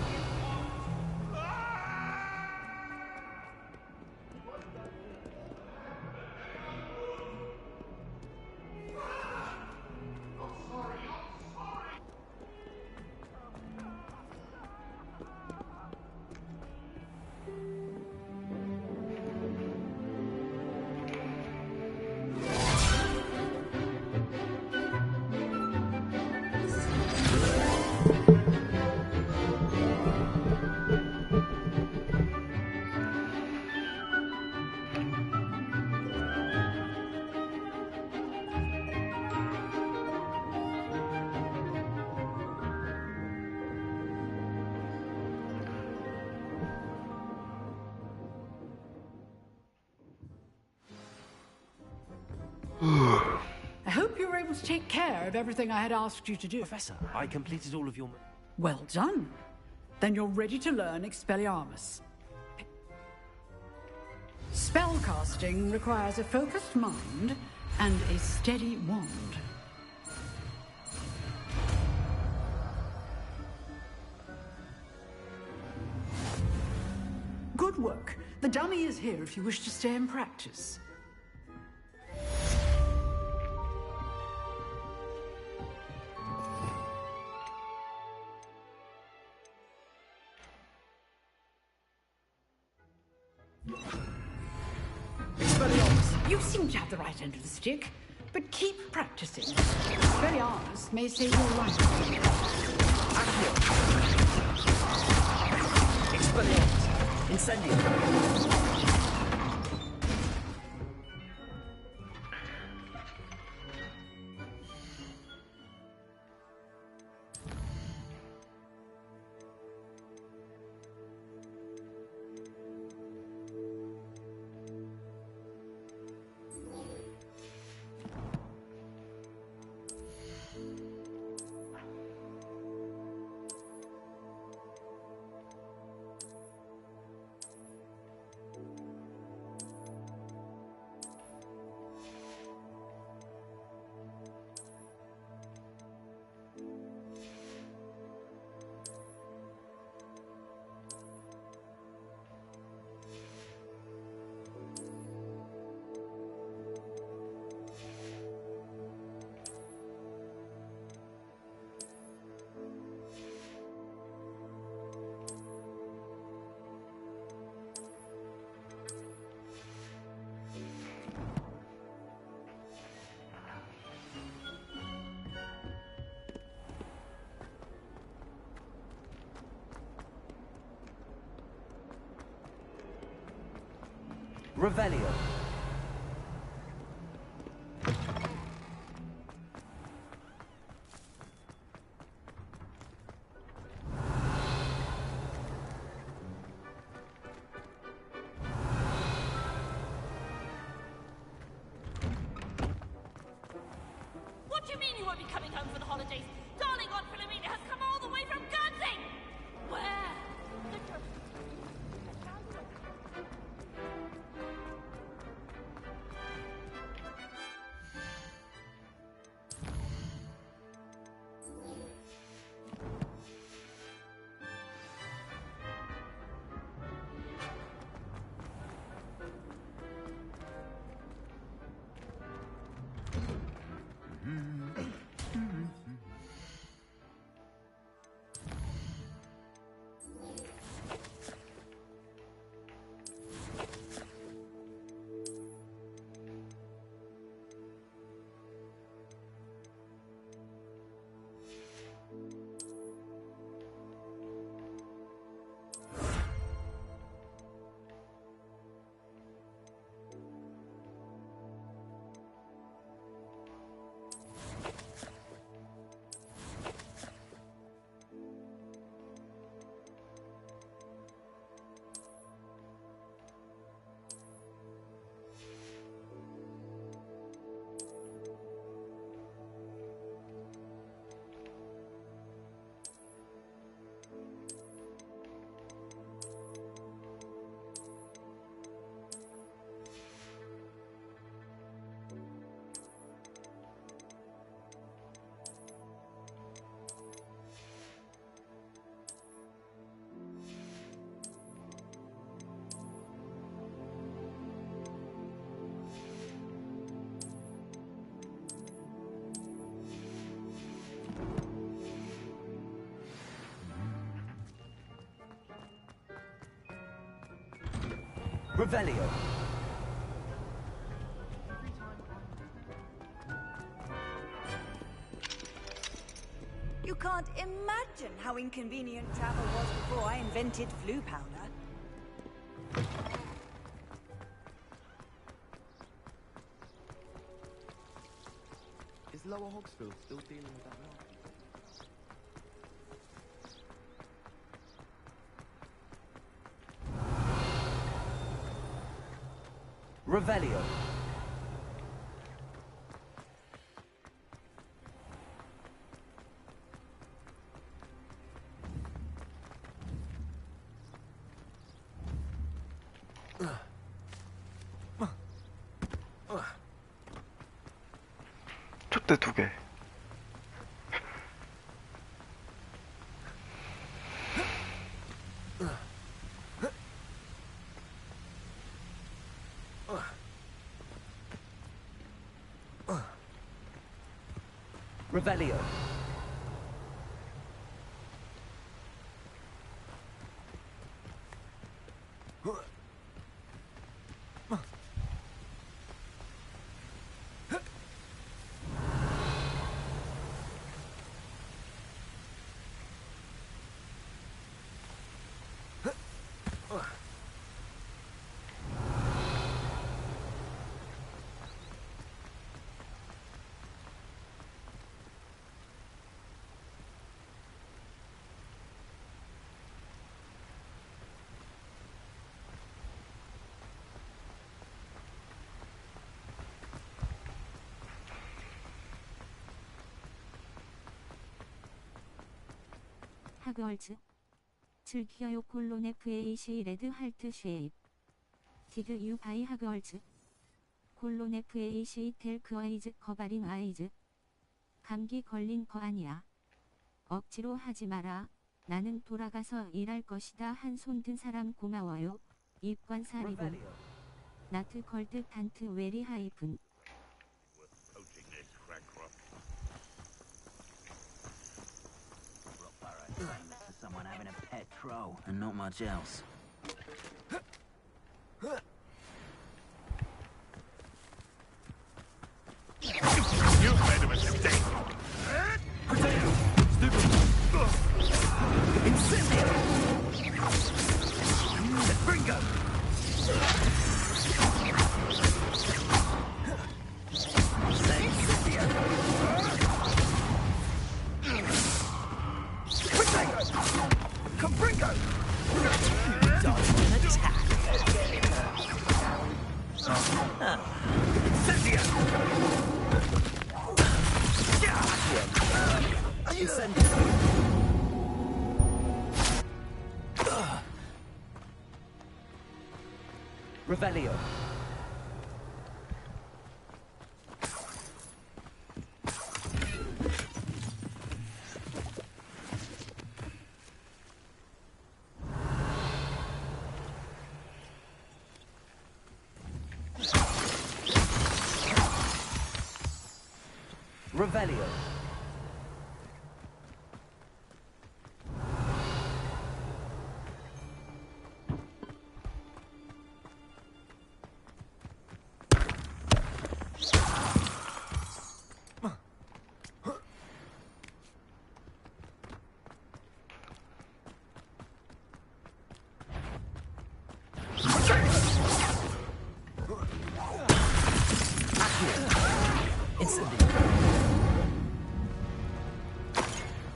I hope you were able to take care of everything I had asked you to do. Professor, I completed all of your... Well done. Then you're ready to learn Expelliarmus. Spellcasting requires a focused mind and a steady wand. Good work. The dummy is here if you wish to stay and practice. Expelliarmus, you seem to have the right end of the stick, but keep practicing. Expelliarmus may save your life. Accio. Expelliarmus. Incendio. Revelio. What do you mean you won't be coming home for the holidays? Darling Aunt Philomena has come all the way from Guernsey! Where? Revelio. You can't imagine how inconvenient travel was before I invented flu powder. Is Lower Hogsfield still dealing with that now? Revelio. 촛대 2개. Revelio. 하그월츠 즐겨요 콜론 FAC 레드 할트 쉐입 디드 유 바이 하그월츠 콜론 FAC 텔크 아이즈 커바링 아이즈 감기 걸린 거 아니야. 억지로 하지 마라. 나는 돌아가서 일할 것이다. 한 손 든 사람 고마워요. 입관사 리본 나트 걸드 탄트 웨리 하이픈 Someone having a pet troll and not much else. You've made a mistake. Potato! Stupid! Incendio! Bringo! Cabringo! Dodge an attack! Incendio! Revelio. Revelio.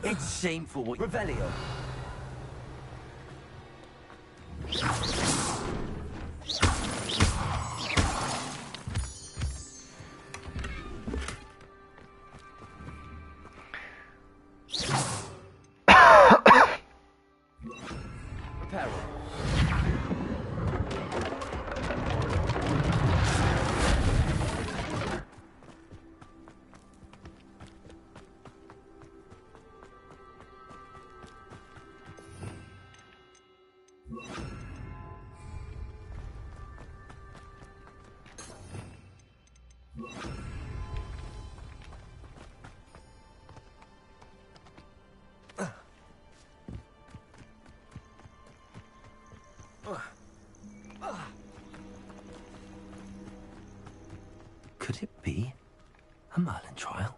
It's shameful what Revelio. Reparo. be a Merlin trial.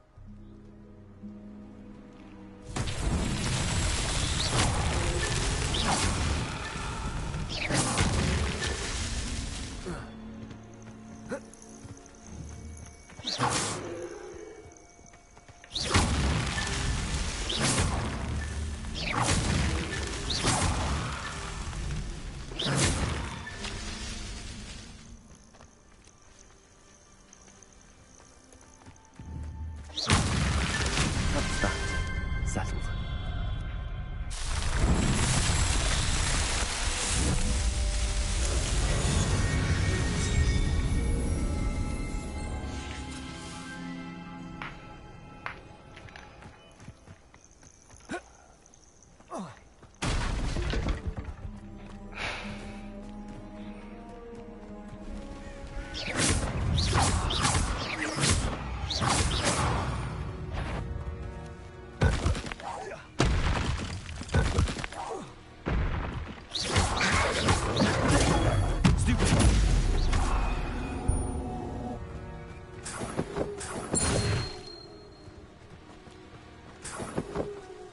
That's that. Settled.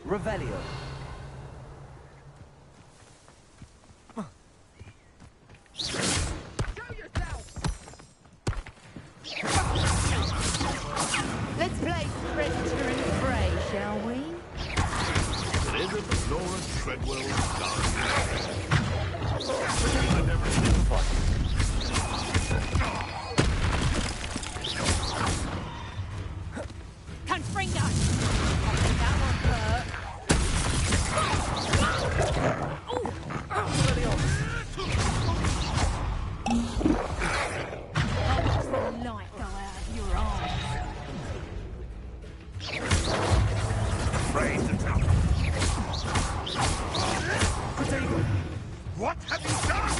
Revelio. Let's play Predator and Prey, shall we? It isn't Lawrence Treadwell's dark. I never did fight. Confringo! I think that one hurt. I'll watch the light go out of your eyes. Afraid to tell. What have you done?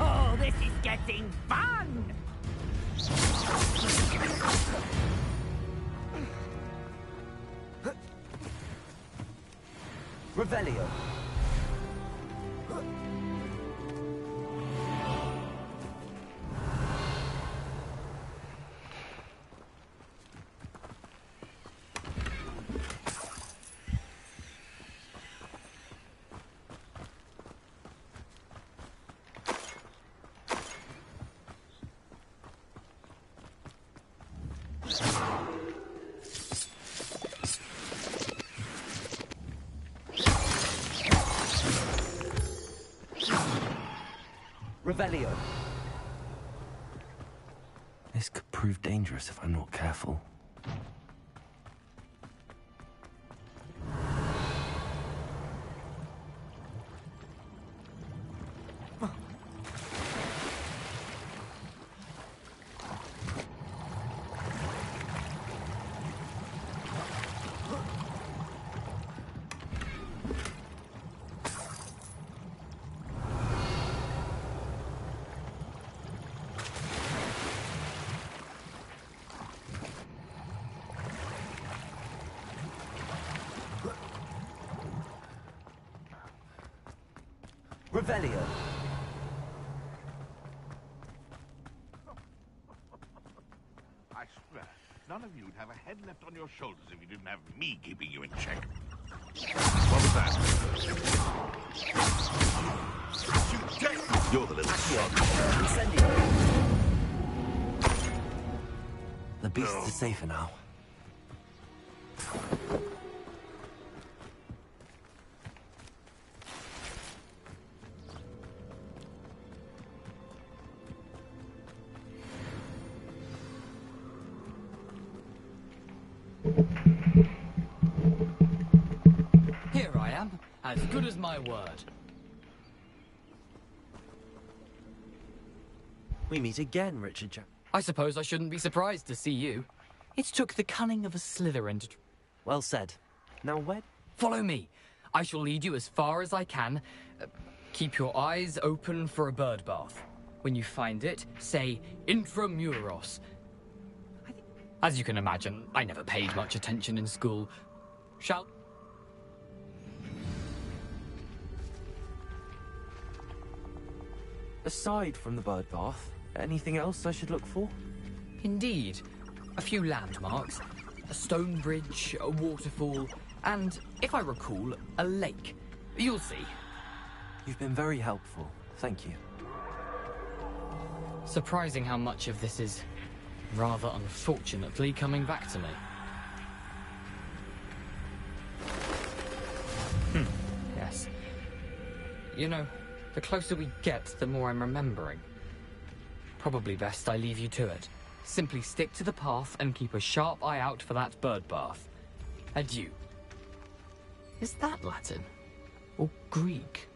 Oh, this is getting fun! Revelio. Revelio. This could prove dangerous if I'm not careful. Revelio. I swear, none of you'd have a head left on your shoulders if you didn't have me keeping you in check. What was that? You dead! You're the little slug. Incendio. The beasts are safer now. Here I am, as good as my word. We meet again, Richard Jack. I suppose I shouldn't be surprised to see you. It took the cunning of a Slytherin to... Well said. Now where? Follow me. I shall lead you as far as I can. Keep your eyes open for a bird bath. When you find it, say Intramuros. As you can imagine, I never paid much attention in school. Shall... Aside from the bird bath, anything else I should look for? Indeed. A few landmarks. A stone bridge, a waterfall, and, if I recall, a lake. You'll see. You've been very helpful. Thank you. Surprising how much of this is, rather unfortunately, coming back to me. Yes. You know, the closer we get, the more I'm remembering. Probably best I leave you to it. Simply stick to the path and keep a sharp eye out for that bird bath. Adieu. Is that Latin? Or Greek?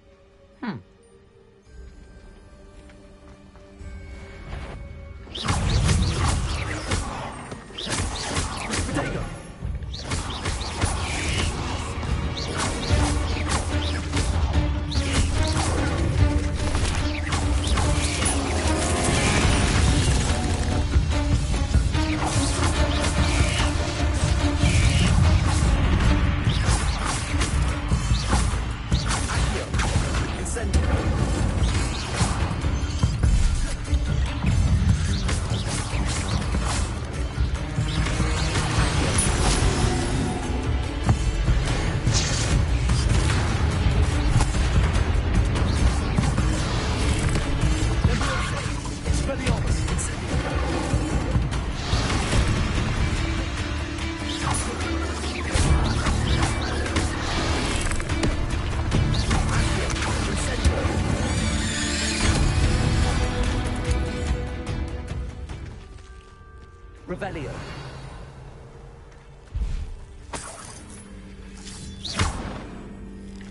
Revelio.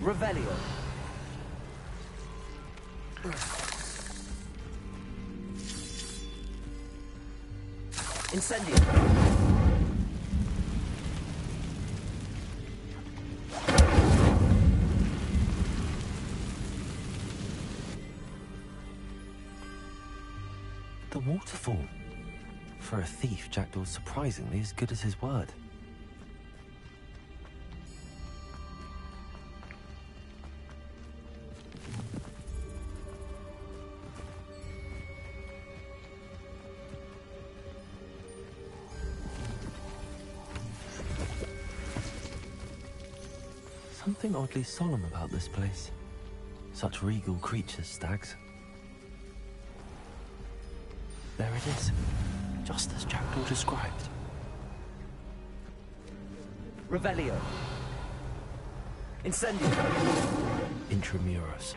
Revelio. Incendio. The waterfall. For a thief, Jackdaw's surprisingly as good as his word. Something oddly solemn about this place. Such regal creatures, stags. There it is. Just as Jackdaw described. Revelio. Incendio. Intramuros.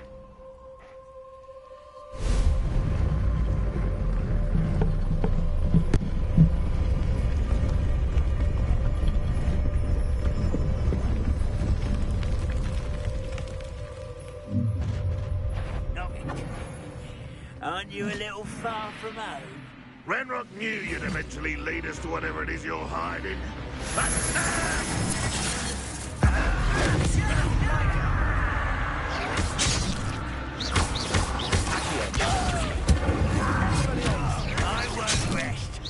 Aren't you a little far from home? Ranrock knew you'd eventually lead us to whatever it is you're hiding. I won't rest.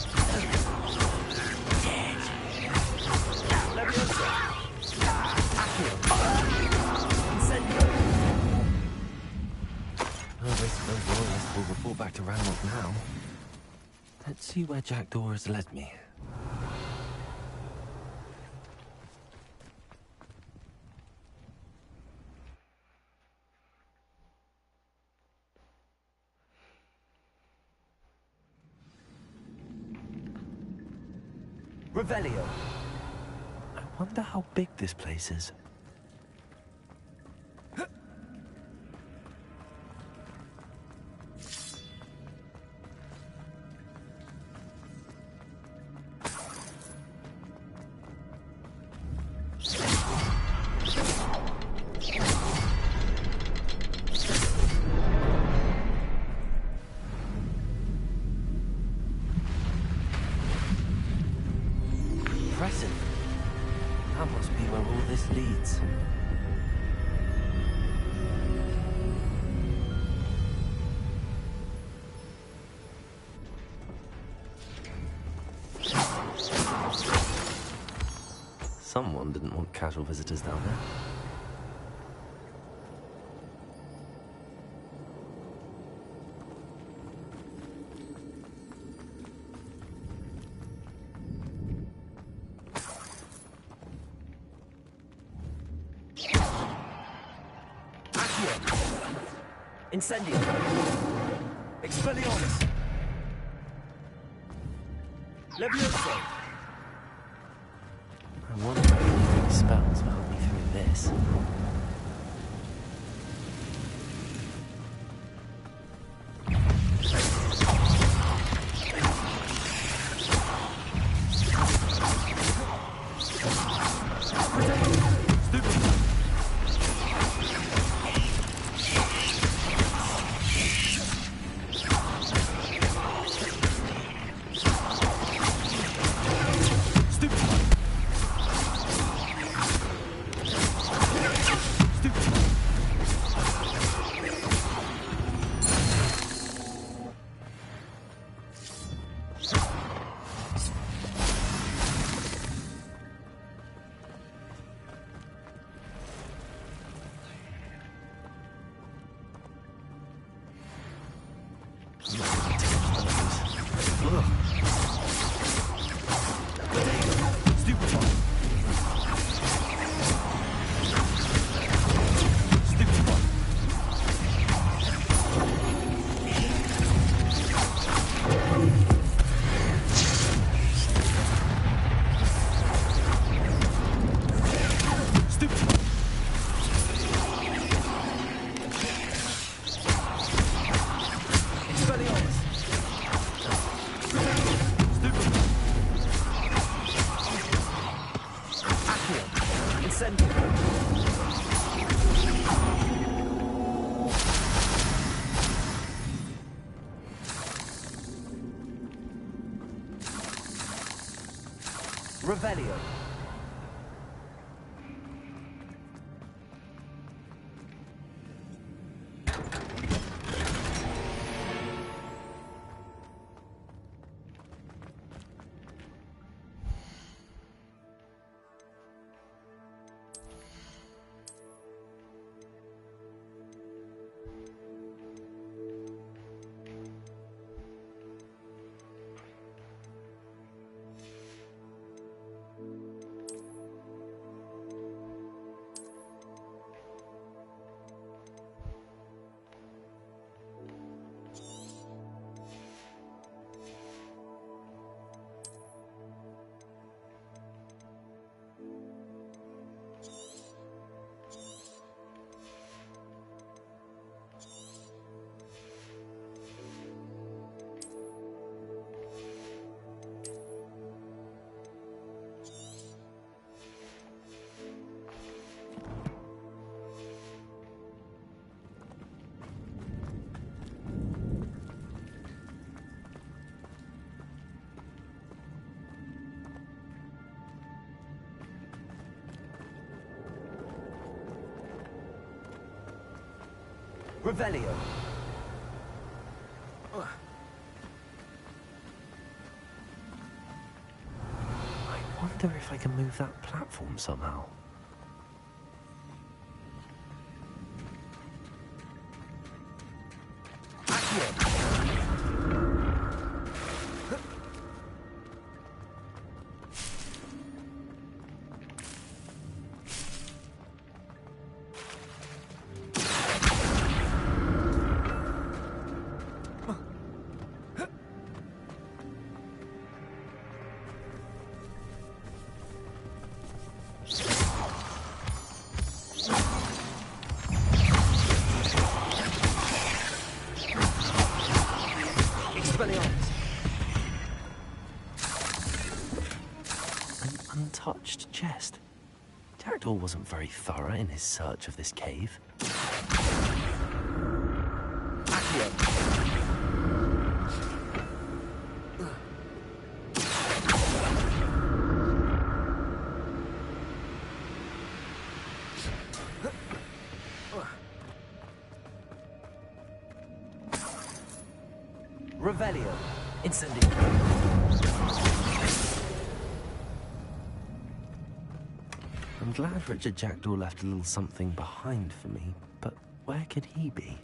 Those royalists will report back to Ranrock now. Let's see where Jackdaw has led me. Revelio. I wonder how big this place is. Impressive. That must be where all this leads. Someone didn't want casual visitors down there. Incendio! Expelliarmus! Levioso! I wonder if any spells will help me through this. Revelio. Revelio. I wonder if I can move that platform somehow. An untouched chest. Jaredor wasn't very thorough in his search of this cave. Revelio. Incendio. I'm glad Richard Jackdaw left a little something behind for me, but where could he be?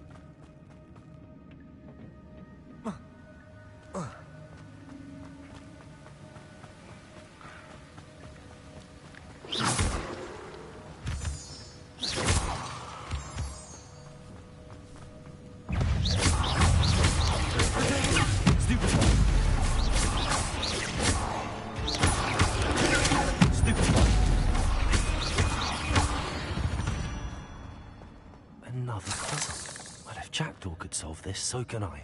Another puzzle. But if Jackdaw could solve this, so can I.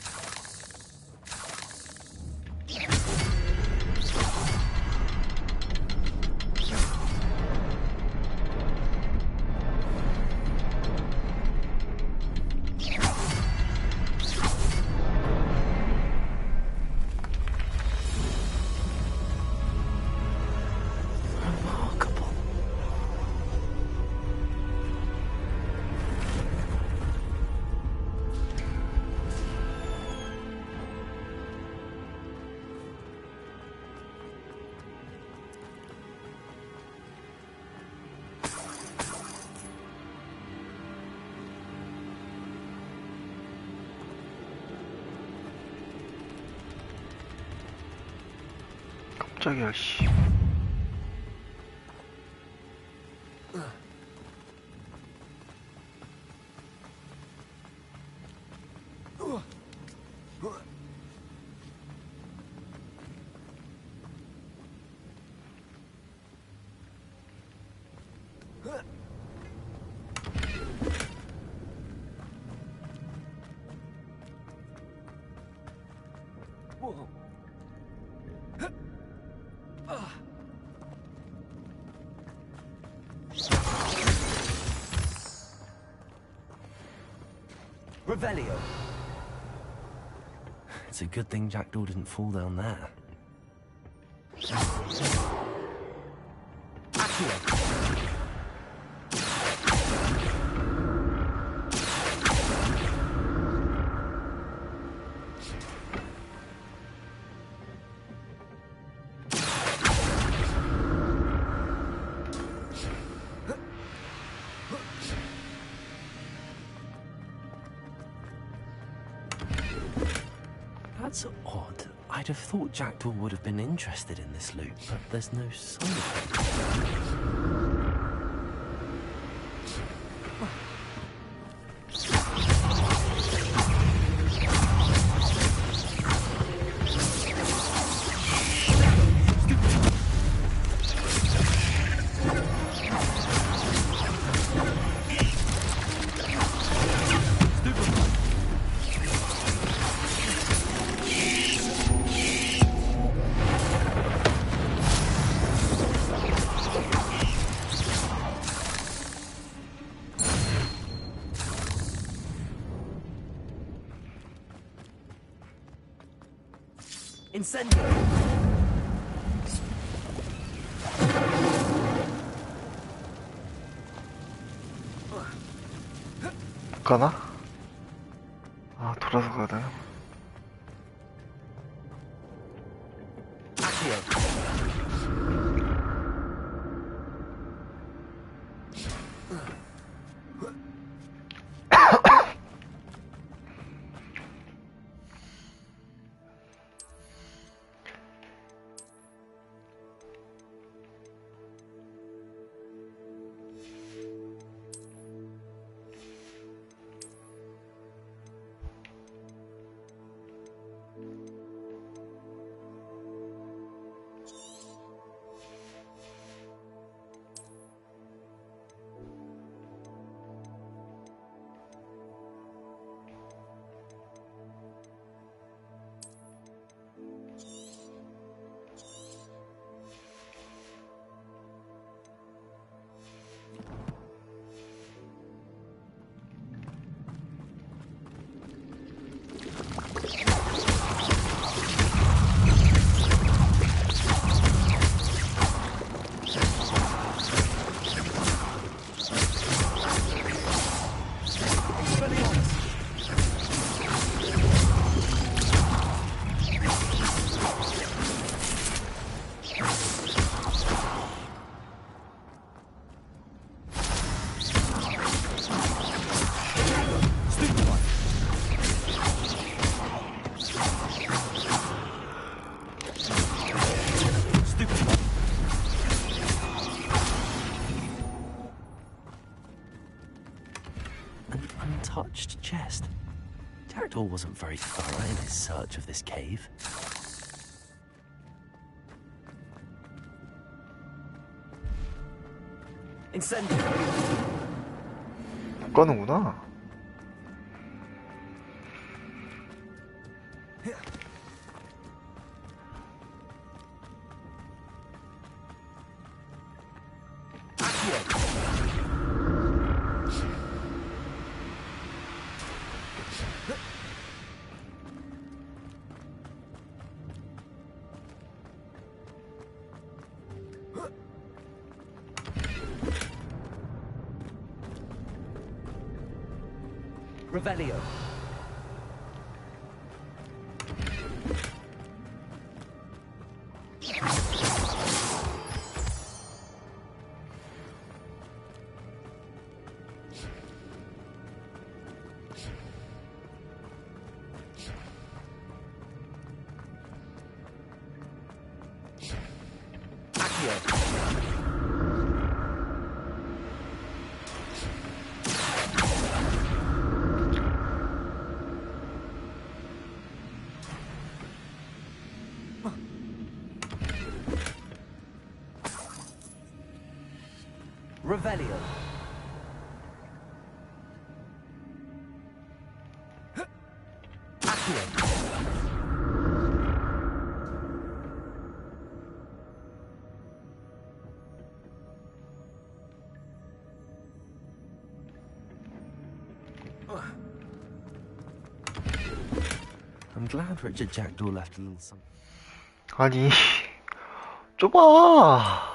깜짝이야, 씨. Revelio. It's a good thing Jackdaw didn't fall down there. That's odd. I'd have thought Jackdaw would have been interested in this loot, but there's no sign of him. Incendio! 가나? 아, 돌아서 가야 되나? An untouched chest. Jackdaw wasn't very thorough in his search of this cave. Incendio. 못 가는구나. Revelio. Revelio. I'm glad Richard Jackdaw left a little something. 아니, 좁아.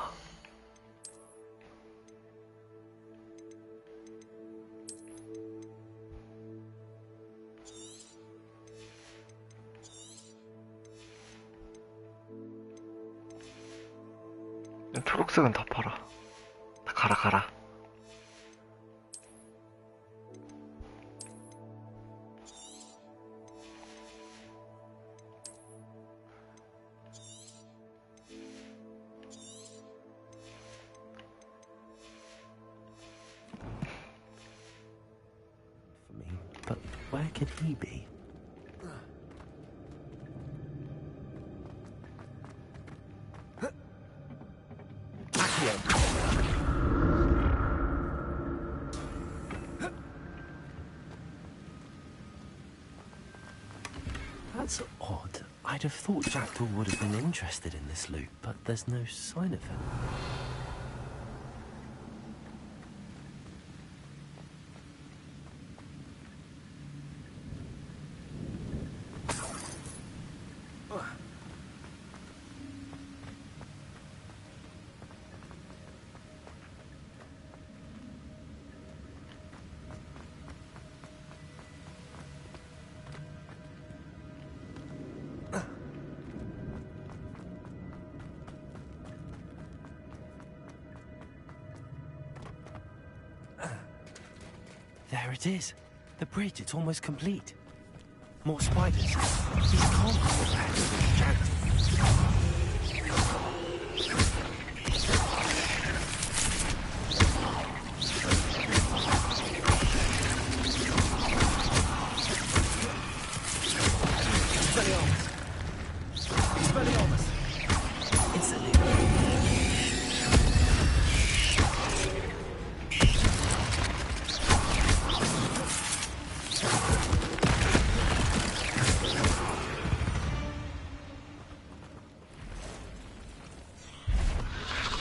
초록색은 다 팔아. 다 가라. For me, but where could he be? That's odd. I'd have thought Jackdaw would have been interested in this loot, but there's no sign of him. There it is. The bridge, it's almost complete. More spiders. These can't be the back of the Jackdaw.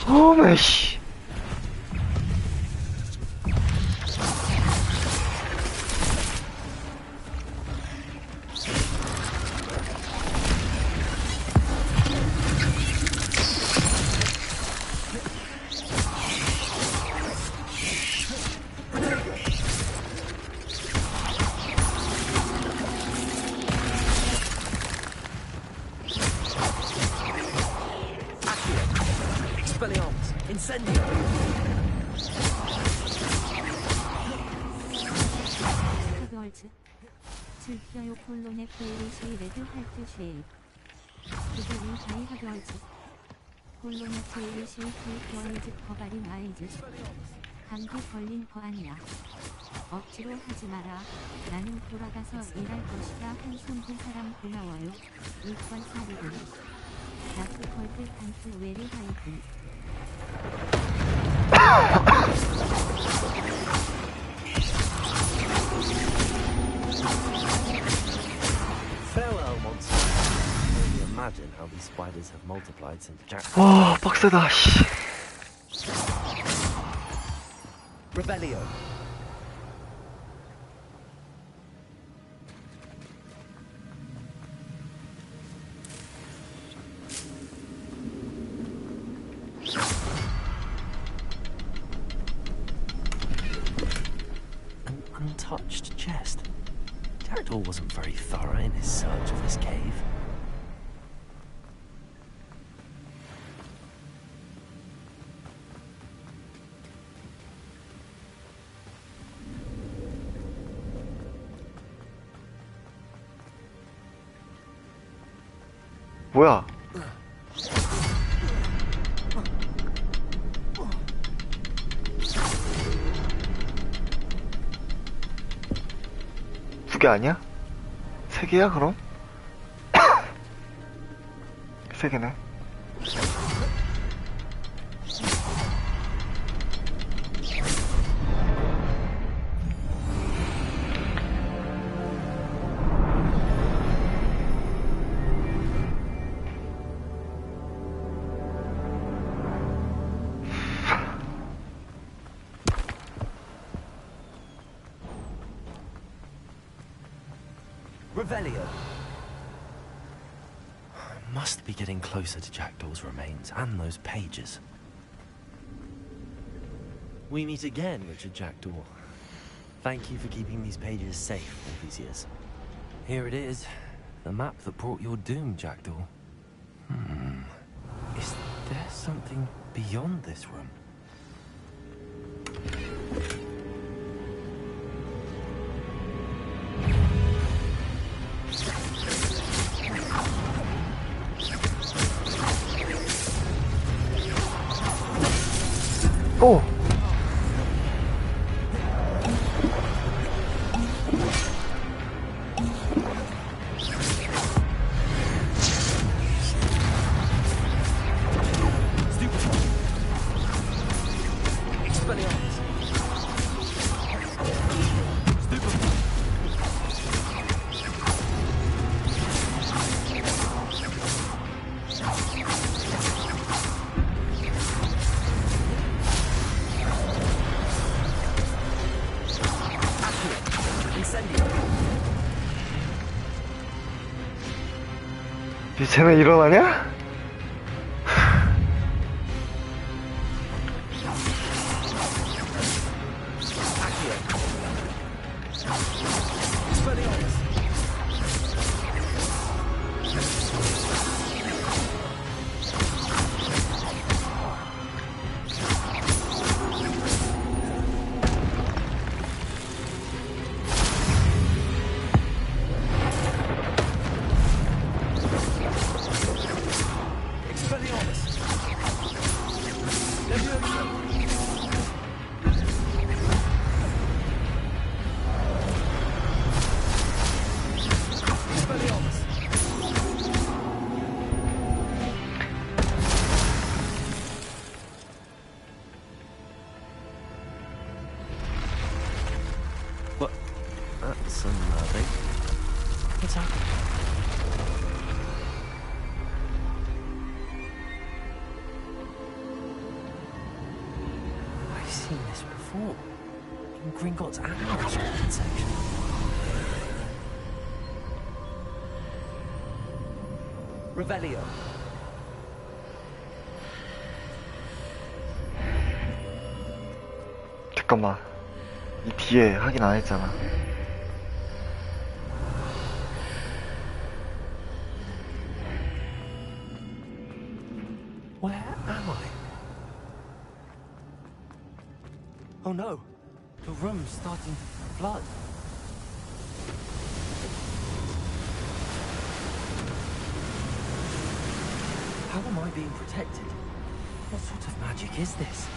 어메 씨. 호그와트. 즐겨요 폴론의 플레이시 레드 할트 쉐일. 그들이 다이 호그와트. 폴론의 플레이시 플레이즈 버바리 마이즈. 감기 걸린 거 아니야. 억지로 하지 마라. 나는 돌아가서 일할 것이다. 한손 두 사람 고마워요. 일권 사리군. 나프 걸드 단트 웨리 하이군. Farewell, monster. Can you imagine how these spiders have multiplied since Jack? 와, 빡세다, 씨. Revelio. An untouched chest. Jackdaw wasn't very thorough in his search of this cave. 뭐야? 두 개 아니야? 세 개야 그럼? 세 개네. Revelio. Must be getting closer to Jackdaw's remains and those pages. We meet again, Richard Jackdaw. Thank you for keeping these pages safe all these years. Here it is, the map that brought your doom, Jackdaw. Is there something beyond this room? 오! 쟤네 일어나냐? That's unnerving. What's happening? I've seen this before. In Gringotts animal restricted section. Revelio. 잠깐만. 이 뒤에 확인 안 했잖아. Where am I? Oh no! The room's starting to flood. How am I being protected? What sort of magic is this?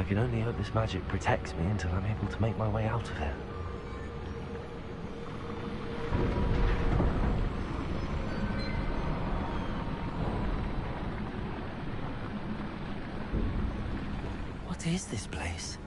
I can only hope this magic protects me until I'm able to make my way out of here. What is this place?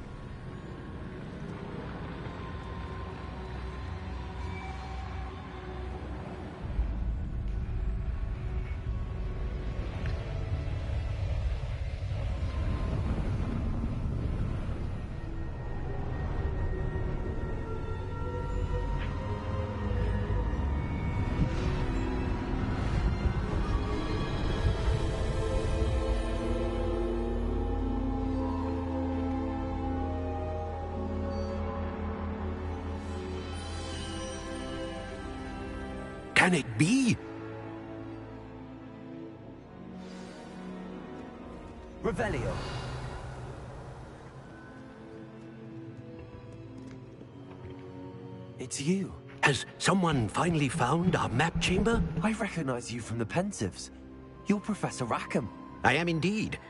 Can it be? Revelio. It's you. Has someone finally found our map chamber? I recognize you from the Pensives. You're Professor Rackham. I am indeed.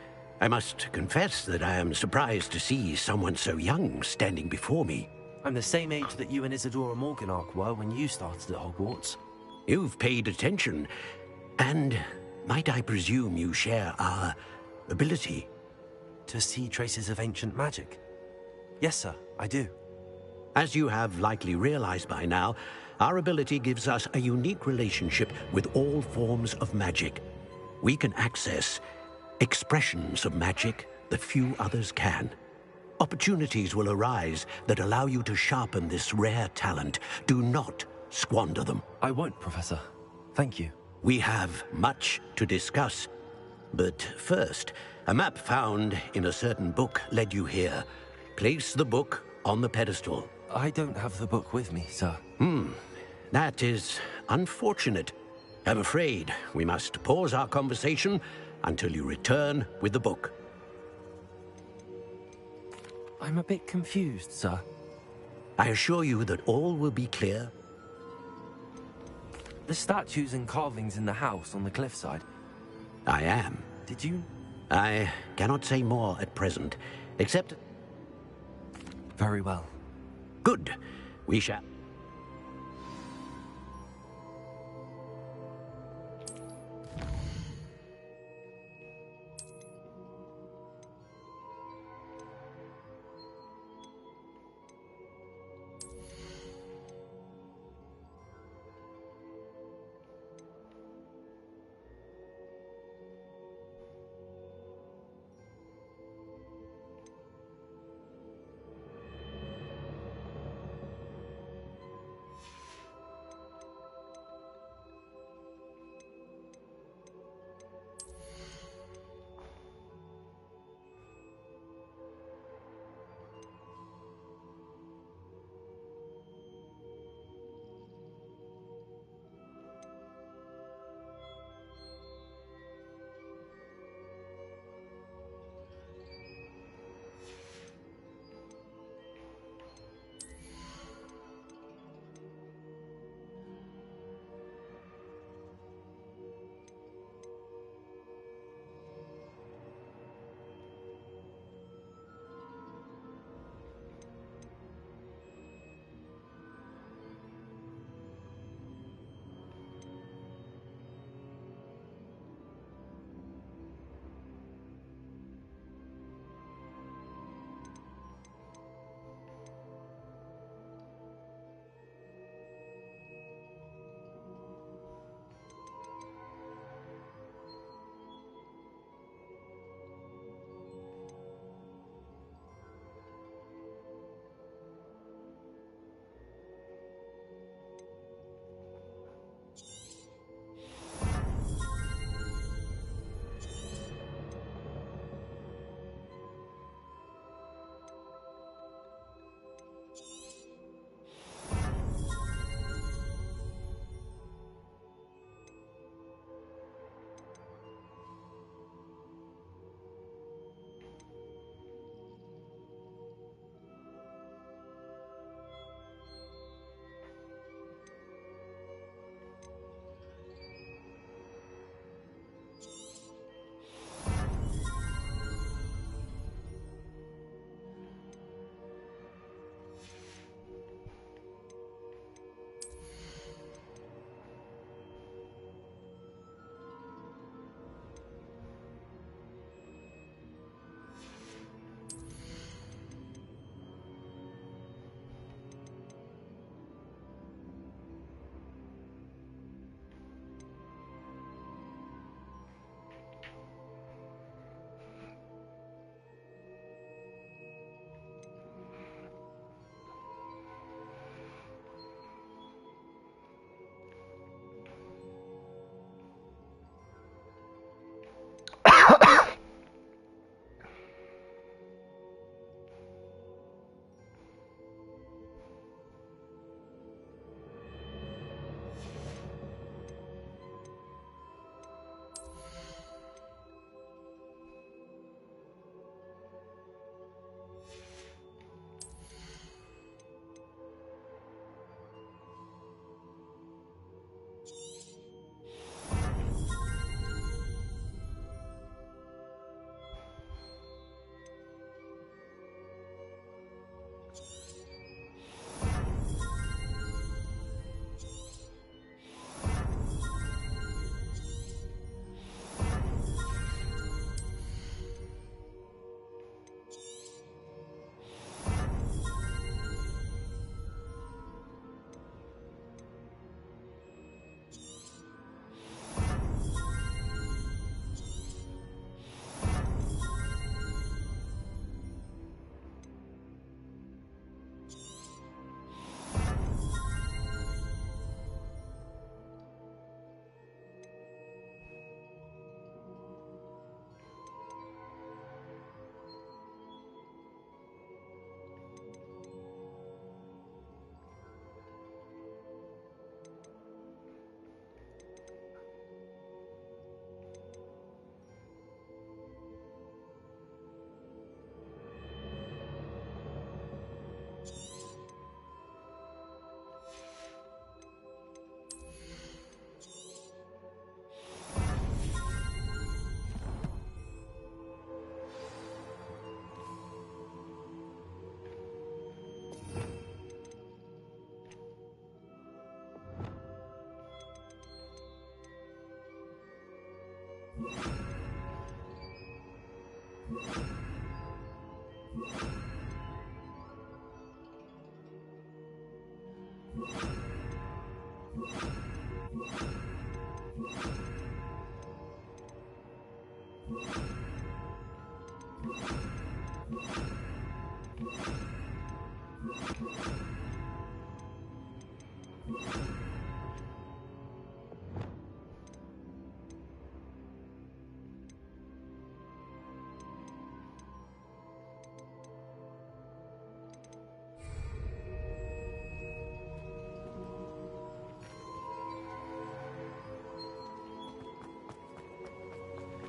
I must confess that I am surprised to see someone so young standing before me. I'm the same age that you and Isadora Morganach were when you started at Hogwarts. You've paid attention, and might I presume you share our ability? To see traces of ancient magic? Yes, sir, I do. As you have likely realized by now, our ability gives us a unique relationship with all forms of magic. We can access expressions of magic that few others can. Opportunities will arise that allow you to sharpen this rare talent. Do not squander them. I won't, Professor. Thank you. We have much to discuss. But first, a map found in a certain book led you here. Place the book on the pedestal. I don't have the book with me, sir. That is unfortunate. I'm afraid we must pause our conversation until you return with the book. I'm a bit confused, sir. I assure you that all will be clear. The statues and carvings in the house on the cliffside. I am. Did you? I cannot say more at present, except... Very well. Good. We shall...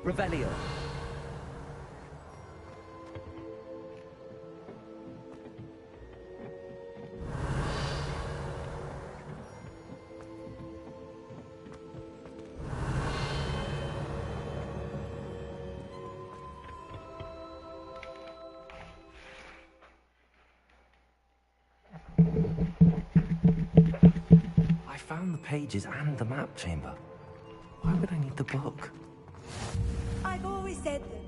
Revelio. I found the pages and the map chamber. Why would I need the book? I've always said that.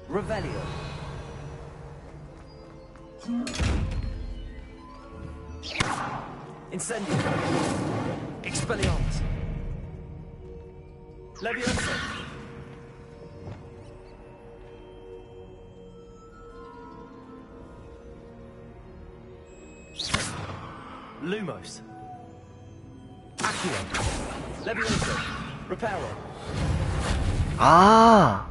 Revelio. Incendio. Expelliarmus. Leviosa. Lumos. Accio. Leviosa. Reparo. 아.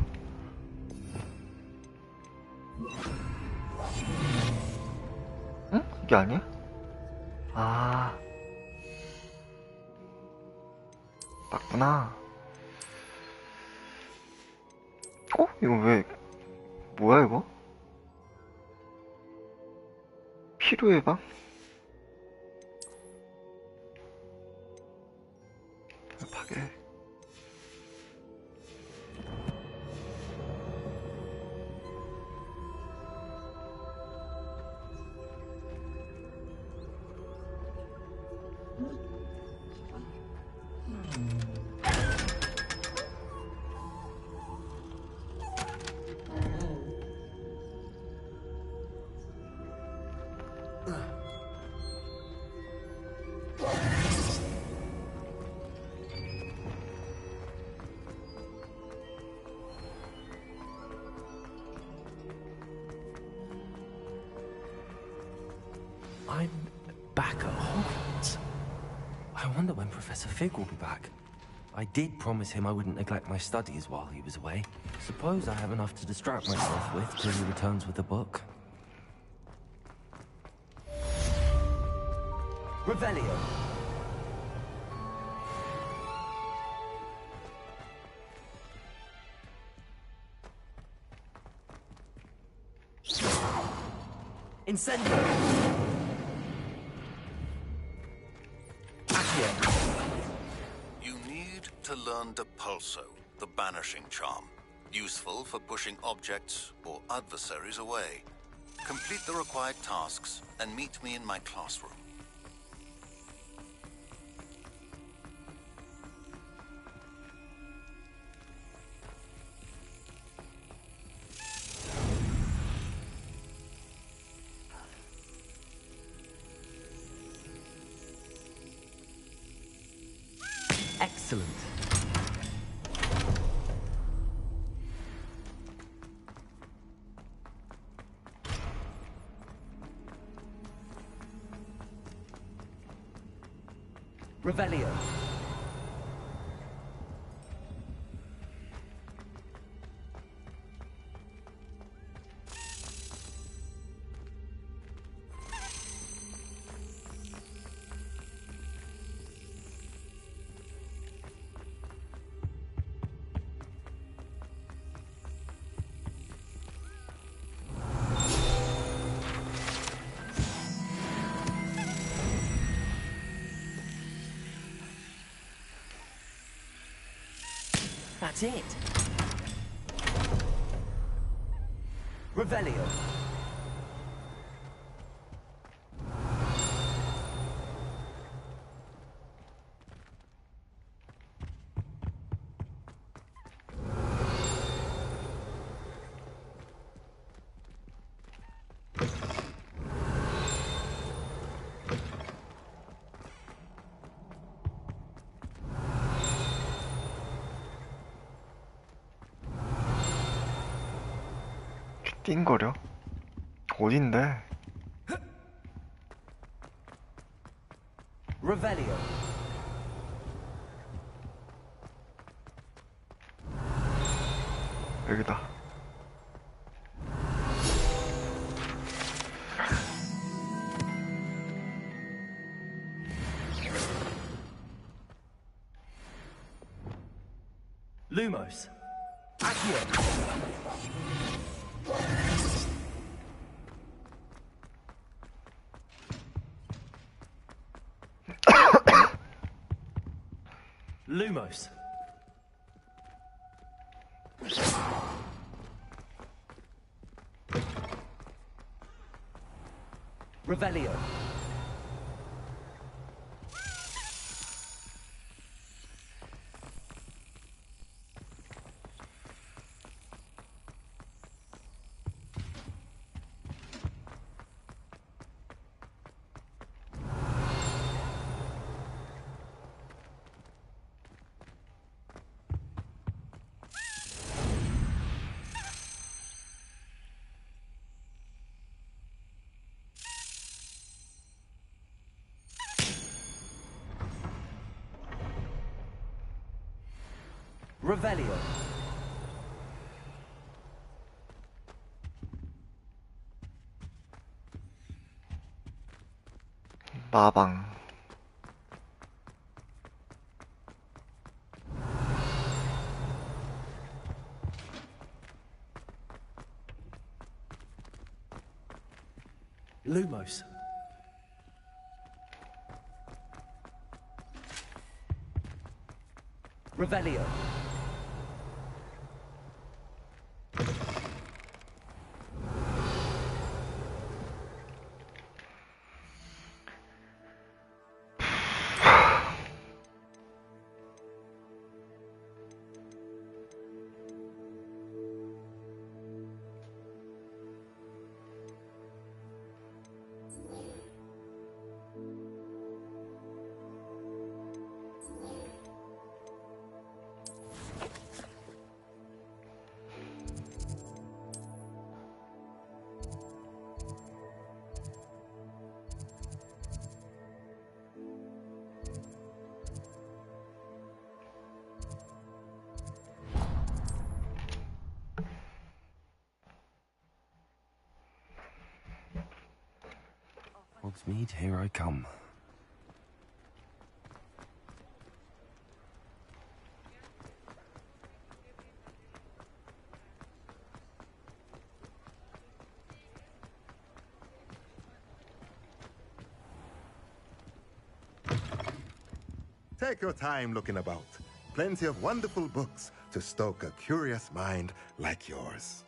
응? 이게 아니야? 아. 맞구나. 어? 이거 왜, 뭐야, 이거? 피로의 방? 파괴. I'm back at Hogwarts. I wonder when Professor Fig will be back. I did promise him I wouldn't neglect my studies while he was away. Suppose I have enough to distract myself with till he returns with the book. Revelio. Incendio. You need to learn Depulso, the banishing charm. Useful for pushing objects or adversaries away. Complete the required tasks and meet me in my classroom. Excellent. Revelio. That's it. Revelio. 띵거려? 어딘데? Revelio. 여기다. Lumos. Accio. Lumos. Revelio. Revelio. 마방. Lumos. Revelio. Hogsmeade, here I come. Take your time looking about. Plenty of wonderful books to stoke a curious mind like yours.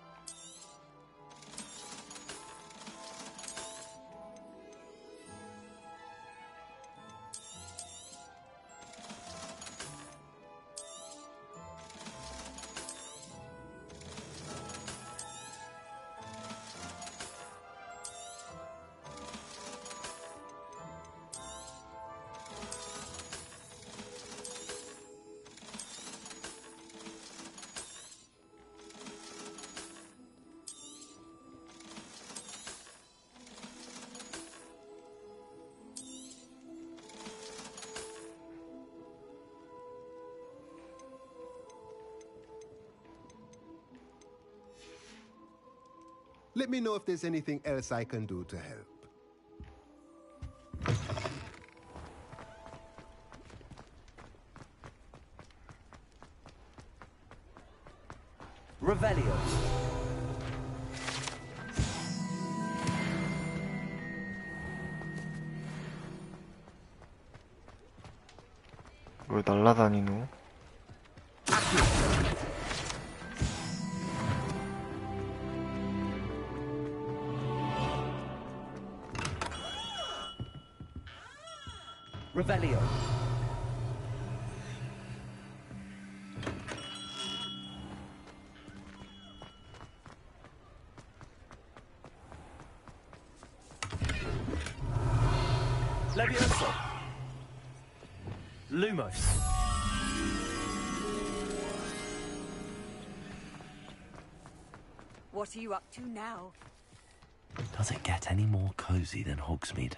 Let me know if there's anything else I can do to help. Revelio. 왜 날라다니노? Revelio. Levioso. Lumos. What are you up to now? Does it get any more cozy than Hogsmeade?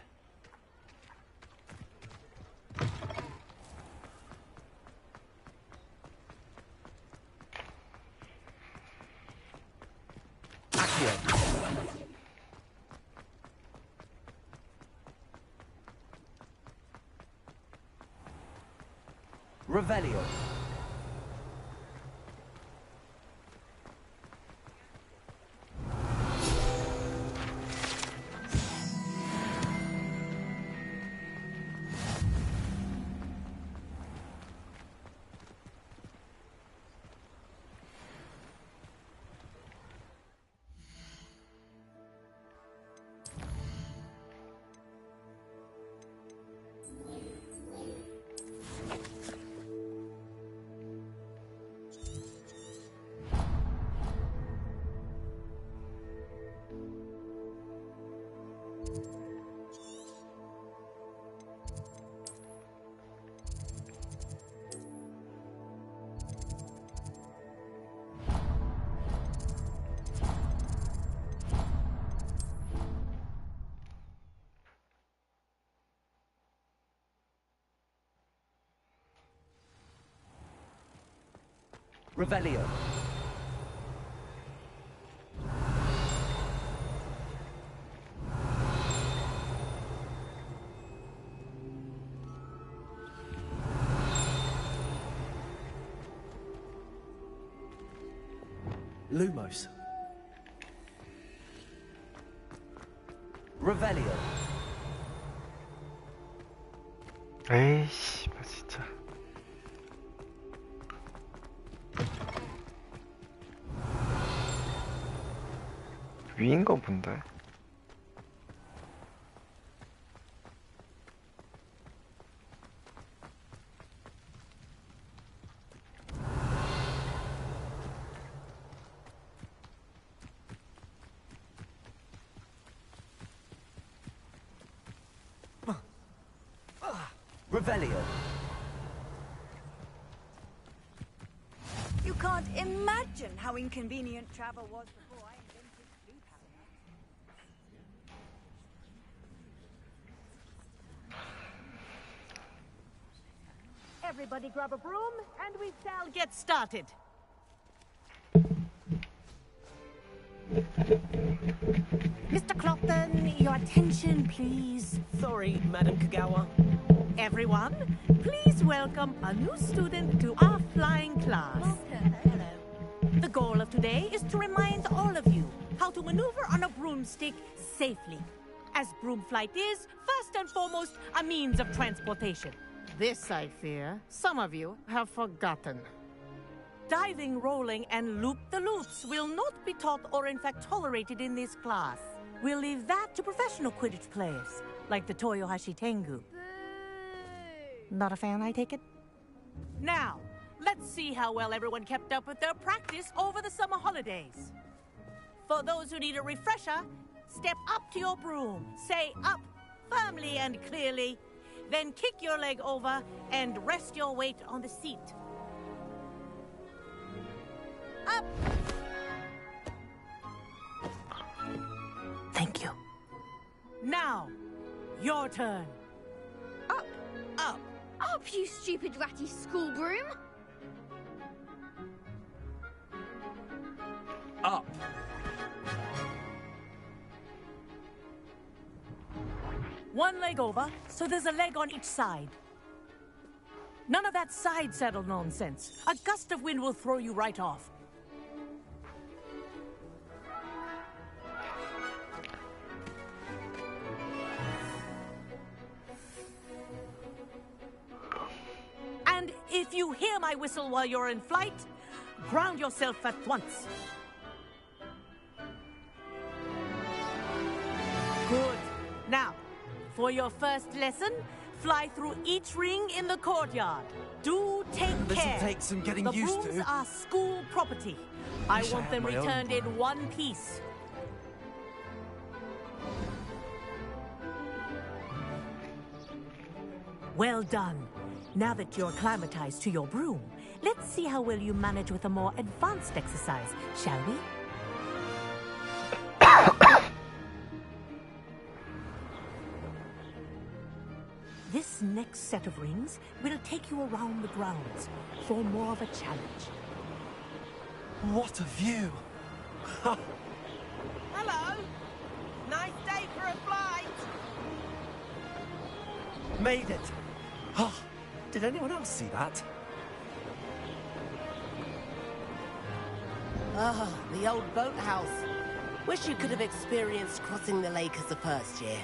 Revelio. Revelio. Lumos. Revelio. 에이씨, 진짜. 위인가 본데. Revelio. You can't imagine how inconvenient travel was before I invented blue powder. Everybody grab a broom, and we shall get started. Mr. Clopton, your attention, please. Sorry, Madam Kagawa. Everyone, please welcome a new student to our flying class. Hello. The goal of today is to remind all of you how to maneuver on a broomstick safely, as broom flight is, first and foremost, a means of transportation. This, I fear, some of you have forgotten. Diving, rolling, and loop-the-loops will not be taught or in fact tolerated in this class. We'll leave that to professional Quidditch players, like the Toyohashi Tengu. Not a fan, I take it? Now, let's see how well everyone kept up with their practice over the summer holidays. For those who need a refresher, step up to your broom, say up firmly and clearly, then kick your leg over and rest your weight on the seat. Up! Thank you. Now, your turn. Up! Up! Up, you stupid ratty school broom! Up! One leg over, so there's a leg on each side. None of that side saddle nonsense. A gust of wind will throw you right off. And if you hear my whistle while you're in flight, ground yourself at once. Good. Now, for your first lesson, fly through each ring in the courtyard. Do take care. This'll take some getting the used brooms to. are school property. I Wish I want had them my own returned in one piece. Well done. Now that you're acclimatized to your broom, let's see how well you manage with a more advanced exercise, shall we? This next set of rings will take you around the grounds for more of a challenge. What a view! Hello! Nice day for a flight! Made it! Oh, did anyone else see that? Oh, the old boathouse. Wish you could have experienced crossing the lake as a first year.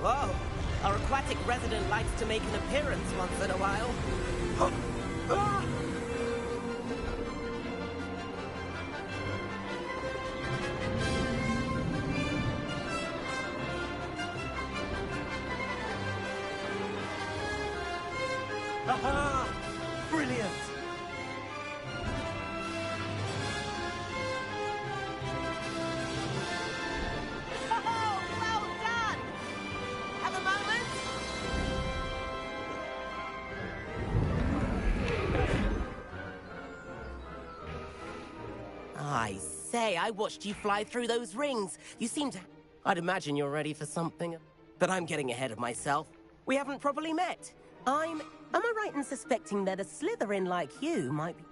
Whoa! Our aquatic resident likes to make an appearance once in a while. Aha! Brilliant! Oh, well done! Have a moment? I say, I watched you fly through those rings. You seem to... I'd imagine you're ready for something, but I'm getting ahead of myself. We haven't properly met. Am I right in suspecting that a Slytherin like you might be...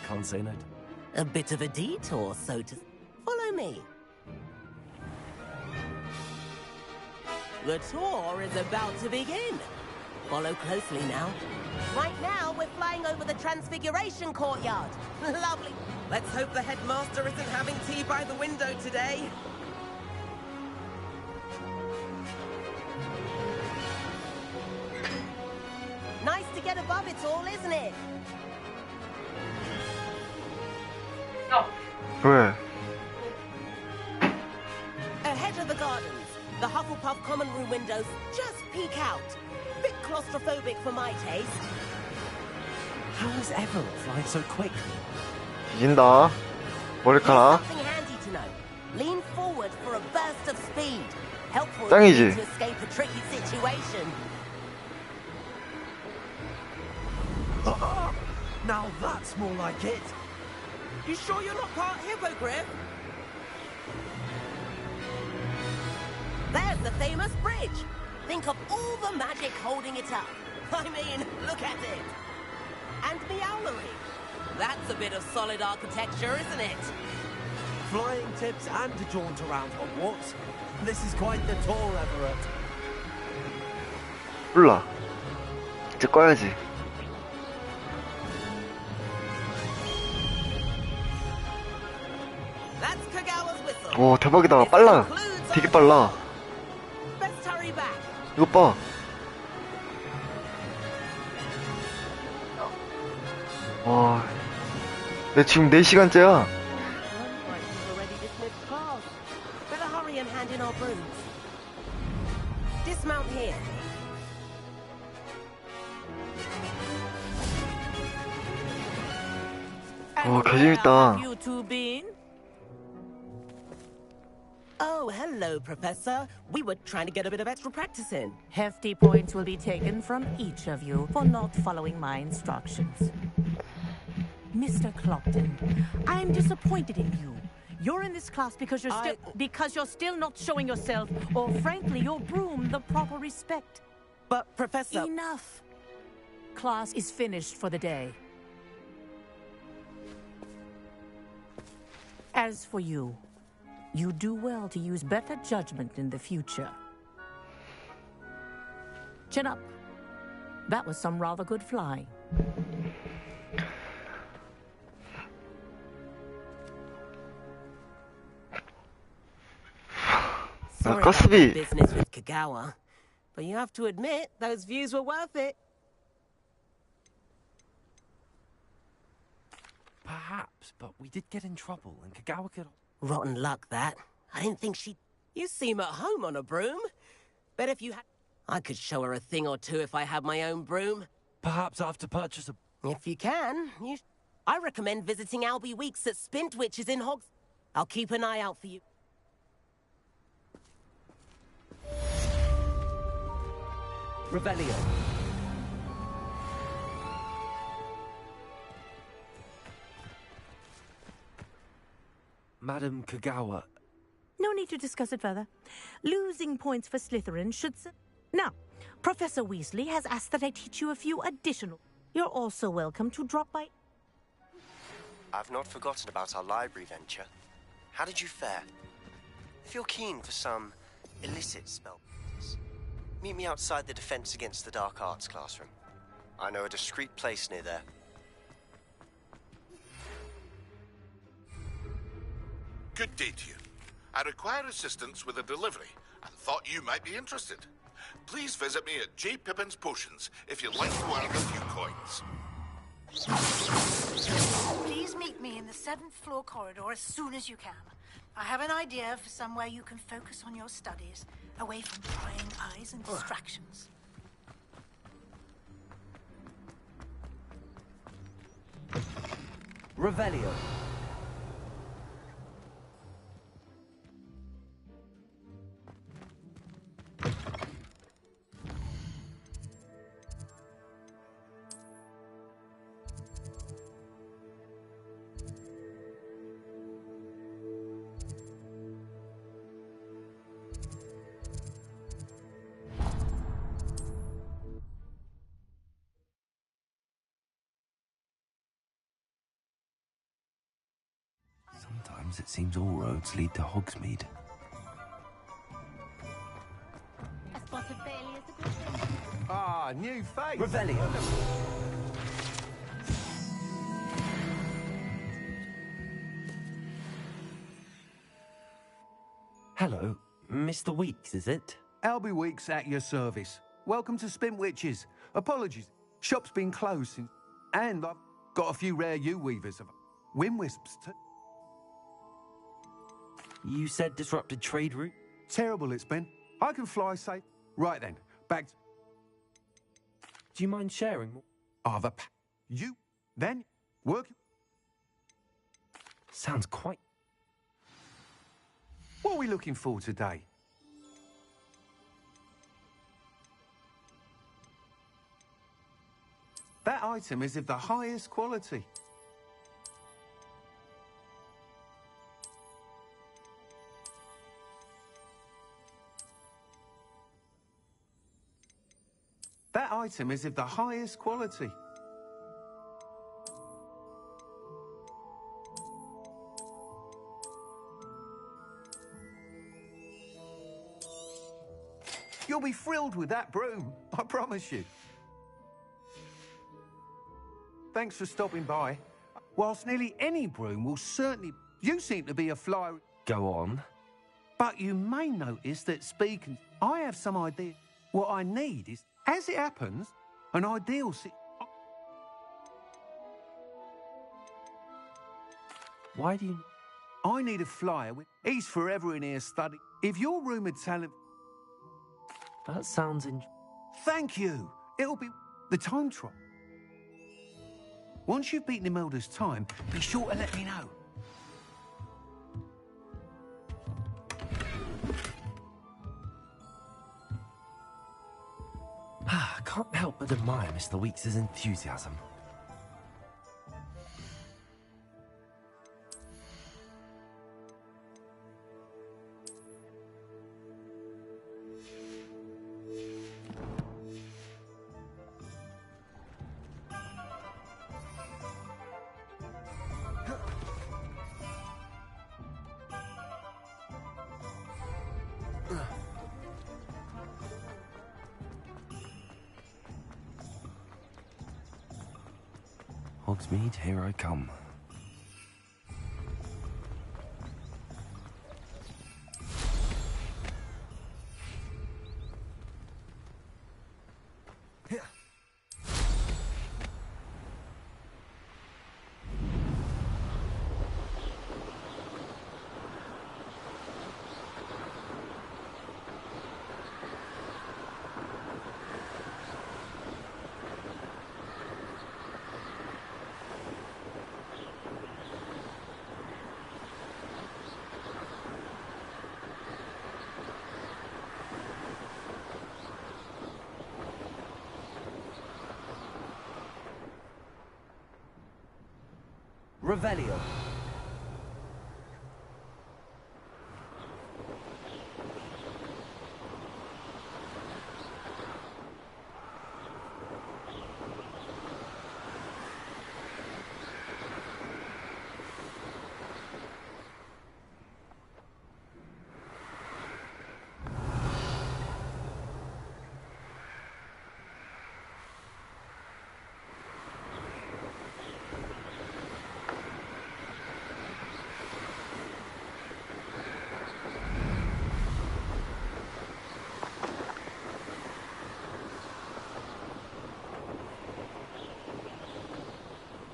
Can't say no. A bit of a detour, so to... Follow me. The tour is about to begin. Follow closely now. Right now, we're flying over the Transfiguration Courtyard. Lovely. Let's hope the headmaster isn't having tea by the window today. Nice to get above it all, isn't it? 왜? Ahead of the gardens, the Hufflepuff common room windows just peek out. Bit claustrophobic for my taste. How is everyone flying so quickly? 뒤진다. 머리카락. Something handy to know. Lean forward for a burst of speed. Helpful 짱이지. to escape a tricky situation. Now that's more like it. You sure you're not part hippogriff? There's the famous bridge. Think of all the magic holding it up. I mean, look at it. And Meowlery. That's a bit of solid architecture, isn't it? Flying tips and a jaunt around Hogwarts. This is quite the tour, Everett. 몰라. 이제 꺼야지. That's Kagawa's whistle. 오, 대박이다. 빨라. 되게 빨라. Best hurry back. 이것 봐. 와, 내 지금 4시간째야. Better hurry and hand in our brooms. Dismount here. 와, 개재밌다. You two been? Oh, hello, Professor. We were trying to get a bit of extra practice in. Hefty points will be taken from each of you for not following my instructions. Mr. Clopton, I'm disappointed in you. You're in this class because you're still not showing yourself, or frankly, your broom the proper respect. But, Professor... Enough. Class is finished for the day. As for you, you do well to use better judgment in the future. Chin up. That was some rather good flying. Sorry about the business with Kagawa, but you have to admit those views were worth it. Perhaps, but we did get in trouble, and Kagawa could... Rotten luck, that. I didn't think she'd... You seem at home on a broom. Bet if you had... I could show her a thing or two if I had my own broom. Perhaps I have to purchase a... If you can, I recommend visiting Albie Weeks at Spintwitches in Hogs... I'll keep an eye out for you. Revelio. Madam Kagawa. No need to discuss it further. Losing points for Slytherin should... Now, Professor Weasley has asked that I teach you a few additional... You're also welcome to drop by... I've not forgotten about our library venture. How did you fare? If you're keen for some illicit spell practice, meet me outside the Defense Against the Dark Arts classroom. I know a discreet place near there. Good day to you. I require assistance with a delivery and thought you might be interested. Please visit me at J. Pippin's Potions if you'd like to earn a few coins. Please meet me in the 7th floor corridor as soon as you can. I have an idea for somewhere you can focus on your studies, away from prying eyes and distractions. Revelio. Sometimes it seems all roads lead to Hogsmeade. Ah, new face. Revelio. Hello, Mr. Weeks, is it? Albie Weeks at your service. Welcome to Spintwitches. Apologies, shop's been closed since... And I've got a few rare U-weavers of Windwisps too. You said disrupted trade route? Terrible it's been. I can fly safe. Right then, back to... Do you mind sharing more? Other you, then, work... Sounds quite... What are we looking for today? That item is of the highest quality. That item is of the highest quality. You'll be thrilled with that broom, I promise you. Thanks for stopping by. Whilst nearly any broom will certainly... You seem to be a flyer... Go on. But you may notice that speaking... I have some idea. What I need is, as it happens, an ideal... Why do you... I need a flyer with... He's forever in here studying. If your rumoured talent... That sounds Thank you. It'll be the time trial. Once you've beaten Imelda's time, be sure to let me know. I can't help but admire Mr. Weeks' enthusiasm. Hogsmeade, here I come. Revelio.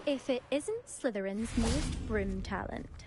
If it isn't Slytherin's newest broom talent.